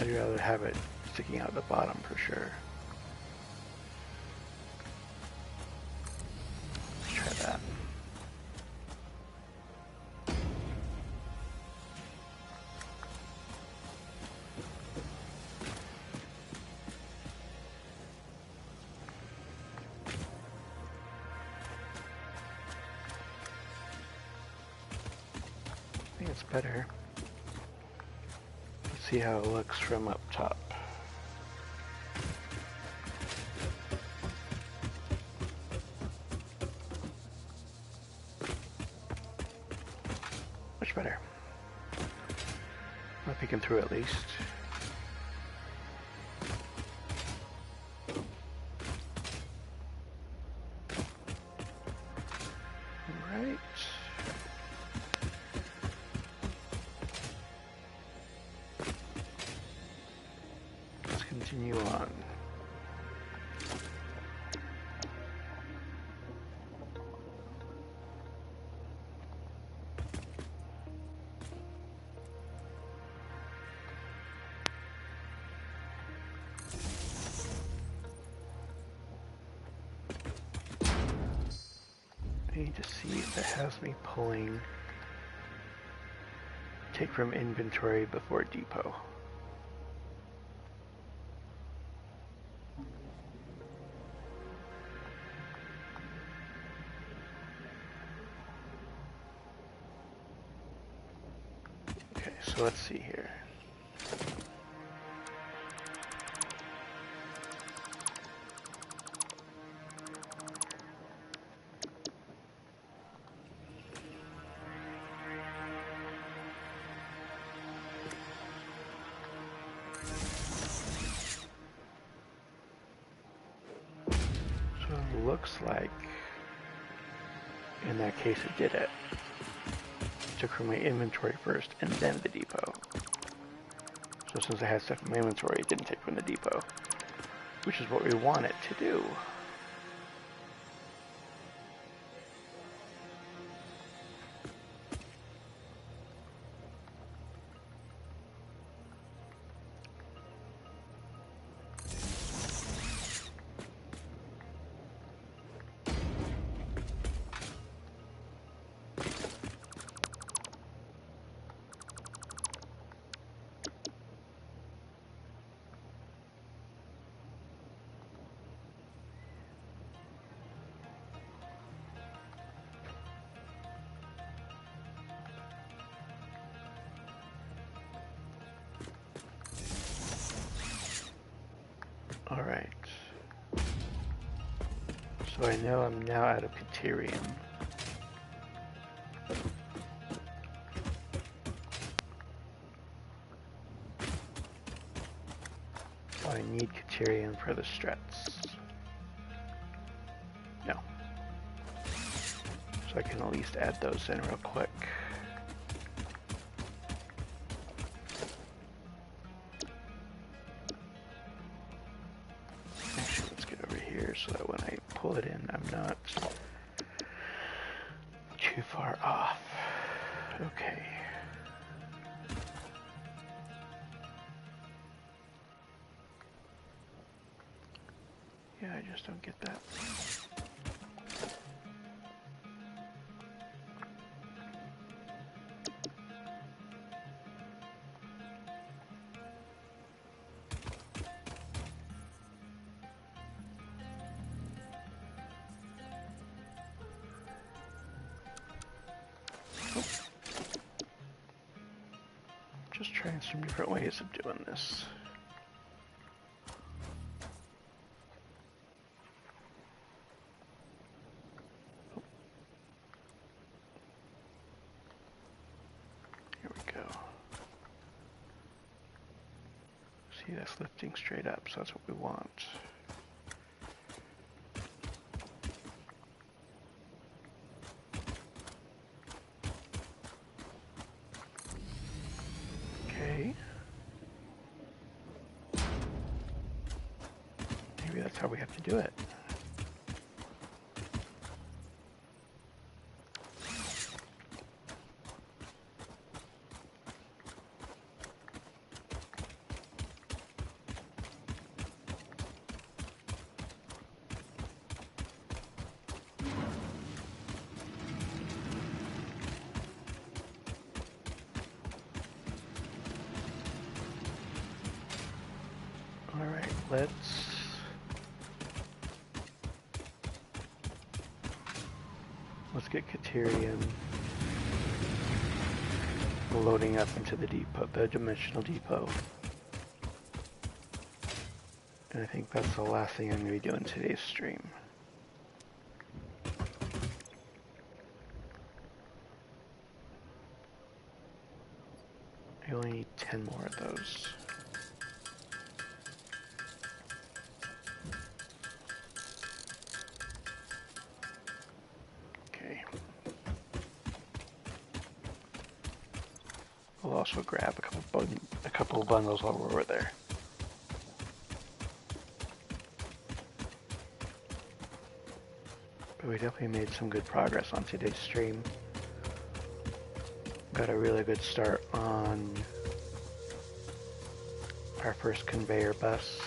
I'd rather have it sticking out the bottom for sure. Let's try that. I think it's better. Let's see how it looks from up top. Much better. I'm peeking through at least. Right. Let's continue on. I need to see if it has me pulling take from inventory before depot. Okay, so let's see here. So it looks like in that case it did it. Took from my inventory first and then the depot. So since I had stuff in my inventory, it didn't take from the depot, which is what we want it to do. All right. So I know I'm now out of Caterium. So I need Caterium for the struts. No. So I can at least add those in real quick. Actually, let's get over here so that when I pull it in, I'm not too far off. Okay. Yeah, I just don't get that. Just trying some different ways of doing this. Here we go. See, that's lifting straight up, so that's what we want. Okay. Maybe that's how we have to do it. let's get Katerian loading up into the depot, the dimensional depot. And I think that's the last thing I'm going to be doing today's stream. I only need 10 more of those. Okay. We'll also grab a couple bundles while we're over there. But we definitely made some good progress on today's stream. Got a really good start on our first conveyor bus.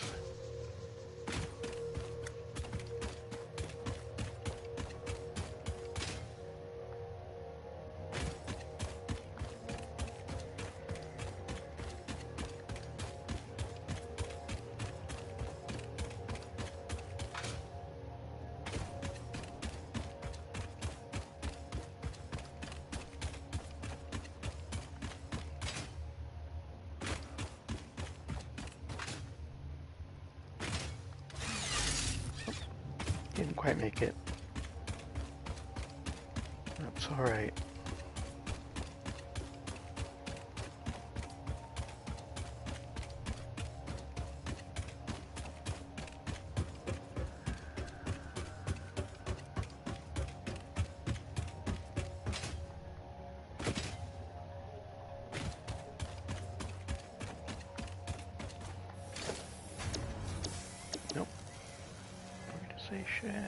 Didn't quite make it. That's all right. Nope. Organization.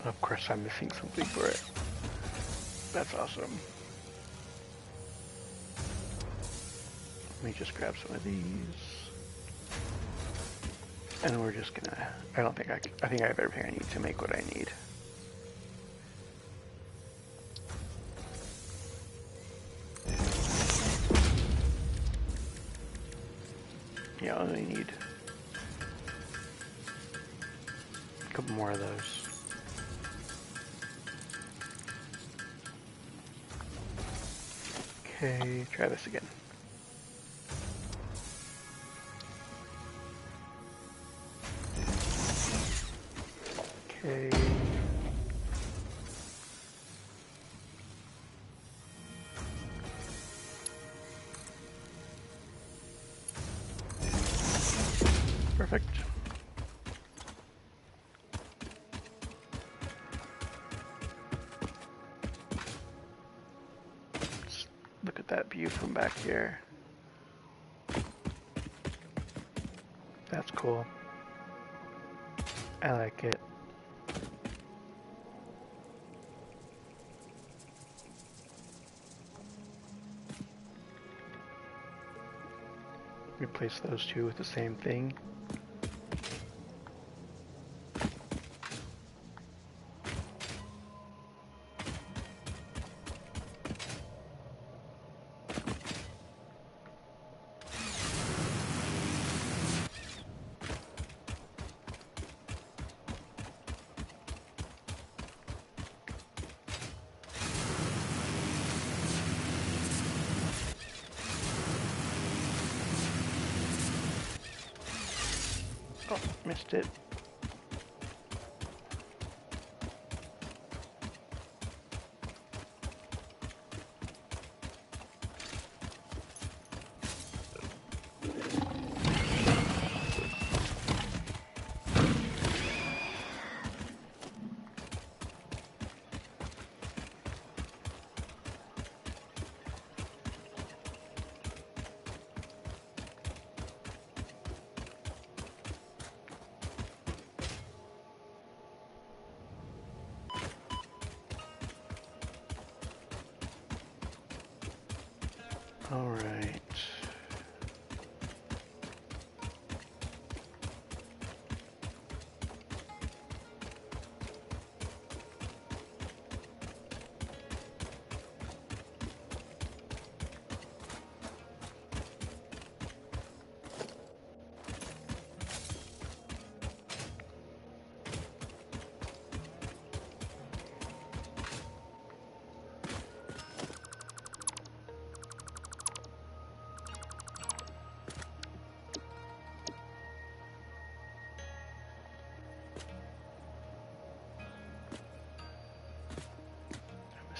Of course, I'm missing something for it. That's awesome. Let me just grab some of these. And we're just gonna, I think I have everything I need to make what I need. Yeah, I only need a couple more of those. Okay, try this again. Okay. Perfect. Let's look at that view from back here. That's cool. I like it. Replace those two with the same thing. Oh, missed it.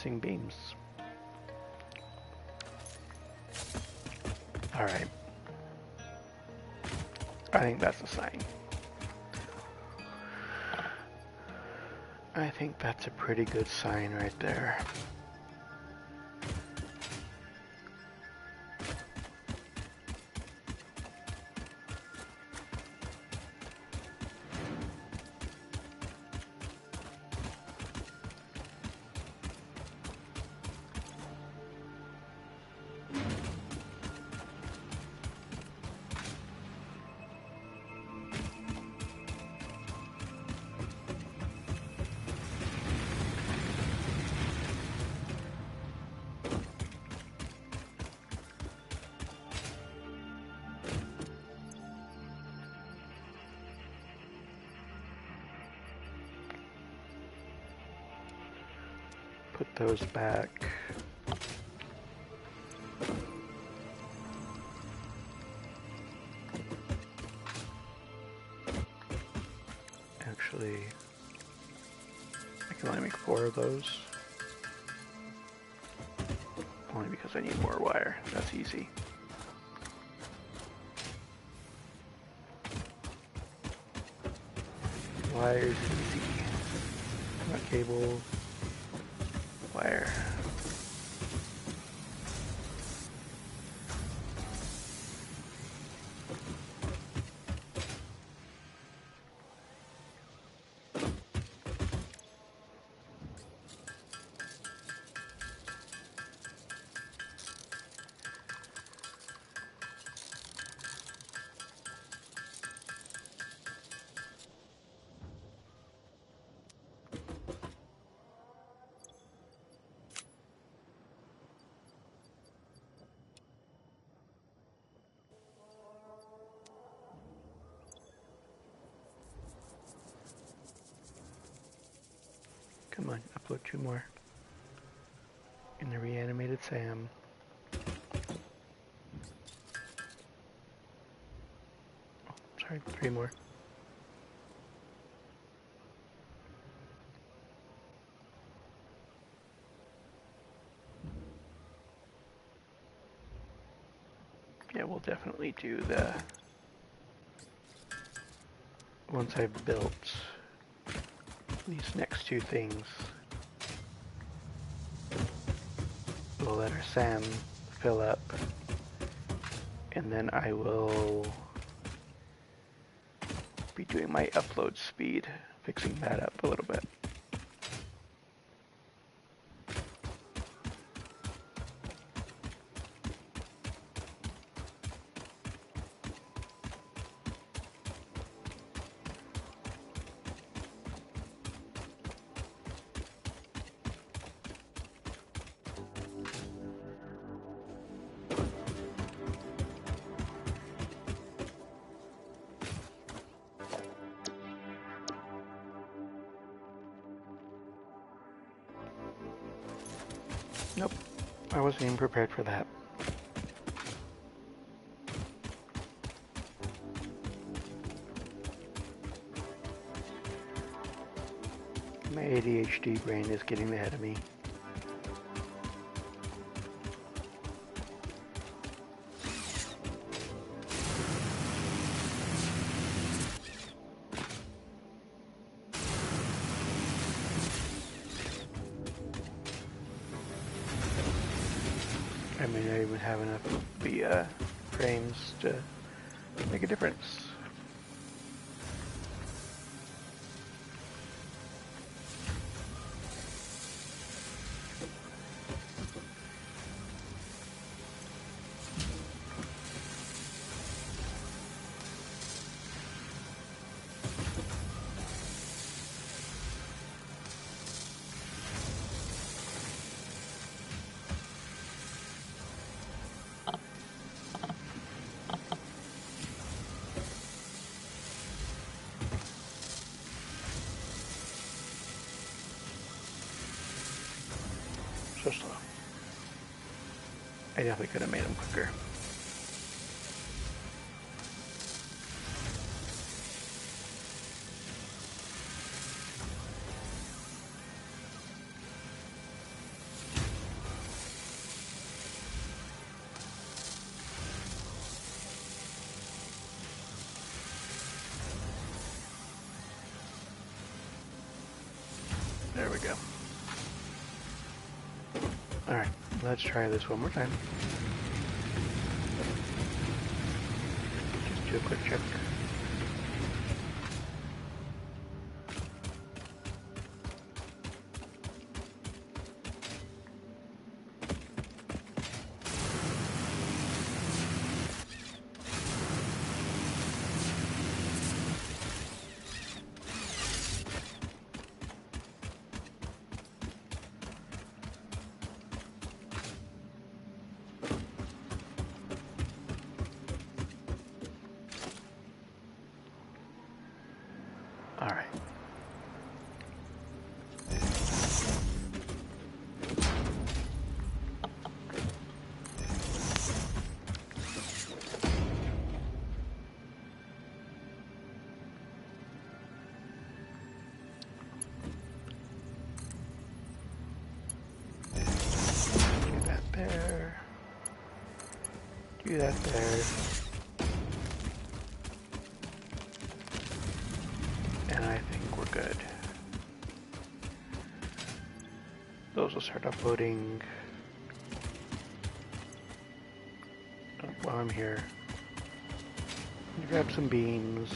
missing beams. Alright. I think that's a sign. I think that's a pretty good sign right there. Put those back. Actually, I can only make 4 of those. Only because I need more wire. That's easy. Wire's easy. Not cable. Wire. Come on, upload 2 more. In the reanimated Sam. Oh, sorry, 3 more. Yeah, we'll definitely do the... Once I've built these next 2 things, we'll let our SAM fill up, and then I will be doing my upload speed, fixing that up a little bit. Nope, I wasn't even prepared for that. My ADHD brain is getting ahead of me. I may not even have enough of the frames to make a difference. So slow. I definitely could have made them quicker. Let's try this one more time. Just do a quick check. All right. Do that there. Do that there. And I think we're good. Those will start uploading while I'm here. Grab some beans.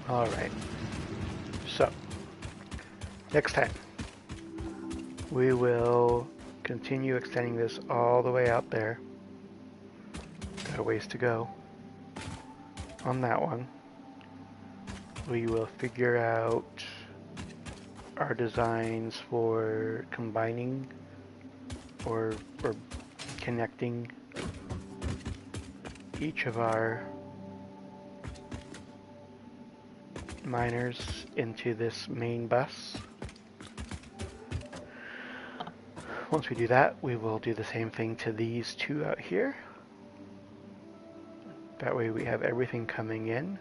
All right. So, next time, we will continue extending this all the way out there. Got a ways to go on that one. We will figure out our designs for combining or connecting each of our miners into this main bus. Once we do that, we will do the same thing to these two out here. That way we have everything coming in,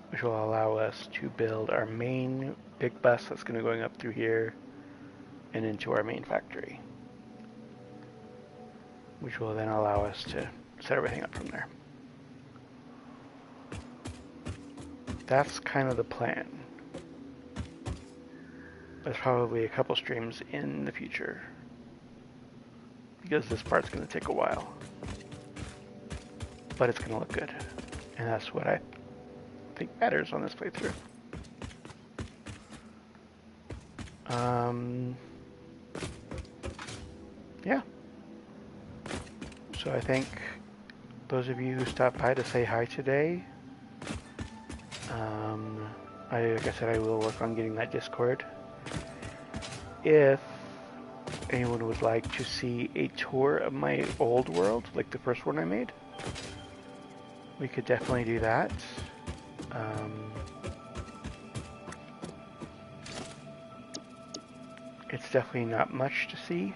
which will allow us to build our main big bus that's going to going up through here and into our main factory, which will then allow us to set everything up from there. That's kind of the plan. There's probably a couple streams in the future, because this part's going to take a while, but it's going to look good, and that's what I think matters on this playthrough. Yeah. So I think those of you who stopped by to say hi today, like I said, I will work on getting that Discord. If anyone would like to see a tour of my old world, like the first one I made, we could definitely do that. It's definitely not much to see,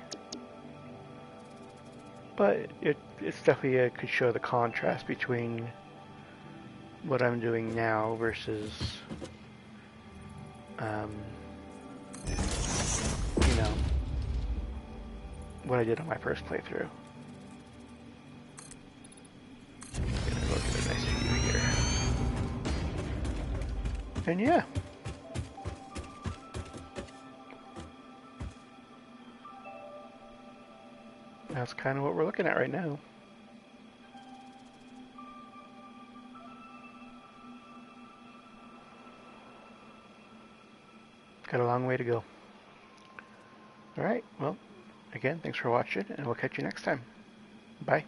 but it's definitely could show the contrast between what I'm doing now versus you know, what I did on my first playthrough. Gonna go get a nice view here. And yeah. That's kind of what we're looking at right now. Got a long way to go. Alright, well, again, thanks for watching, and we'll catch you next time. Bye.